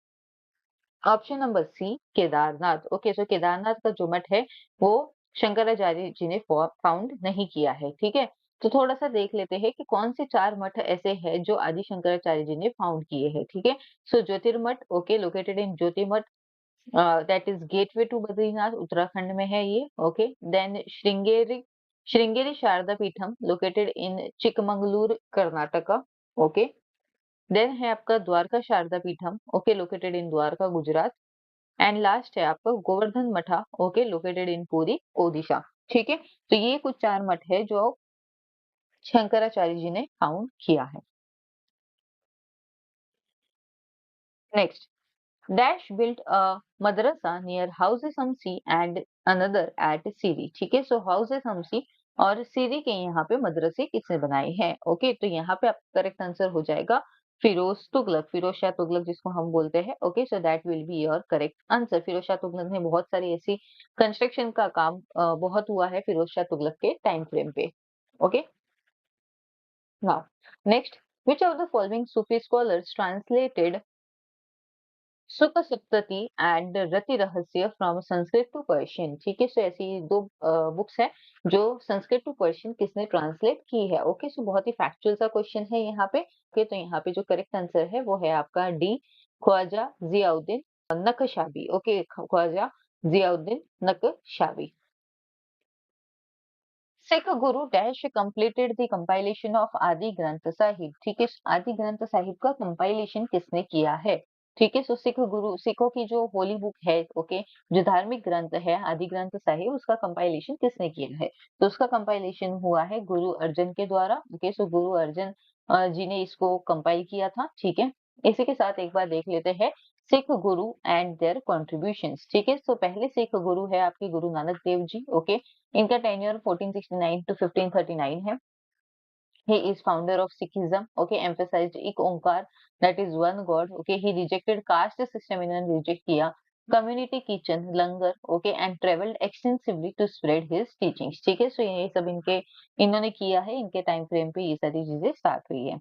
option number C, Kedarnath. Okay, so Kedarnath का जो मठ है वो शंकराचार्य जी ने फाउंड नहीं किया है। ठीक है, तो थोड़ा सा देख लेते हैं कि कौन से 4 मठ ऐसे हैं जो आदि शंकराचार्य जी ने फाउंड किए हैं, ठीक है? So Jyotirmath, okay, located in Jyotimath, that is gateway to Badrinath, Uttarakhand में है ये, okay. Then Sringeri Sharada Peetham, located in Chikmagalur, Karnataka, okay. Then है आपका Dwarka Sharada Peetham, okay, located in Dwarka, Gujarat. And last है आपका Govardhan matha, okay, located in Puri, Odisha, ठीक है। तो ये कुछ 4 मठ है जो शंकराचार्य जी ने फाउंड किया है। Next, dash built a madrasa near Hauz Shamsi and another at Siri, ठीक है। सो हाउस हमसी और सीरी के यहाँ पे मदरसे किसने बनाए हैं, ओके। तो यहाँ पे आपका करेक्ट आंसर हो जाएगा फिरोज तुगलक, फिरोज शाह तुगलक जिसको हम बोलते हैं, okay. So that will be your correct answer. Firoz Shah Tughlaq ने बहुत सारी ऐसी कंस्ट्रक्शन का काम बहुत हुआ है फिरोज शाह तुगलक के टाइम फ्रेम पे, okay. Now next, which of the following Sufi scholars translated सुख सप्तति एंड रति रहस्य फ्रॉम संस्कृत टू पर्शियन, ठीक है। सो ऐसी दो बुक्स है जो संस्कृत टू पर्शियन किसने ट्रांसलेट की है, ओके। सो बहुत ही फैक्चुअल सा क्वेश्चन है यहाँ पे, ओके। तो यहाँ पे जो करेक्ट आंसर है वो है आपका D, Khwaja Ziauddin Naqshbandi, okay, Khwaja Ziauddin Naqshbandi. Sikh Guru dash completed the compilation of आदि ग्रंथ साहिब, ठीक है। आदि ग्रंथ साहिब का कंपाइलेशन किसने किया है, ठीक है। सो सिख गुरु, सिखों की जो होली बुक है, ओके, जो धार्मिक ग्रंथ है आदि ग्रंथ साहिब, उसका कंपाइलेशन किसने किया है? तो उसका कंपाइलेशन हुआ है गुरु अर्जन के द्वारा, ओके। सो गुरु अर्जन जी ने इसको कंपाइल किया था, ठीक है। इसी के साथ एक बार देख लेते हैं सिख गुरु एंड देयर कॉन्ट्रीब्यूशंस, ठीक है। सो पहले सिख गुरु है आपके गुरु नानक देव जी, ओके। इनका टेन्योर 1469 टू 1539 है। He is founder of Sikhism, okay, emphasized एक ओंकार, that is one God, okay. He rejected caste system, इन्होंने reject किया community kitchen, langar, okay, and traveled extensively to spread his teachings, ठीक है। So ये सब इनके इन्होंने किया है, इनके टाइम फ्रेम पे ये सारी चीजें स्टार्ट हुई है।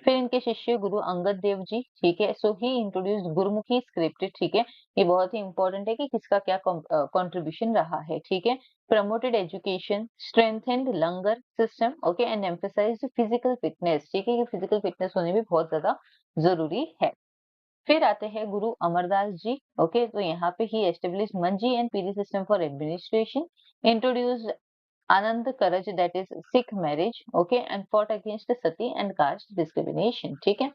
फिर इनके शिष्य गुरु अंगद देव जी, ठीक है। So he introduced Gurmukhi script, ठीक है। ये बहुत ही इंपॉर्टेंट है कि किसका क्या कंट्रीब्यूशन रहा है, ठीक है। Promoted education, strengthened langar system, okay, and emphasised physical fitness, ठीक है। ये फिजिकल फिटनेस होने भी बहुत ज्यादा जरूरी है। फिर आते हैं गुरु अमरदास जी, ओके। तो यहाँ पे ही establish Manji and Piri system for administration, introduced Anand Karaj, that is Sikh marriage, okay, and fought against sati and caste discrimination, ठीक है।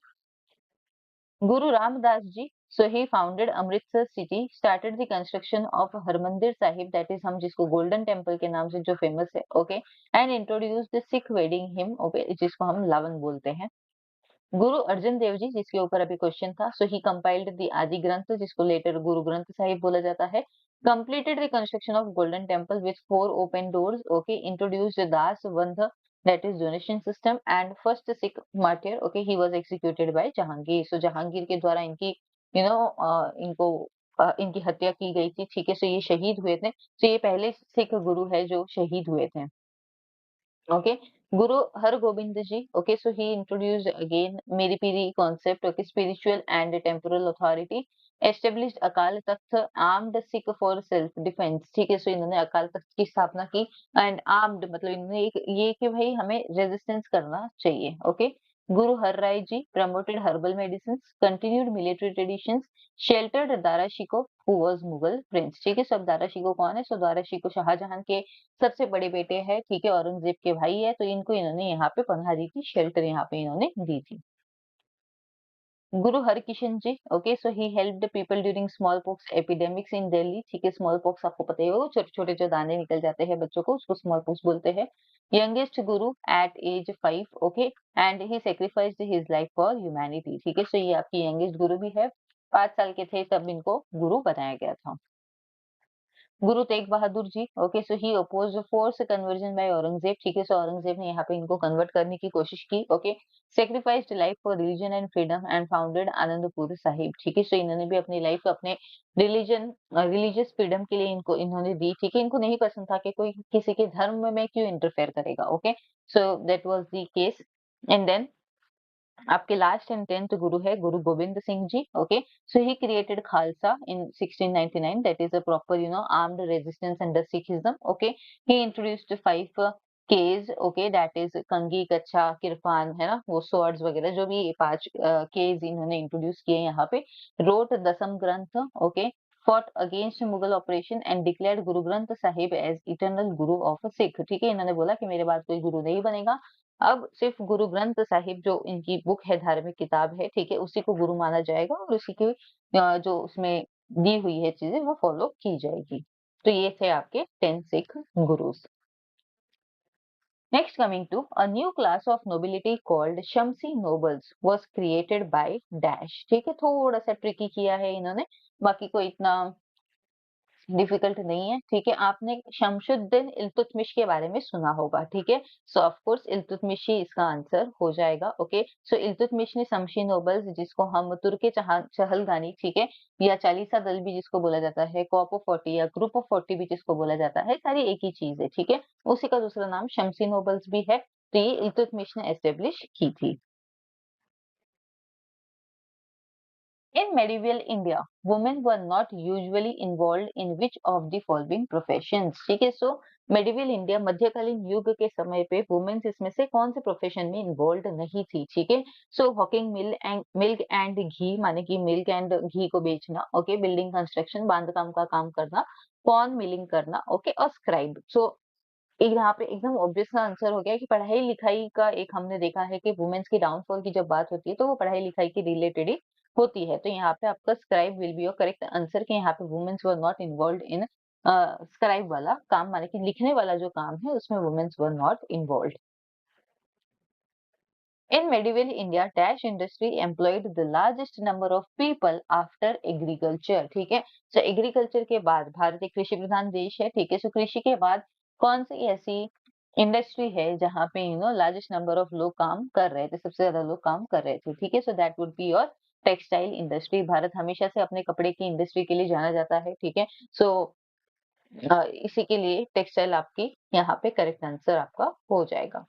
Guru Ramdas ji, so he founded Amritsar city, started the construction of Harmandir Sahib, that is हम जिसको गोल्डन टेम्पल के नाम से जो फेमस है, okay, and introduce the Sikh wedding him, okay, जिसको हम लावन बोलते हैं। गुरु अर्जन देव जी, जिसके ऊपर अभी क्वेश्चन था, सो ही कंपाइल्ड द आदि ग्रंथ, जिसको लेटर गुरु ग्रंथ साहिब बोला जाता है। Completed the construction of golden temple with 4 open doors, okay, introduced Dasvandh, that is donation system, and first Sikh martyr, okay, he was executed by Jahangir. So Jahangir के द्वारा इनकी इनको इनकी हत्या की गई थी, ठीक है। सो ये शहीद हुए थे। तो ये पहले सिख गुरु है जो शहीद हुए थे, okay. Guru Hargobind ji, okay, so he introduced again Miri Piri concept, okay, spiritual and temporal authority, established Akal Takht, armed Sikh for self defence, ठीक है। सो इन्होंने अकाल तख्त की स्थापना की, एंड आर्म्ड मतलब इन्होंने एक ये कि भाई हमें रेजिस्टेंस करना चाहिए, okay. Guru Har Rai ji promoted herbal medicine, continued military traditions, sheltered Dara Shikoh who was Mughal prince, ठीक है। सब दारा शिकोह कौन है? सो दारा शिकोह शाहजहां के सबसे बड़े बेटे हैं, ठीक है, औरंगजेब के भाई है। तो इनको इन्होंने यहाँ पे पनाह दी थी, शेल्टर यहाँ पे इन्होंने दी थी। Guru Harkishan ji, okay, so he helped people during smallpox epidemics in Delhi, ठीक है। स्मॉल पॉक्स आपको पता ही होगा, छोटे छोटे जो दाने निकल जाते हैं बच्चों को, उसको स्मॉल पॉक्स बोलते हैं। Youngest guru at age 5, okay, and he sacrificed his life for humanity, ठीक है। सो ये आपकी यंगेस्ट गुरु भी है, 5 साल के थे तब इनको गुरु बनाया गया था। Guru Tegh Bahadur ji, okay, so he opposed forced conversion by Aurangzeb, ठीक है। सो औरंगजेब ने यहाँ पे इनको कन्वर्ट करने की कोशिश की, okay. Sacrificed life for religion and freedom and founded Anandpur Sahib, ठीक है। सो इन्होंने भी अपनी लाइफ अपने रिलीजियस फ्रीडम के लिए इनको इन्होंने दी, ठीक है। इनको नहीं पसंद था कि कोई किसी के धर्म में क्यों इंटरफेयर करेगा, okay. So that was the case. And then आपके लास्ट एंड 10th गुरु है Guru Gobind Singh ji, okay. So he created Khalsa in 1699, that is a proper armed resistance under Sikhism, okay. He introduced 5 Ks, okay, that is kanghi, kachha, kirpan, है ना, वो swords वगैरह जो भी ये 5 cage इन्होंने इंट्रोड्यूस किए यहाँ पे। रोट दसम ग्रंथ, okay, fought against Mughal operation and declared Guru Granth Sahib as eternal Guru of Sikh. ठीक है, इन्होंने बोला कि मेरे बाद कोई गुरु नहीं बनेगा, अब सिर्फ गुरु ग्रंथ साहिब जो इनकी बुक है, धार्मिक किताब है, ठीक है, उसी को गुरु माना जाएगा और उसी की जो उसमें दी हुई है चीजें वो फॉलो की जाएगी। तो ये थे आपके 10 Sikh gurus. Next, coming to a new class of nobility called Shamsi nobles was created by dash। ठीक है, थोड़ा सा ट्रिकी किया है इन्होंने, बाकी कोई इतना डिफिकल्ट नहीं है। ठीक है, आपने शमशुद्दीन इल्तुतमिश के बारे में सुना होगा। ठीक है, सो ऑफ कोर्स इल्तुतमिश ही इसका आंसर हो जाएगा। ओके, सो इल्तुतमिश ने शमशी नोबल्स, जिसको हम तुर्क चहलगानी, ठीक है, या चालीसा दल भी जिसको बोला जाता है, कॉप ऑफ 40 या ग्रुप ऑफ 40 भी जिसको बोला जाता है, सारी एक ही चीज है। ठीक है, उसी का दूसरा नाम शमसी नोबल्स भी है। तो ये इल्तुतमिश ने एस्टेब्लिश की थी। In medieval India, women were not usually involved in which of the following professions। ठीक है, सो मेडिवल इंडिया, मध्यकालीन युग के समय पे वुमेन्स इसमें से कौन से प्रोफेशन में इन्वॉल्व नहीं थी। ठीक है, सो हॉकिंग मिल्क एंड घी, माने कि मिल्क एंड घी को बेचना, ओके, बिल्डिंग कंस्ट्रक्शन, बांधकाम का काम करना, कॉर्न मिलिंग करना, ओके, और स्क्राइब। सो यहाँ पे एकदम ऑब्वियस सा आंसर हो गया कि पढ़ाई लिखाई का एक हमने देखा है कि वुमेन्स की डाउनफॉल की जब बात होती है तो वो पढ़ाई लिखाई के रिलेटेड ही होती है। तो यहाँ पे आपका scribe will be your correct answer, कि यहाँ पे womens were not involve in scribe वाला काम, माने कि लिखने वाला जो काम है उसमें womens were not involve. In medieval India, dash industry employed the largest number of people after agriculture। ठीक है, so एग्रीकल्चर के बाद, भारत एक कृषि प्रधान देश है, ठीक है, so कृषि के बाद कौन सी ऐसी इंडस्ट्री है जहाँ पे लार्जेस्ट नंबर ऑफ लोग काम कर रहे थे, सबसे ज्यादा लोग काम कर रहे थे। ठीक है, so that would be your textile industry. Bharat हमेशा से अपने कपड़े की इंडस्ट्री के लिए जाना जाता है। ठीक है, सो इसी के लिए टेक्सटाइल आपकी यहाँ पे करेक्ट आंसर आपका हो जाएगा।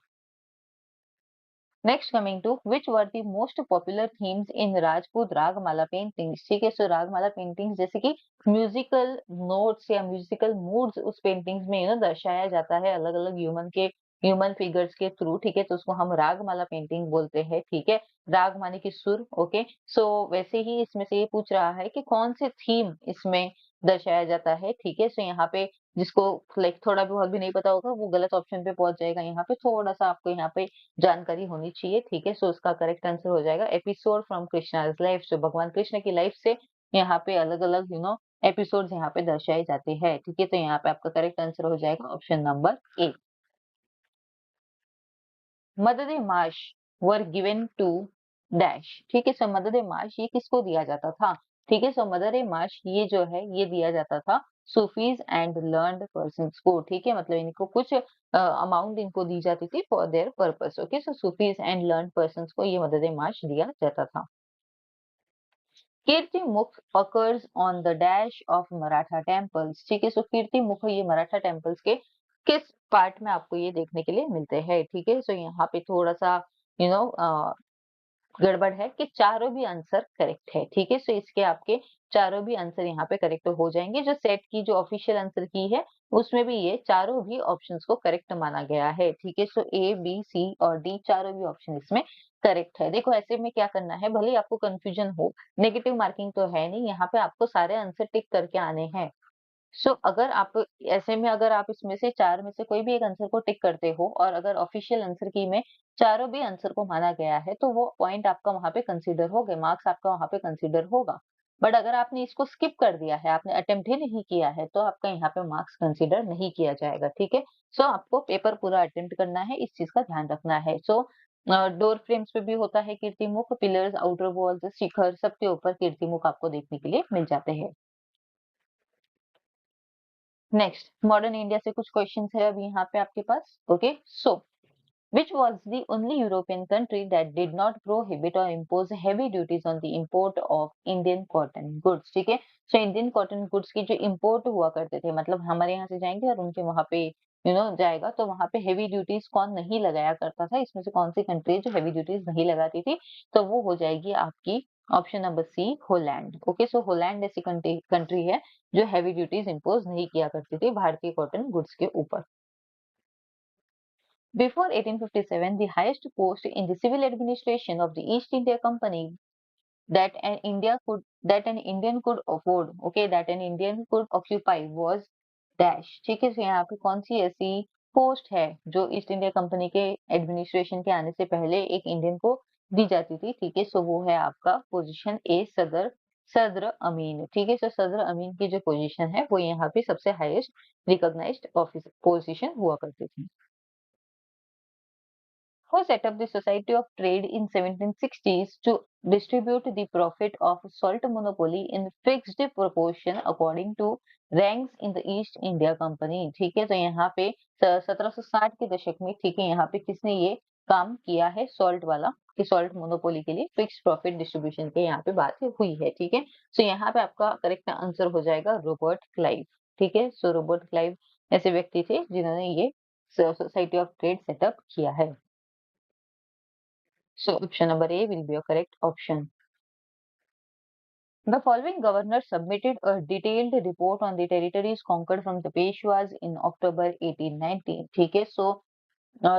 Next, coming to which were the most popular themes in Rajput Ragamala paintings. ठीक है, सो रागमाला पेंटिंग्स जैसे कि म्यूजिकल नोट्स या म्यूजिकल मूड्स उस पेंटिंग्स में दर्शाया जाता है अलग अलग ह्यूमन फिगर्स के थ्रू। ठीक है, तो उसको हम रागमाला पेंटिंग बोलते हैं। ठीक है, राग माने कि सुर, ओके, सो वैसे ही इसमें से ये पूछ रहा है कि कौन से थीम इसमें दर्शाया जाता है। ठीक है, सो यहाँ पे जिसको लाइक थोड़ा बहुत भी नहीं पता होगा वो गलत ऑप्शन पे पहुंच जाएगा। यहाँ पे थोड़ा सा आपको यहाँ पे जानकारी होनी चाहिए। ठीक है, सो उसका करेक्ट आंसर हो जाएगा एपिसोड फ्रॉम कृष्णाज लाइफ। जो भगवान कृष्ण की लाइफ से यहाँ पे अलग अलग एपिसोड्स यहाँ पे दर्शाए जाते हैं। ठीक है, तो यहाँ पे आपका करेक्ट आंसर हो जाएगा option number A. Madad maash were given to dash. ठीक है, सो मदद मार्श ये किसको दिया जाता था। ठीक है, सो मदर ए मार्श ये जो है ये दिया जाता था सूफीज एंड लर्नड पर्सन को। ठीक है, मतलब इनको कुछ अमाउंट इनको दी जाती थी for their purpose. Okay, so Sufis and learned person को ये मदद ए मार्श दिया जाता था। कीर्ति मुख occurs on the dash of Maratha temples. ठीक है, सो कीर्ति मुख ये मराठा टेम्पल्स के किस पार्ट में आपको ये देखने के लिए मिलते हैं। ठीक है, सो यहाँ पे थोड़ा सा यू नो गड़बड़ है कि चारों भी आंसर करेक्ट है। ठीक है, सो इसके आपके चारों भी आंसर यहाँ पे करेक्ट हो जाएंगे। जो सेट की जो ऑफिशियल आंसर की है उसमें भी ये चारों भी ऑप्शंस को करेक्ट माना गया है। ठीक है, सो ए बी सी और डी चारों भी ऑप्शन इसमें करेक्ट है। देखो ऐसे में क्या करना है, भले ही आपको कंफ्यूजन हो, नेगेटिव मार्किंग तो है नहीं, यहाँ पे आपको सारे आंसर टिक करके आने हैं। सो अगर आप ऐसे में अगर आप इसमें से चार में से कोई भी एक आंसर को टिक करते हो और अगर ऑफिशियल आंसर की में चारों भी आंसर को माना गया है तो वो पॉइंट आपका वहां पे कंसीडर हो गए, मार्क्स आपका वहां पे कंसीडर होगा। बट अगर आपने इसको स्किप कर दिया है, आपने अटेम्प्ट ही नहीं किया है, तो आपका यहाँ पे मार्क्स कंसीडर नहीं किया जाएगा। ठीक है, सो आपको पेपर पूरा अटेम्प्ट करना है, इस चीज का ध्यान रखना है। सो डोर फ्रेम्स पे भी होता है कीर्तिमुख, पिलर्स, आउटर वॉल्स, शिखर, सबके ऊपर कीर्तिमुख आपको देखने के लिए मिल जाते हैं। नेक्स्ट, मॉडर्न इंडिया से कुछ क्वेश्चंस है अभी यहाँ पे आपके पास। Okay, so which was the only European country that did not prohibit or impose heavy duties on the import of Indian cotton goods। ठीक है, सो इंडियन कॉटन गुड्स की जो इंपोर्ट हुआ करते थे, मतलब हमारे यहाँ से जाएंगे और उनके वहां पे जाएगा, तो वहां पे हेवी ड्यूटीज कौन नहीं लगाया करता था, इसमें से कौन सी कंट्री है जो हेवी ड्यूटीज नहीं लगाती थी, तो वो हो जाएगी आपकी option number C, Holland. Okay, so Holland ऐसी कंट्री है जो हैवी ड्यूटीज इंपोज नहीं किया करती थी भारतीय कॉटन गुड्स के ऊपर। Before 1857, the highest post in the civil administration of the East India Company that an Indian could afford, okay, that an Indian could occupy was dash. ठीक है, तो यहाँ पे कौन सी ऐसी पोस्ट है जो ईस्ट इंडिया कंपनी के एडमिनिस्ट्रेशन के आने से पहले एक इंडियन को दी जाती थी? ठीक है, सो वो है आपका पोजीशन ए, सदर सदर अमीन। ठीक है, सो सदर अमीन की जो पोजीशन है वो यहाँ पे सबसे हाईएस्ट रिकॉग्नाइज्ड ऑफिस पोजीशन हुआ करती थी। Who set up the Society of Trade in 1760s to distribute the profit of salt monopoly in fixed proportion according to ranks in the East India Company। ठीक है, तो यहाँ पे 1760 के दशक में, ठीक है, यहाँ पे किसने ये काम किया है सॉल्ट वाला, कि सॉल्ट मोनोपोली के लिए फिक्स प्रॉफिट डिस्ट्रीब्यूशन के यहाँ पे बात हुई है। ठीक है, सो यहाँ पे आपका करेक्ट आंसर हो जाएगा रॉबर्ट क्लाइव। ठीक है, सो रॉबर्ट क्लाइव ऐसे व्यक्ति थे जिन्होंने ये सोसाइटी ऑफ ट्रेड सेटअप किया है। So option number A will be a correct option. The following governors submitted a detailed report on the territories conquered from the Peshwas in October 1819। ठीक है, so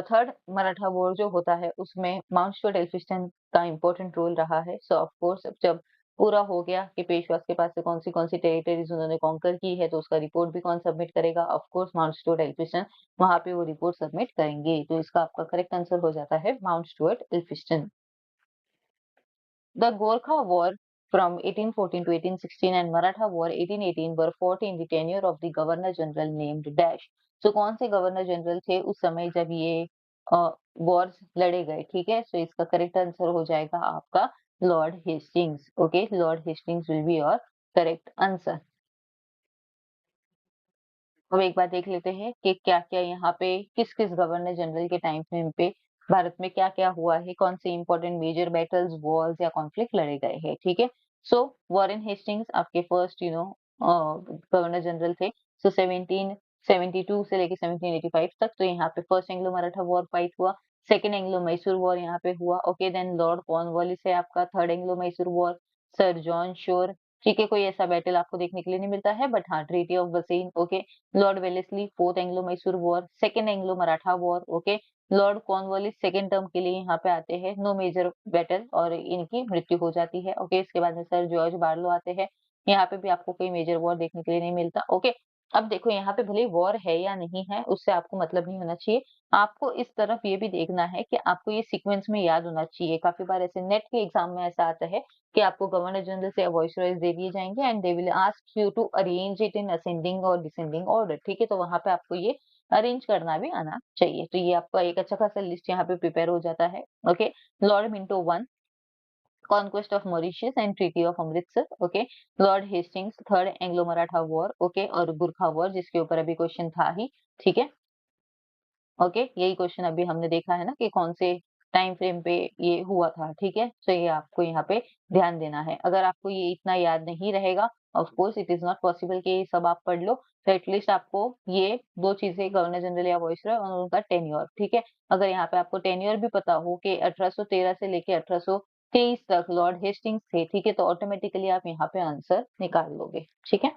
third Maratha war जो होता है उसमें mount Stuart Elphinstone का important role रहा है। सो of course अब जब पूरा हो गया कि पेशवास के पास से कौन सी टेरिटरीज उन्होंने कॉन्कर की है, तो उसका रिपोर्ट भी कौन सबमिट करेगा? Of course mount Stuart Elphinstone वहां पे वो रिपोर्ट सबमिट करेंगे। तो इसका आपका करेक्ट आंसर हो जाता है mount Stuart Elphinstone. The Gorkha War from 1814 to 1816 and Maratha War 1818 were fought in the tenure of the Governor General named Dash। So कौन से गवर्नर जनरल थे उस समय जब ये वॉर्स लड़े गए? ठीक है, सो इसका करेक्ट आंसर हो जाएगा आपका Lord Hastings. Okay, Lord Hastings will be your correct answer. अब एक बार देख लेते हैं कि क्या-क्या यहाँ पे किस-किस गवर्नर जनरल के टाइम फ्रेम पे भारत में क्या-क्या हुआ है, कौन से इंपॉर्टेंट मेजर बैटल्स, वॉर्स या कॉन्फ्लिक्ट लड़े गए हैं। ठीक है, सो वॉरेन हेस्टिंग्स आपके फर्स्ट गवर्नर जनरल थे। सो 1772 से लेके 1785 तक, तो यहाँ पे first Anglo Maratha war fight हुआ, सेकंड एंग्लो मैसूर वॉर यहाँ पे हुआ। ओके, देन लॉर्ड कॉर्नवालिस है आपका, third Anglo Mysore war, sir John Shore. ठीक है, कोई ऐसा बैटल आपको देखने के लिए नहीं मिलता है, बट हाँ, ट्रीटी ऑफ बसेन। Okay, Lord Wellesley fourth Anglo Mysore war, second Anglo Maratha war. Okay, Lord Cornwallis second term के लिए यहाँ पे आते हैं, नो मेजर बैटल और इनकी मृत्यु हो जाती है। ओके, इसके बाद में सर जॉर्ज बार्लो आते हैं, यहाँ पे भी आपको कोई मेजर वॉर देखने के लिए नहीं मिलता। ओके, अब देखो यहाँ पे भले वॉर है या नहीं है उससे आपको मतलब नहीं होना चाहिए, आपको इस तरफ ये भी देखना है कि आपको ये सीक्वेंस में याद होना चाहिए। काफी बार ऐसे नेट के एग्जाम में ऐसा आता है कि आपको गवर्नर जनरल से वॉइसरॉयज दे दिए जाएंगे and they will ask you to arrange it in ascending और डिसेंडिंग ऑर्डर। ठीक है, तो वहां पे आपको ये अरेंज करना भी आना चाहिए। तो ये आपका एक अच्छा खासा लिस्ट यहाँ पे प्रिपेयर हो जाता है। Okay, Lord Minto one, conquest of Mauritius and treaty of Amritsar. Okay, Lord Hastings, third Anglo Maratha war. Okay, और गुरखा वॉर जिसके ऊपर अभी क्वेश्चन था ही। ठीक है, ओके, यही क्वेश्चन अभी हमने देखा है ना कि कौन से टाइम फ्रेम पे ये हुआ था। ठीक है, तो ये आपको यहाँ पे ध्यान देना है। अगर आपको ये इतना याद नहीं रहेगा, of course it is not possible कि ये सब आप पढ़ लो, तो एटलीस्ट आपको ये दो चीजें, गवर्नर जनरल या वॉइसरॉय और उनका टेन्योर। ठीक है, अगर यहाँ पे आपको टेन्योर भी पता हो कि 1813 से लेके 1823 तक लॉर्ड हेस्टिंग्स थे, ठीक है, तो ऑटोमेटिकली आप यहाँ पे आंसर निकाल लोगे। ठीक है,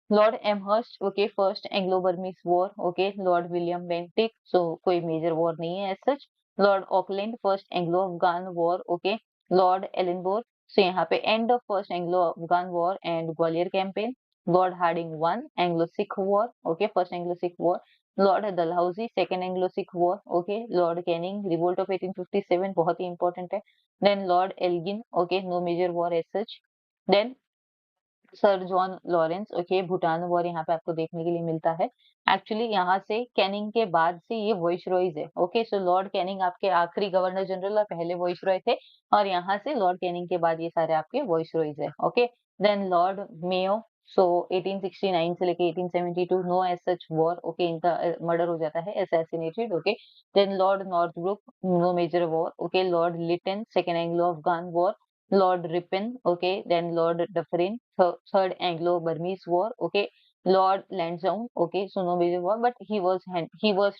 Lord Amherst, okay, first Anglo Burmese war. Okay, Lord William Bentinck, so कोई मेजर वॉर नहीं है as such. Lord Auckland, first Anglo Afghan war. Okay, Lord Ellenborough, so यहाँ पे end of first Anglo Afghan war and Gwalior campaign. Lord Hardinge one, Anglo Sikh war. Okay, first Anglo Sikh war. Lord Dalhousie, second Anglo Sikh war. Okay, Lord Canning, revolt of 1857, बहुत ही important है। Then Lord Elgin, okay, no major war as such. Then sir John Lawrence, okay, Bhutan war यहाँ पे आपको देखने के लिए मिलता है। एक्चुअली यहाँ से कैनिंग के बाद से ये वॉइसरॉयज है। ओके, सो लॉर्ड कैनिंग आपके आखिरी गवर्नर जनरल और पहले वॉइसरॉय थे, और यहाँ से लॉर्ड कैनिंग के बाद ये सारे आपके वॉइसरॉयज है। Okay, then Lord Mayo, so 1869 से लेके 1872 no as such war. Okay, इनका मर्डर हो जाता है, assassinated. Okay, then Lord Northbrook, no major war. Okay, Lord Lytton, second Anglo Afghan war. Lord Ripon, okay, then Lord Dufferin, third Anglo-Burmese War, okay, Lord Lansdowne, okay, so no major war, but he was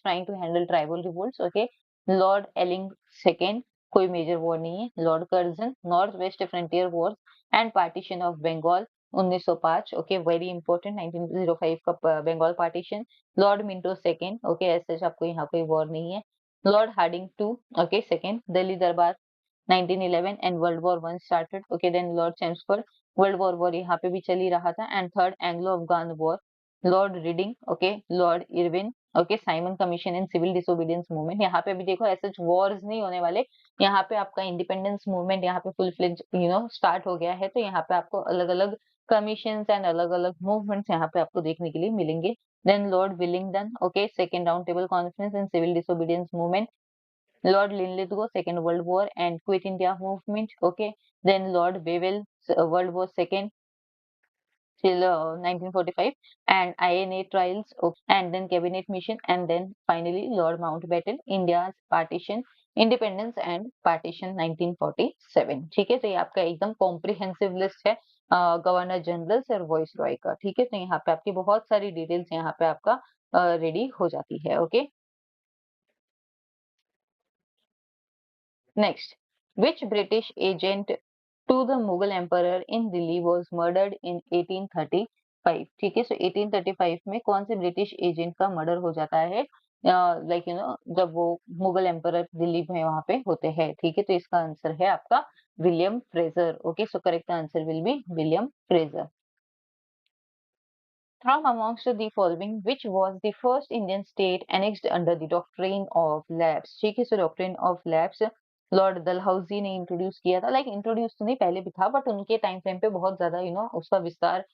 trying to handle tribal revolts, okay, Lord Elling second, कोई major war नहीं है, Lord Curzon, North West Frontier Wars and Partition of Bengal, 1905, okay, very important. 1905 का Bengal partition. Lord Minto second, okay, ऐसे आपको यहाँ कोई war नहीं है। Lord Hardinge two, okay, second. Delhi Durbar 1911 and world war one started, okay, then Lord Chelmsford, world war one यहाँ पे भी चल ही रहा था। And third Anglo Afghan war, Lord Reading, okay, Lord Irwin, okay, Simon commission and civil disobedience movement. यहाँ पे भी देखो ऐसे वॉर्स नहीं होने वाले, यहाँ पे आपका इंडिपेंडेंस मूवमेंट यहाँ पे फुल फ्लेज स्टार्ट हो गया है। तो यहाँ पे आपको अलग अलग कमीशंस एंड अलग अलग मूवमेंट्स यहाँ पे आपको देखने के लिए मिलेंगे। Then Lord Willingdon, okay, second round table conference and civil disobedience movement. Lord Linlithgow, Second World War and Quit India Movement. Okay, then Lord Wavell, World War Second till 1945, and INA trials, okay, and then cabinet mission, and then finally Lord Mountbatten, India's partition, independence and partition 1947. ठीक है, तो ये आपका एकदम comprehensive list है governor generals और voice Roy का। ठीक है, तो यहाँ पे आपकी बहुत सारी डिटेल्स यहाँ पे आपका रेडी हो जाती है। Okay, next, which British agent to the Mughal emperor in Delhi was murdered in 1835? ठीक है, so 1835 में कौन से ब्रिटिश एजेंट का मर्डर हो जाता है, लाइक जब वो मुगल एम्परर दिल्ली में वहां पे होते हैं। ठीक है, तो इसका आंसर है आपका William Fraser. Okay, so correct answer will B William Fraser. From amongst the following, which was the first Indian state annexed under the doctrine of lapse? ठीक है, so doctrine of lapse Lord Dalhousie ने introduce किया था। Like introduce तो नहीं, पहले भी था, बट उनके टाइम फ्रेम पे बहुत ज्यादा उसका विस्तार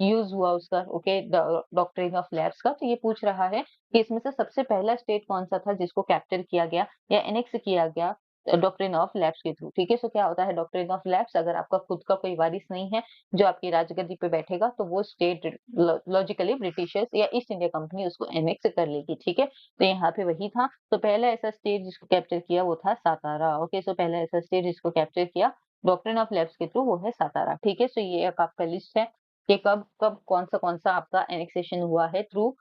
यूज हुआ उसका। ओके, डॉक्ट्रिन ऑफ लैप्स का। तो ये पूछ रहा है कि इसमें से सबसे पहला स्टेट कौन सा था जिसको कैप्चर किया गया या एनेक्स किया गया डॉक्ट्रिन ऑफ लैप्स के थ्रू। ठीक है, सो क्या होता है डॉक्ट्रिन ऑफ लैप्स? अगर आपका खुद का कोई वारिस नहीं है जो आपकी राजगद्दी पे बैठेगा, तो वो स्टेट लॉजिकली ब्रिटिशर्स या ईस्ट इंडिया कंपनी उसको एनेक्स कर लेगी। ठीक है, तो यहाँ पे वही था। तो पहला ऐसा स्टेट जिसको कैप्चर किया वो था सातारा। ओके, सो पहला ऐसा स्टेट जिसको कैप्चर किया डॉक्ट्रिन ऑफ लैप्स के थ्रू वो है सातारा। ठीक है, सो ये एक आपका लिस्ट है कि कब कब कौन सा आपका एनेक्सेशन हुआ है through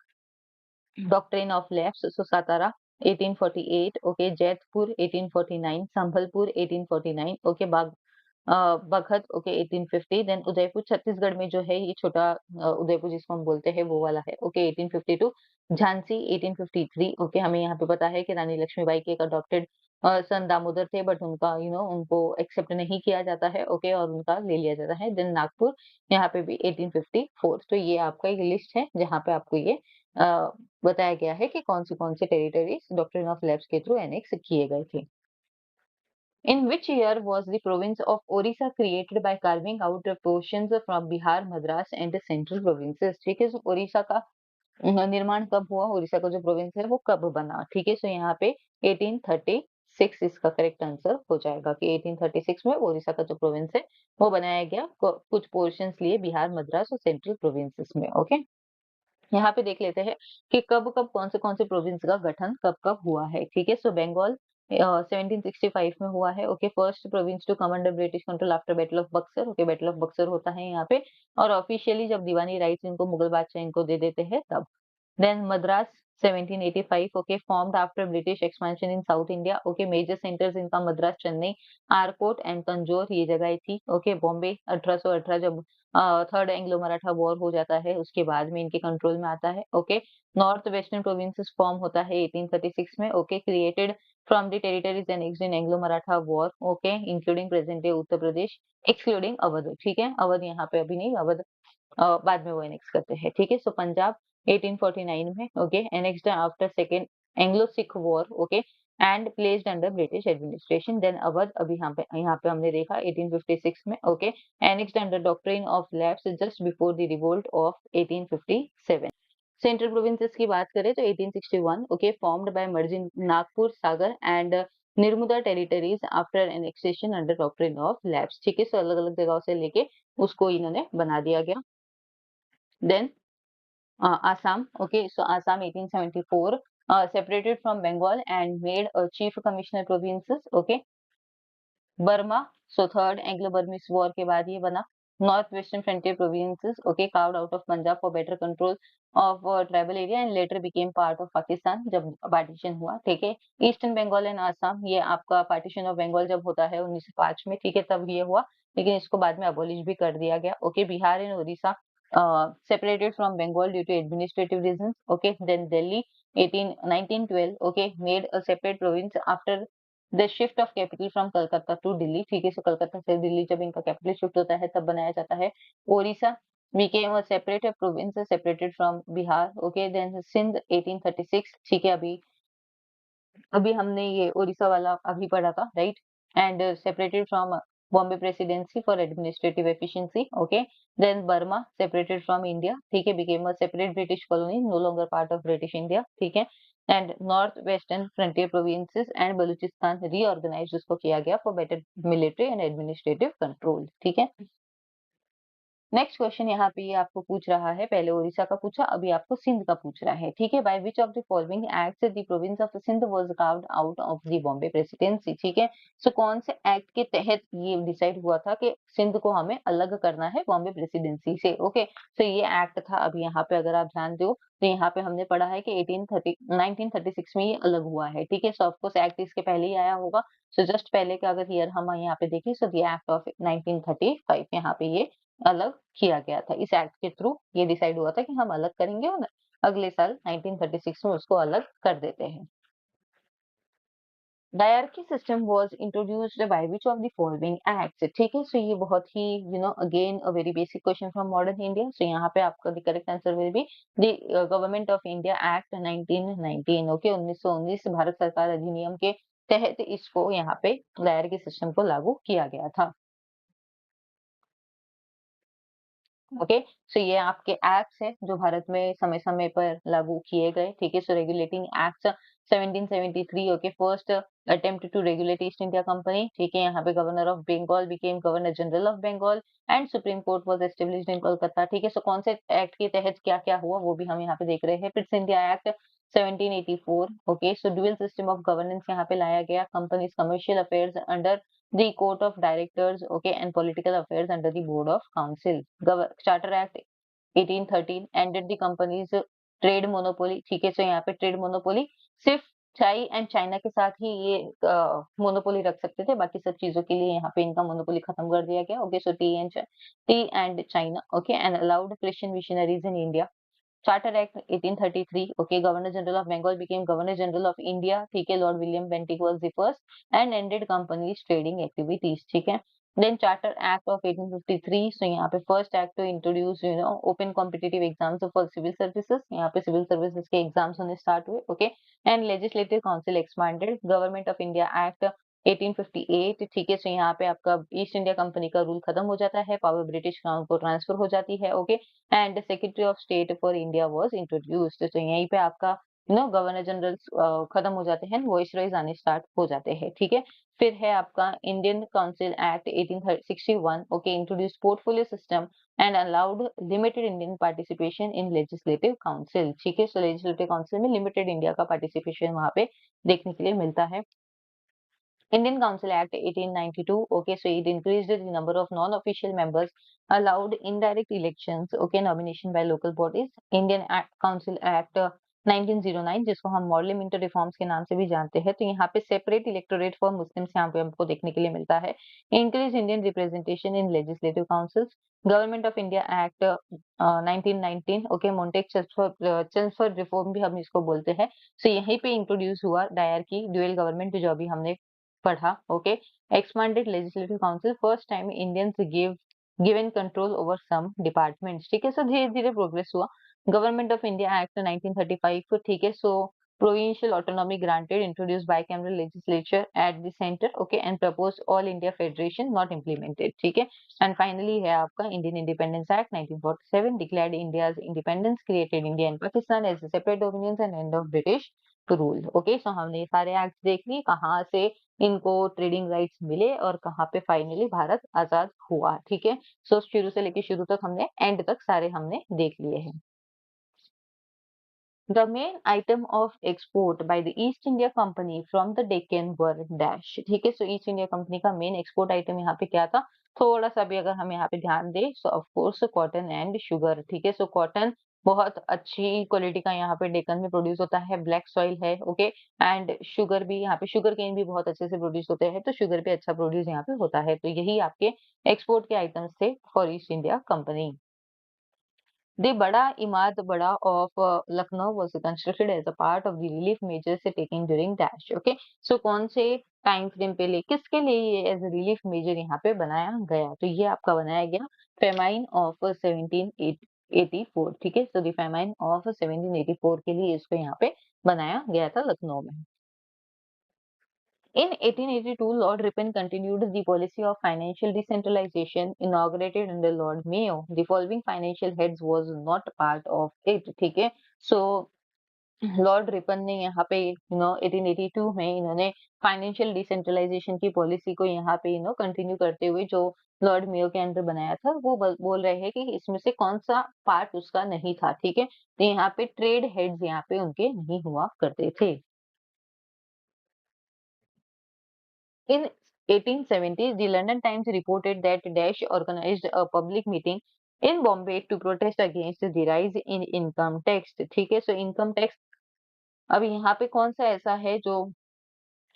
doctrine of lapse. So Satara 1848, okay, Jaitpur 1849, Sambalpur 1849, okay, Baghat, okay, 1850। Then Udaipur Chhattisgarh में जो है ये छोटा उदयपुर जिसको हम बोलते हैं वो वाला है। ओके, 1852। झांसी 1853, ओके, हमें यहाँ पे पता है कि रानी लक्ष्मीबाई के एक अडॉप्टेड सन दामोदर थे, बट उनका उनको एक्सेप्ट नहीं किया जाता है। ओके, और उनका ले लिया जाता है। देन नागपुर, यहाँ पे भी 1854। तो ये आपका एक लिस्ट है जहाँ पे आपको ये बताया गया है कि कौन से टेरिटरीज डॉक्ट्रिन ऑफ लैप्स के थ्रू एनेक्स किए गए थे। In which year was the province of Orissa created by carving out the portions from Bihar, Madras and the central provinces? ठीक है, so ओडिशा का निर्माण कब हुआ? ओडिशा का जो प्रोविंस है वो कब बना? ठीक है, सो यहाँ पे 1836 इसका करेक्ट आंसर हो जाएगा कि 1836 में ओडिशा का जो प्रोविंस है वो बनाया गया, कुछ पोर्शंस लिए बिहार, मद्रास और सेंट्रल प्रोविंसेस में। ओके, यहाँ पे देख लेते हैं कि कब कब कौन से प्रोविंस का गठन कब कब हुआ है। ठीक है, सो बंगाल 1765 में हुआ है। Okay, first province to come under British control after battle of Buxar. Okay, battle of Buxar होता है यहाँ पे, और ऑफिशियली जब दीवानी राइट्स इनको मुगल बादशाह इनको दे देते हैं तब। Then Madras 1785, okay, formed after British expansion in South India. Okay, major centers इनका मद्रास, चेन्नई, आरकोट एंड तंजौर ये जगह थी। ओके, बॉम्बे 1818 जब थर्ड एंग्लो मराठा वॉर हो जाता है उसके बाद में इनके कंट्रोल में आता है। Okay, north western provinces form होता है 1836 में। Okay, created from the territories annexed in Anglo Maratha war. Okay, including present day Uttar Pradesh, excluding Awadh. ठीक है, अवध यहाँ पे अभी नहीं, अवध बाद में वो एनेक्स करते हैं। ठीक है, सो पंजाब 1849 में, okay, annexed after second Anglo Sikh war. Okay, and placed under British administration. Then Awadh अभी यहाँ पे हमने देखा 1856 में। Okay, annexed under doctrine of lapse just before the revolt of 1857। Central provinces की बात करें तो 1861, okay, formed by merging Nagpur, Sagar and Nerbudda territories after annexation under doctrine of lapse. ठीक है, सो अलग अलग जगहों से लेके उसको इन्होंने बना दिया गया। Then Assam, okay, so Assam 1874 separated from Bengal and made a chief commissioner provinces. Okay, Burma, so third Anglo Burmese war के बाद ये बना। North western frontier provinces, okay, carved out of Punjab for better control of tribal area and later became part of Pakistan जब partition हुआ, ठीक है। Eastern Bengal and Assam, ये आपका पार्टीशन ऑफ बंगाल जब होता है 1905 में, ठीक है, तब ये हुआ, लेकिन इसको बाद में अबॉलिश भी कर दिया गया, okay. Bihar and Orissa separated from Bengal due to administrative reasons. Okay, then Delhi 1912, okay, made a separate province after the shift of capital from Calcutta to Delhi. ठीक है, so कलकत्ता से दिल्ली जब इनका कैपिटल शिफ्ट होता है तब बनाया जाता है। Odisha became a separate province separated from Bihar. Okay, then Sindh 1836, ठीक है, अभी अभी हमने ये ओडिशा वाला अभी पढ़ा था, right, and separated from Bombay presidency for administrative efficiency, okay. Then Burma separated from India, ठीक है, became a separate British colony, no longer part of British India, ठीक है। And north western frontier provinces and Baluchistan reorganise उसको किया गया for better military and administrative control, ठीक है। Next question यहाँ पे ये आपको पूछ रहा है, पहले उड़ीसा का पूछा, अभी आपको सिंध का पूछ रहा है, ठीक है। By which of the following acts the province of Sindh was carved out of the Bombay presidency, ठीक है। सो कौन से एक्ट के तहत ये डिसाइड हुआ था कि सिंध को हमें अलग करना है बॉम्बे प्रेसिडेंसी से, ओके। सो ये एक्ट था, अभी यहाँ पे अगर आप ध्यान दो तो यहाँ पे हमने पढ़ा है कि 1936 में ये अलग हुआ है, ठीक है। सो ऑफकोर्स एक्ट इसके पहले ही आया होगा। सो जस्ट पहले का अगर ईयर हम यहाँ पे देखें, सो द एक्ट ऑफ 1935, यहाँ पे ये अलग किया गया था। इस एक्ट के थ्रू ये डिसाइड हुआ था कि हम अलग करेंगे और अगले साल 1936 में उसको अलग कर देते हैं। Dyarchy system was introduced by which of the following acts, ठीक है। सो ये बहुत ही again a very basic question from modern India. So यहाँ पे आपका the correct answer will be the government of India act 1919, okay, 1919 Bharat सरकार अधिनियम के तहत इसको यहाँ पे डायरकी सिस्टम को लागू किया गया था, ओके। सो ये आपके एक्ट्स हैं जो भारत में समय समय पर लागू किए गए, ठीक है। So regulating act 1773, okay, first attempt to regulate East India company, ठीक है। यहाँ पे governor of Bengal became governor general of Bengal and supreme court was established in Kolkata, ठीक है। सो कौन से एक्ट के तहत क्या क्या हुआ वो भी हम यहाँ पे देख रहे हैं। Pitt's India act 1784, okay. So dual system of governance यहाँ पे लाया गया, companies commercial affairs under the court of directors, okay, and political affairs under the board of council. Charter Act 1813 ended the company's trade monopoly, ठीक है। सो यहाँ पे trade monopoly सिर्फ चाय एंड चाइना के साथ ही ये मोनोपोली रख सकते थे, बाकी सब चीजों के लिए यहाँ पे इनका मोनोपोली खत्म कर दिया गया, okay. So tea and China, okay, and allowed Christian missionaries in India. Charter act 1833, okay, governor general of Bengal became governor general of India, ठीक है। Lord William Bentinck was the first and ended company's trading activities, ठीक है। Then charter act of 1853, so यहाँ पे first act to introduce open competitive exams for civil services, यहाँ पे civil services के exams होने स्टार्ट हुए, okay. And legislative council expanded, government of India act 1858, ठीक है। सो यहाँ पे आपका ईस्ट इंडिया कंपनी का रूल खत्म हो जाता है, पावर ब्रिटिश क्राउन को ट्रांसफर हो जाती है, okay. And secretary of state for India was introduced, तो यहीं पे आपका गवर्नर जनरल खत्म हो जाते हैं, वॉइसरॉयज आने स्टार्ट हो जाते हैं, ठीक है। फिर है आपका Indian council act 1861, okay, introduce portfolio system and allowed limited Indian participation in legislative council, ठीक है। सो लेजिस्लेटिव काउंसिल में लिमिटेड इंडिया का पार्टिसिपेशन वहां पे देखने के लिए मिलता है। Indian Council Act 1892. Okay, so it increased the number of non-official members, allowed indirect elections. Okay, nomination by local bodies. Council Act 1909, जिसको हम मॉडल इंटर रिफॉर्म्स के नाम से भी जानते हैं, तो यहाँ पे सेपरेट इलेक्टोरेट फॉर मुस्लिम्स यहाँ पे हमको देखने के लिए मिलता है। Increase Indian representation in legislative councils. Government of India act 1919, okay, Montek Chelmsford reform भी हम इसको बोलते हैं। सो यहीं पे इंट्रोड्यूस हुआ डायर की ड्यूअल गवर्नमेंट, जो अभी हमने पढ़ा, okay. Expanded legislative council, first time Indians given control over some departments, ठीक है। सो धीरे धीरे प्रोग्रेस हुआ। गवर्नमेंट ऑफ इंडिया एक्ट 1935, ठीक है। सो provincial autonomy granted, introduced bicameral legislature at the center, okay, and proposed all India federation, not implemented, ठीक है। And finally है आपका Indian Independence Act 1947, declared India's independence, created India and Pakistan as a separate dominions and end of British rule, okay. So हमने ये सारे act देख लिए, कहाँ से इनको ट्रेडिंग राइट्स मिले और कहाँ पे फाइनली भारत आजाद हुआ, ठीक है। सो शुरू से लेके शुरू तक हमने एंड तक सारे हमने देख लिए हैं। The main item of export by the east India company from the Deccan were dash. ठीक है, सो ईस्ट इंडिया कंपनी का मेन एक्सपोर्ट आइटम यहाँ पे क्या था, थोड़ा सा भी अगर हम यहाँ पे ध्यान दें, सो of course cotton and sugar. ठीक है, सो कॉटन बहुत अच्छी क्वालिटी का यहाँ पे डेक्कन में प्रोड्यूस होता है, ब्लैक सॉइल है, ओके। एंड शुगर भी यहाँ पे, शुगर केन भी बहुत अच्छे से प्रोड्यूस होते हैं, तो शुगर भी अच्छा प्रोड्यूस यहाँ पे होता है। तो यही आपके एक्सपोर्ट के आइटम्स थे for east India company. The Bada Imad Bada of Lucknow was constructed as a part of the relief measures taken during dash. Okay, so कौन से टाइम फ्रेम पे ले, किसके लिए ये एज रिलीफ मेजर यहाँ पे बनाया गया, तो ये आपका बनाया गया फेमाइन ऑफ 1784। ठीक है, सो द फेमाइन ऑफ 1784 के लिए इसको यहाँ पे बनाया गया था लखनऊ में। In 1882, Lord Ripon continued the policy of financial decentralization inaugurated under Lord Mayo. The following financial heads was not part of it. ठीक है, so लॉर्ड रिपन ने यहाँ पे 1882 में इन्होंने फाइनेंशियल डिसेंट्रलाइजेशन की पॉलिसी को यहाँ पे कंटिन्यू करते हुए जो लॉर्ड मेयो के अंडर बनाया था, वो बोल रहे हैं कि इसमें से कौन सा पार्ट उसका नहीं था। ठीक है, तो यहाँ पे ट्रेड हेड्स यहाँ पे उनके नहीं हुआ करते थे। In 1870s, the London Times reported that Dash organized a public meeting in Bombay to protest against the rise in income tax। ठीक है, सो इनकम टैक्स अब यहाँ पे कौन सा ऐसा है जो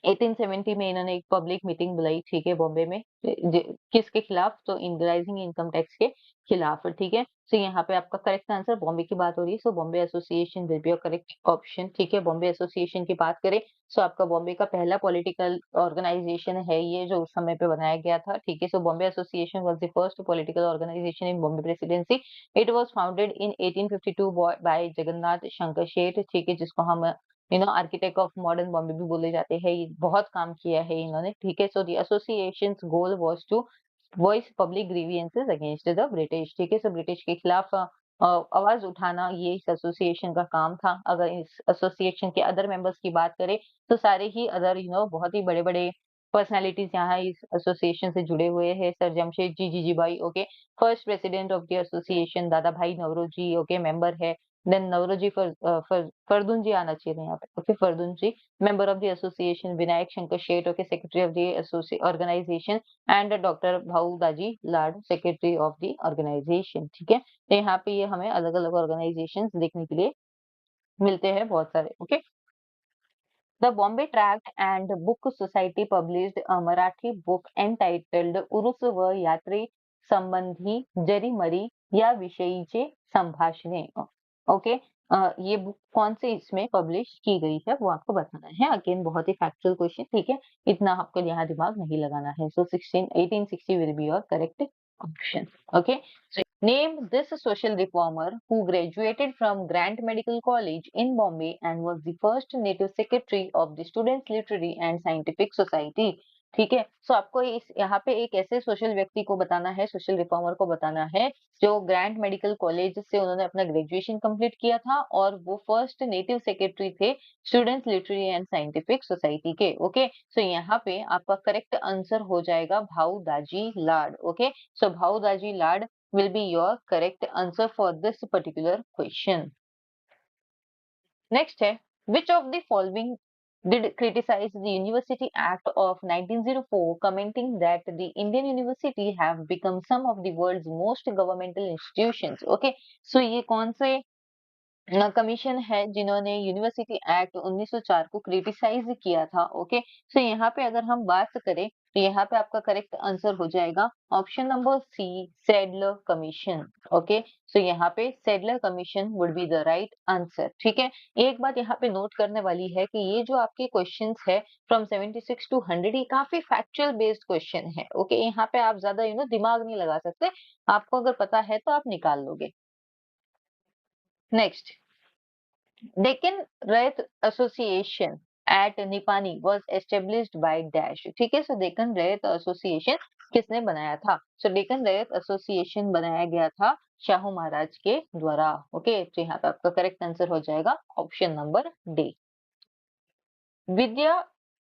1870 में इन्होंने एक पब्लिक मीटिंग बुलाई, ठीक है, बॉम्बे में, किसके खिलाफ, तो राइजिंग इनकम टैक्स के खिलाफ। ठीक है, तो यहाँ पे आपका करेक्ट आंसर बॉम्बे की बात हो रही है, so Bombay association will be your correct option. ठीक है, बॉम्बे एसोसिएशन की बात करें, सो आपका बॉम्बे का पहला पॉलिटिकल ऑर्गेनाइजेशन है ये, जो उस समय पे बनाया गया था। ठीक है, so Bombay association was the first political organization in Bombay presidency. It was founded in 1852 by Jagannath Shankar Sheth. ठीक है, जिसको हम आर्किटेक्ट ऑफ मॉडर्न बॉम्बे भी बोले जाते हैं, ये बहुत काम किया है इन्होंने। ठीक है, so the associations goal was to voice public grievances against the British. ठीक है, सो ब्रिटिश के खिलाफ आवाज उठाना ये इस एसोसिएशन का काम था। अगर इस एसोसिएशन के अदर मेंबर्स की बात करें, तो सारे ही अदर बहुत ही बड़े बड़े पर्सनालिटीज यहाँ इस एसोसिएशन से जुड़े हुए हैं। Sir Jamshed ji Jeejeebhoy, okay, first president of the association. Dada bhai Naoroji, okay, member है। देन नवरोजी फरदुन जी आना चाहिए यहाँ पे, okay, Fardun ji member of the association. Vinayak Shankar Sheth, okay, secretary of the organization. And doctor Bhau Daji Lad, secretary of the organisation. ठीक है, तो यहाँ पे ये हमें अलग अलग ऑर्गेनाइजेशन देखने के लिए मिलते हैं बहुत सारे, okay. The Bombay Tract and Book Society published a Marathi book entitled Urs व यात्रे संबंधी जरीमरी या विषयीचे संभाषणे। ओके, ये बुक कौन से इसमें पब्लिश की गई है वो आपको बताना है। अगेन बहुत ही फैक्चुअल क्वेश्चन, ठीक है, इतना आपको यहाँ दिमाग नहीं लगाना है। सो 1860 will be your correct option. Okay, name this social reformer who graduated from Grant Medical College in Bombay and was the first native secretary of the Students Literary and Scientific Society। ठीक है, सो आपको इस यहाँ पे एक ऐसे social व्यक्ति को बताना है, सोशल रिफॉर्मर को बताना है, जो ग्रैंड मेडिकल कॉलेज से उन्होंने अपना ग्रेजुएशन कंप्लीट किया था और वो फर्स्ट नेटिव सेक्रेटरी थे students literary and scientific society के। ओके, सो यहाँ पे आपका करेक्ट आंसर हो जाएगा भाऊ दाजी लाड। ओके, सो भाऊ दाजी लाड will be your correct answer for this particular question. Next है, which of the following did criticize the University Act of 1904, commenting that the Indian university have become some of the world's most governmental institutions? Okay, so ये कौन से commission है जिन्होंने university act 1904 को criticise किया था। Okay, so यहाँ पे अगर हम बात करें तो यहाँ पे आपका करेक्ट आंसर हो जाएगा option number C, Sadler commission. Okay, so यहाँ पे Sadler commission would be the right answer. ठीक है, एक बात यहाँ पे नोट करने वाली है कि ये जो आपके क्वेश्चंस है फ्रॉम 76 टू 100, ये काफी फैक्चुअल बेस्ड क्वेश्चन है। ओके, यहाँ पे आप ज्यादा दिमाग नहीं लगा सकते, आपको अगर पता है तो आप निकाल लोगे। Next, Deccan Rayth Association at Nipani was established by Dash। ठीक है, सो डेक्कन रैयत एसोसिएशन किसने बनाया था? सो डेक्कन रैयत एसोसिएशन बनाया गया था शाहू महाराज के द्वारा। ओके, तो यहाँ पे आपका करेक्ट आंसर हो जाएगा ऑप्शन नंबर डी। विद्या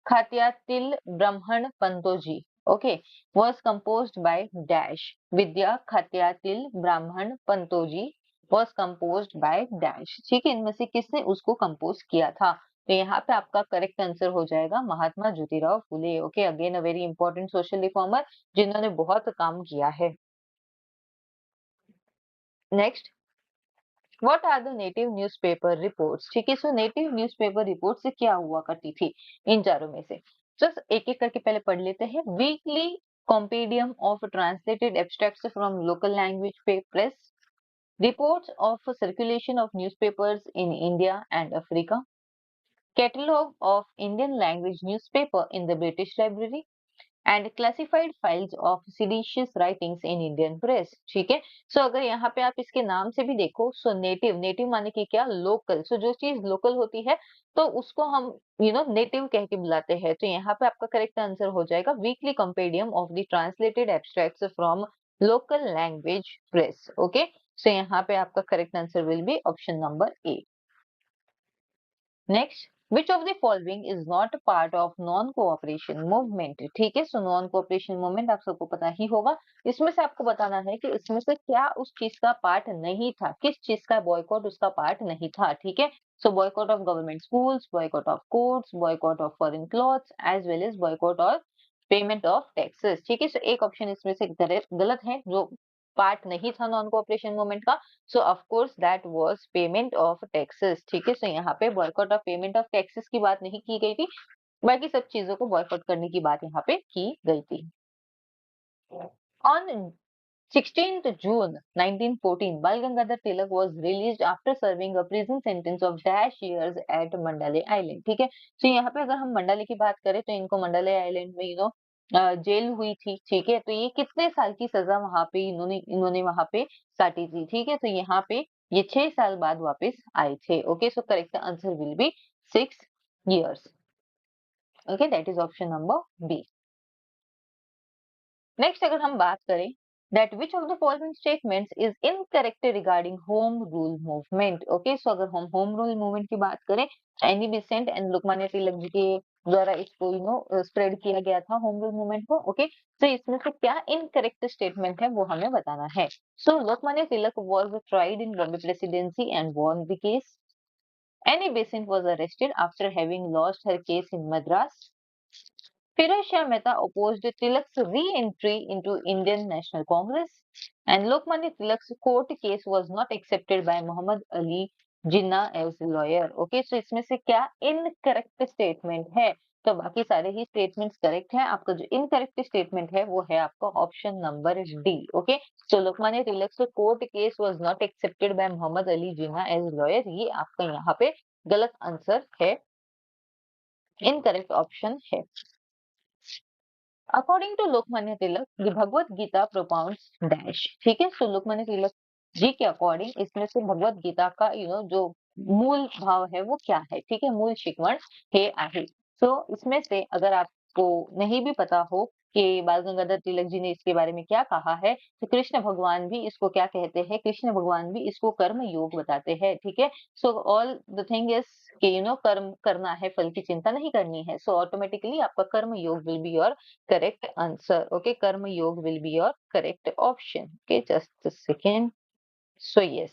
खात्यातील ब्राह्मण Pantoji, okay, was composed by Dash। विद्या खात्यातील ब्राह्मण Pantoji was composed by dash। ठीक है, इनमें से किसने उसको कंपोज किया था? तो यहाँ पे आपका करेक्ट आंसर हो जाएगा Mahatma Jyotirao Phule. Okay, again a very important social reformer जिन्होंने बहुत काम किया है। Next, what are the native newspaper reports? ठीक है, सो नेटिव न्यूज़पेपर रिपोर्ट से क्या हुआ करती थी इन चारों में से? जस्ट एक एक करके पहले पढ़ लेते हैं। Weekly compendium of translated abstracts from local language press, reports of circulation of newspapers in India and Africa, catalogue of Indian language newspaper in the British Library, and classified files of seditious writings in Indian press। ठीक है, सो अगर यहाँ पे आप इसके नाम से भी देखो, सो नेटिव, नेटिव माने कि क्या? लोकल। सो जो चीज लोकल होती है तो उसको हम नेटिव कह के बुलाते हैं। तो यहाँ पे आपका करेक्ट आंसर हो जाएगा weekly compendium of the translated abstracts from local language press. Okay, so यहाँ पे आपका correct answer will be option number A. Next, which of the following is not part of non cooperation movement? ठीक है, so non cooperation movement आप सबको पता ही होगा। इसमें से आपको बताना है कि इसमें से क्या उस चीज का पार्ट नहीं था, किस चीज का बॉयकॉट उसका पार्ट नहीं था। ठीक है, so boycott of government schools, boycott of courts, boycott of foreign clothes as well as boycott of payment of taxes. ठीक है, सो एक ऑप्शन इसमें से गलत है, जो पार्ट नहीं था नॉन कोऑपरेशन मूवमेंट का। सो of course that was payment of taxes. ठीक है, सो यहाँ पे boycott of payment of taxes की बात नहीं की गई थी, बाकी सब चीजों को बॉयकॉट करने की बात यहाँ पे की गई थी। On 16th June 1914, Bal Gangadhar Tilak was released after serving a prison sentence of dash years at Mandalay Island। ठीक है, तो यहाँ पे अगर हम मंडाले की बात करें तो इनको मंडाले आइलैंड में जेल हुई थी। ठीक है, तो ये कितने साल की सजा वहां पे इन्होंने इन्होंने वहां पे काटी थी? ठीक है, तो यहाँ पे ये 6 साल बाद वापस आए थे। Okay, so correct answer will be 6 years। Okay, that is option number B. Next, अगर हम बात करें that which of the following statements is incorrect regarding home rule movement? Okay, so अगर हम होम रूल मूवमेंट की बात करें, Annie Besant and Lokmanya Tilak ji के द्वारा इसको स्प्रेड किया गया था होम रूल मूवमेंट को। ओके, तो इसमें से क्या इनकरेक्ट स्टेटमेंट है वो हमें बताना है। सो लोकमान्य तिलक was tried in Bombay presidency and won the case. Annie Besant was arrested after having lost her case in Madras. Firoz Shah Mehta opposed Tilak's re-entry into Indian National Congress, and Lokmanya Tilak's court case was not accepted by Muhammad Ali Jinnah as lawyer। Okay, so इसमें से क्या incorrect statement है? तो बाकी सारे ही statements correct हैं। आपका जो इनकरेक्ट स्टेटमेंट है वो है आपका option number D. Okay, so Lokmanya Tilak court case was not accepted by Mohammad Ali Jinnah as lawyer, ये आपका यहाँ पे गलत आंसर है, इनकरेक्ट ऑप्शन है। According to Lokmanya Tilak, the Bhagavad Gita propounds dash. ठीक है, सो लोकमान्य तिलक जी के अकॉर्डिंग इसमें से भगवत गीता का जो मूल भाव है वो क्या है? ठीक है, मूल शिकवण हे आहे। सो इसमें से अगर आपको नहीं भी पता हो कि बाल गंगाधर तिलक जी ने इसके बारे में क्या कहा है, तो कृष्ण भगवान भी इसको क्या कहते हैं? कृष्ण भगवान भी इसको कर्म योग बताते हैं। ठीक है, so all the thing is कि कर्म करना है, फल की चिंता नहीं करनी है। सो ऑटोमेटिकली आपका कर्म योग will be your correct answer। Okay, karma yoga will be your correct option। Okay, just a second। So yes,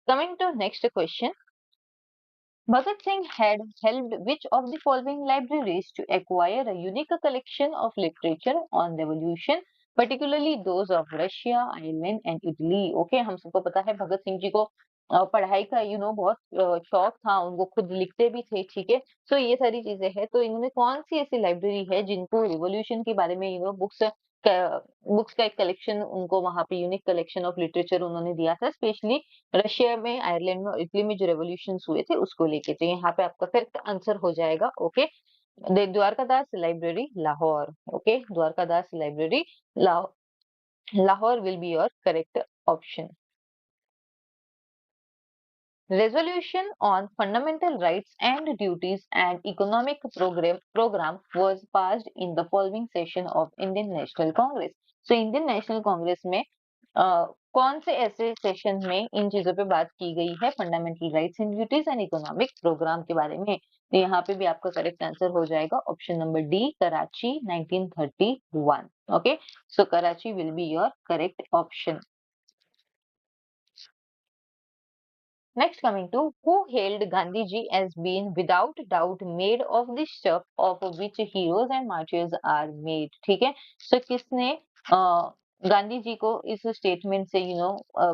coming to next question, Bhagat Singh had helped which of the following libraries to acquire a unique collection of literature on revolution, particularly those of Russia, Ireland and Italy? Okay, हम सबको पता है भगत सिंह जी को पढ़ाई का बहुत शौक था, उनको खुद लिखते भी थे। ठीक है, तो ये सारी चीजें हैं, तो इन्होंने कौन सी ऐसी लाइब्रेरी है जिनको रिवॉल्यूशन के बारे में बुक्स का एक कलेक्शन, उनको वहां पे यूनिक कलेक्शन ऑफ लिटरेचर उन्होंने दिया था, स्पेशली रशिया में, आयरलैंड में और इटली में जो रेवोल्यूशन हुए थे उसको लेके। तो यहाँ पे आपका करेक्ट आंसर हो जाएगा okay, Dwarkadas library Lahore. Okay, Dwarkadas library Lahore will be your correct option. Resolution on Fundamental Rights and Duties and Economic Program was passed in the following session of Indian National Congress। So Indian National Congress में कौन से ऐसे session में इन चीजों पे बात की गई है? Fundamental rights and duties and economic programme के बारे में। तो यहाँ पे भी आपका करेक्ट आंसर हो जाएगा option number D, Karachi 1931। Okay, so Karachi will be your correct option. Next, coming to who hailed Gandhiji as being without doubt made of the stuff of which heroes and martyrs are made. ठीक है, so किसने गांधी जी को इस statement से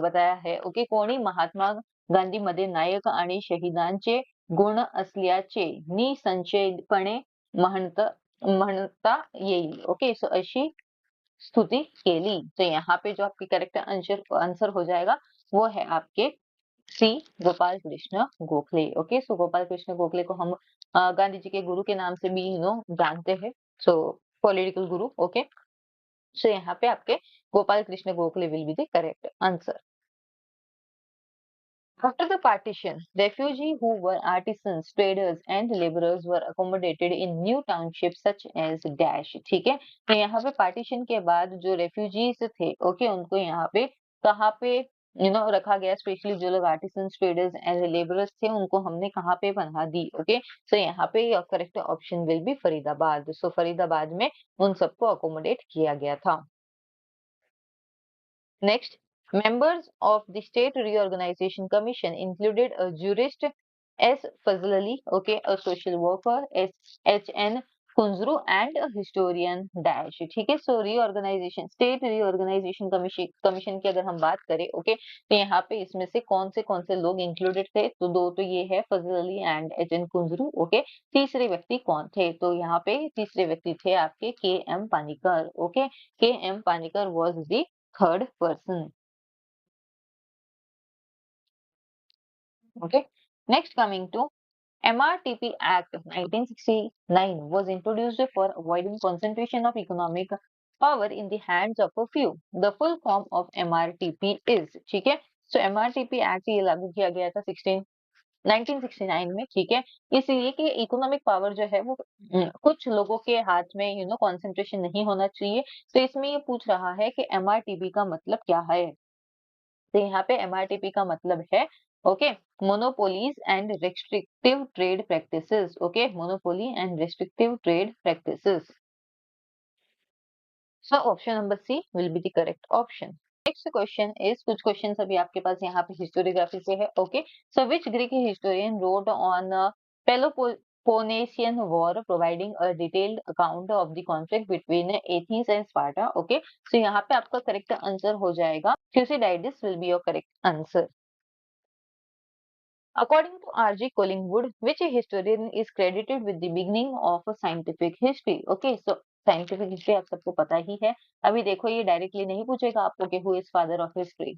बताया है? Okay, कोणी महात्मा गांधी मध्ये नायक आणि शहीदांचे गुण असल्याचे निसंशयपणे म्हणत म्हणता येईल. ओके, सो अशी स्तुति केली. तो यहाँ पे जो आपकी करेक्ट आंसर आंसर हो जाएगा वो है आपके सी, गोपाल कृष्ण गोखले. ओके, सो गोपाल कृष्ण गोखले को हम गांधी जी के गुरु के नाम से भी जानते हैं. सो पॉलिटिकल गुरु. ओके, सो यहाँ पे आपके Gopal Krishna Gokhale will be the correct answer. After the partition, refugees who were artisans, traders and laborers were accommodated in new townships such as Dash. ठीक है, तो यहाँ पे पार्टीशन के बाद जो रेफ्यूजीज थे, ओके, उनको यहाँ पे कहाँ पे रखा गया? स्पेशली जो लोग आर्टिसंस, ट्रेडर्स एंड लेबरर्स थे उनको हमने कहाँ पे पनाह दी? ओके, सो यहाँ पे correct option will be Faridabad. So Faridabad में उन सबको अकोमोडेट किया गया था. Next, members of the State Reorganization Commission included a jurist S. Fazl Ali, okay, a social worker S. H. N. Kunzru and a historian Dash. ठीक है, सो reorganisation, state reorganisation commission की अगर हम बात करें, ओके, तो यहाँ पे इसमें से कौन से लोग इंक्लूडेड थे? तो दो तो ये है, Fazal Ali and H N Kunzru. Okay, तीसरे व्यक्ति कौन थे? तो यहाँ पे तीसरे व्यक्ति थे आपके के एम पानिकर. ओके, के M Panicker was the third person. Okay. Next, coming to MRTP Act 1969 was introduced for avoiding concentration of economic power in the hands of a few. The full form of MRTP is, ठीक है, so MRTP Act ये लागू किया गया था 1969 में. ठीक है, इसलिए कि इकोनॉमिक पावर जो है वो कुछ लोगों के हाथ में कंसंट्रेशन नहीं होना चाहिए. तो इसमें ये पूछ रहा है कि MRTP का मतलब क्या है? तो यहाँ पे एमआरटीपी का मतलब है, okay, monopolies and restrictive trade practices. Okay, monopoly and restrictive trade practices. So option number C will be the correct option. Next question is, कुछ क्वेश्चन अभी आपके पास यहाँ पे हिस्टोरियोग्राफी से है. Okay, so which Greek historian wrote on Peloponnesian War providing a detailed account of the conflict between Athens and Sparta. Okay, so यहाँ पे आपका करेक्ट आंसर हो जाएगा Thucydides will be your correct answer. According to R.G. Collingwood, which historian is credited with the beginning of scientific history? Okay, so scientific history आप सबको पता ही है. अभी देखो, ये डायरेक्टली नहीं पूछेगा आपको कि who is father of history,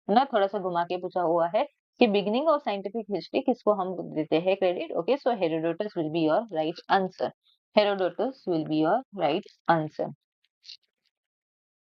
है ना, थोड़ा सा घुमा के पूछा हुआ है कि बिगिनिंग ऑफ साइंटिफिक हिस्ट्री किसको हम देते हैं credit? Okay, so Herodotus will be your right answer. Herodotus will be your right answer.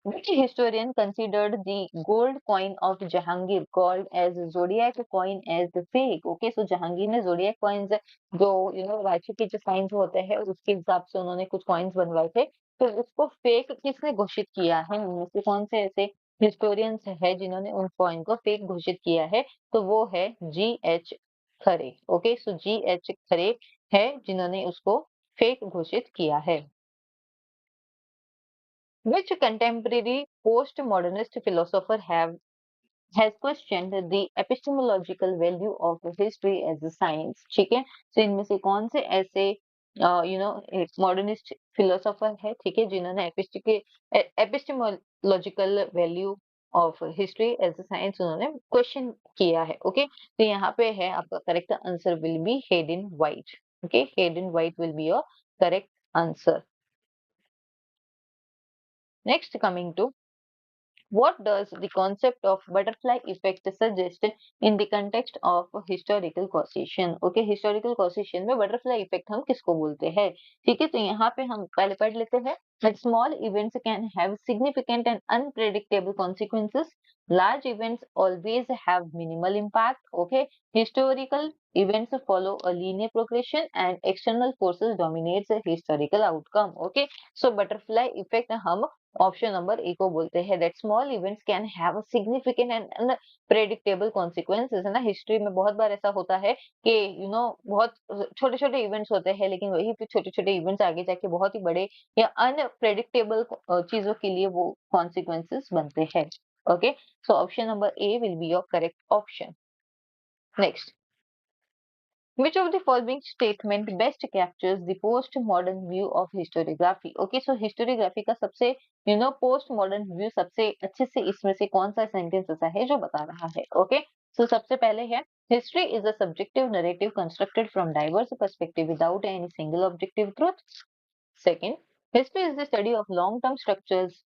Which historian considered the gold coin of Jahangir called as zodiac coin as the fake? Okay, so Jahangir ने zodiac coins जो राशि के जो science होते हैं उसके हिसाब से उन्होंने कुछ कॉइन्स बनवाए थे, तो उसको फेक किसने घोषित किया है? उनमें से कौन से ऐसे हिस्टोरियंस है जिन्होंने उन कॉइन को फेक घोषित किया है? तो वो है जी एच खरे. ओके, सो जी एच खरे है जिन्होंने उसको फेक घोषित किया है. Which contemporary postmodernist philosopher has questioned the epistemological value of history as a science? ठीक है, तो इनमें से कौन से ऐसे मॉडर्निस्ट फिलोसोफर है, ठीक है, जिन्होंने epistemological value of history as a science उन्होंने क्वेश्चन किया है? ओके, तो यहाँ पे है आपका correct answer will be Hayden White. Okay, Hayden White will be your correct answer. Next, coming to what does the concept of butterfly effect suggest in the context of historical causation? Okay, historical causation में butterfly effect हम किसको बोलते हैं? ठीक है, तो यहाँ पे हम पहले पढ़ लेते हैं that small events can have significant and unpredictable consequences. Large events always have minimal impact. Okay, historical events follow a linear progression and external forces dominates the historical outcome. Okay, so butterfly effect हम option number ए को बोलते हैं that small events can have a significant and unpredictable consequences. है ना, history में बहुत बार ऐसा होता है कि बहुत छोटे छोटे इवेंट्स होते हैं लेकिन वही फिर छोटे छोटे इवेंट्स आगे जाके बहुत ही बड़े या अनप्रेडिक्टेबल चीजों के लिए वो कॉन्सिक्वेंसेस बनते हैं. Okay, so option number A will be your correct option. Next, which of the following statement best captures the post-modern view of historiography? Okay, so historiography का सबसे post-modern view सबसे अच्छे से इसमें से कौन सा सेंटेंस ऐसा है जो बता रहा है? Okay, so सबसे पहले है history is a subjective narrative constructed from diverse perspective without any single objective truth. Second, history is the study of long-term structures,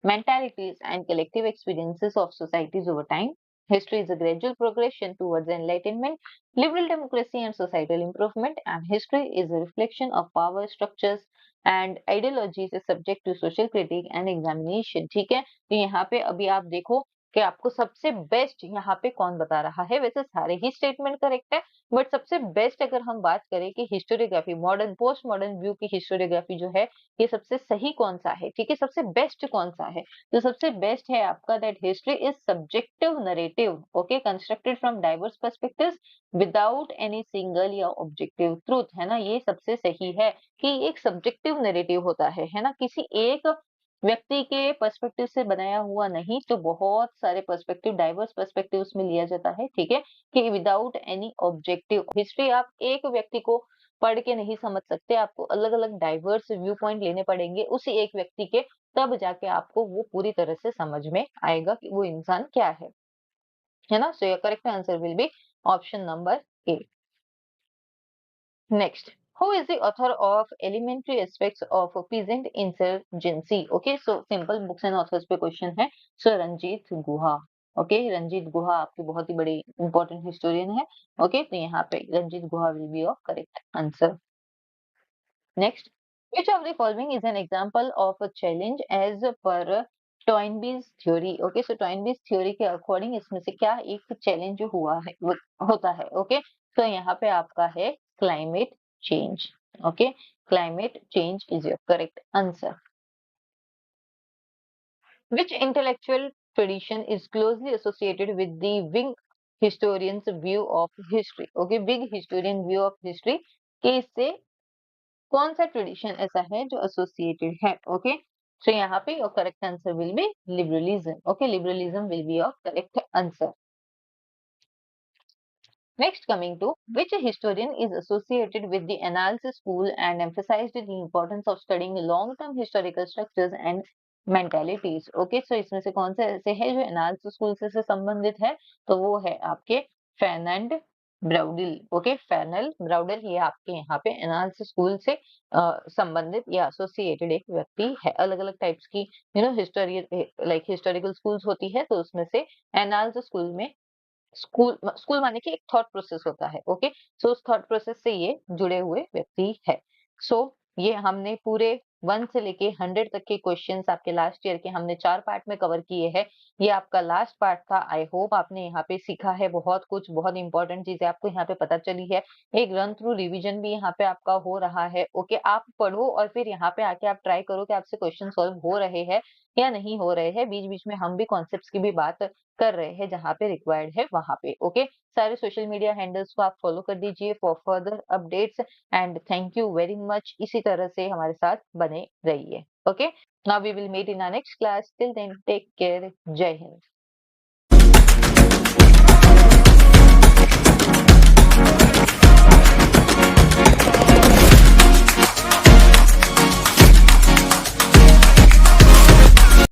mentalities, and collective experiences of societies over time. History is a gradual progression towards enlightenment, liberal democracy, and societal improvement. And history is a reflection of power structures and ideologies is subject to social critique and examination. ठीक है, तो यहाँ पे अभी आप देखो कि आपको सबसे बेस्ट यहाँ पे कौन बता रहा है। वैसे सारे ही स्टेटमेंट करेक्ट है, बट सबसे बेस्ट अगर हम बात करें कि historiography modern post modern view की हिस्टोरियोग्राफी जो है ये सबसे सही कौन सा है, ठीक है, सबसे बेस्ट कौन सा है, तो सबसे बेस्ट है आपका that history is subjective narrative, okay, constructed from diverse perspectives without any single या ऑब्जेक्टिव ट्रूथ, है ना, ये सबसे सही है कि एक सब्जेक्टिव नरेटिव होता है ना, किसी एक व्यक्ति के पर्सपेक्टिव से बनाया हुआ नहीं, तो बहुत सारे पर्सपेक्टिव डाइवर्स पर्सपेक्टिव में लिया जाता है, ठीक है, कि विदाउट एनी ऑब्जेक्टिव हिस्ट्री आप एक व्यक्ति को पढ़ के नहीं समझ सकते, आपको अलग अलग डाइवर्स व्यू पॉइंट लेने पड़ेंगे उसी एक व्यक्ति के, तब जाके आपको वो पूरी तरह से समझ में आएगा कि वो इंसान क्या है ना, so your correct answer will be option number A. Next, who is the author of elementary aspects of peasant insurgency? Okay, so simple books and authors पे क्वेश्चन है, सो रंजीत गुहा। ओके, रंजीत गुहा आपके बहुत ही बड़े इंपॉर्टेंट हिस्टोरियन है। ओके, तो यहाँ पे Ranajit Guha will be your correct answer. Next, which of the following is an example of a challenge as per Toynbee's theory? Okay, so Toynbee's theory के अकॉर्डिंग इसमें से क्या एक चैलेंज हुआ है होता है? ओके, तो यहाँ पे आपका है climate change. Okay, climate change is your correct answer. Which intellectual tradition is closely associated with the Whig historian's view of history? Okay, Whig historian view of history के इससे कौन सा ट्रेडिशन ऐसा है जो एसोसिएटेड है? ओके, सो यहाँ पे your correct answer will B liberalism. Okay, liberalism will be your correct answer. Next, coming to which historian is associated with the analysis school and emphasized the importance of studying long-term historical structures and mentalities. Okay, so इसमें से कौन सा ऐसे है जो analysis school से संबंधित है? तो वो है आपके फर्नांड ब्राउडिल। ओके, फर्नल ब्राउडिल ये आपके यहाँ पे एनालिसिस स्कूल से संबंधित या एसोसिएटेड एक व्यक्ति है। अलग अलग टाइप्स की हिस्टोरी लाइक हिस्टोरिकल स्कूल्स होती है, तो उसमें से एनालिसिस स्कूल में स्कूल स्कूल माने कि एक थॉट प्रोसेस होता है। ओके, सो उस थॉट प्रोसेस से ये जुड़े हुए व्यक्ति है। सो ये हमने पूरे 1 से लेके 100 तक के क्वेश्चंस आपके लास्ट ईयर के हमने 4 पार्ट में कवर किए हैं। ये आपका लास्ट पार्ट था। आई होप आपने यहाँ पे सीखा है बहुत कुछ, बहुत इंपॉर्टेंट चीजें आपको यहाँ पे पता चली है। एक रन थ्रू रिवीजन भी यहाँ पे आपका हो रहा है। ओके, आप पढ़ो और फिर यहाँ पे आके आप ट्राई करो कि आपसे क्वेश्चन सॉल्व हो रहे हैं या नहीं हो रहे हैं। बीच बीच में हम भी कॉन्सेप्ट्स की भी बात कर रहे हैं जहाँ पे रिक्वायर्ड है वहां पे। ओके, सारे सोशल मीडिया हैंडल्स को आप फॉलो कर दीजिए for further updates and thank you very much. इसी तरह से हमारे साथ बने रहिए। Okay, now we will meet in our next class. Till then take care. Jai Hind.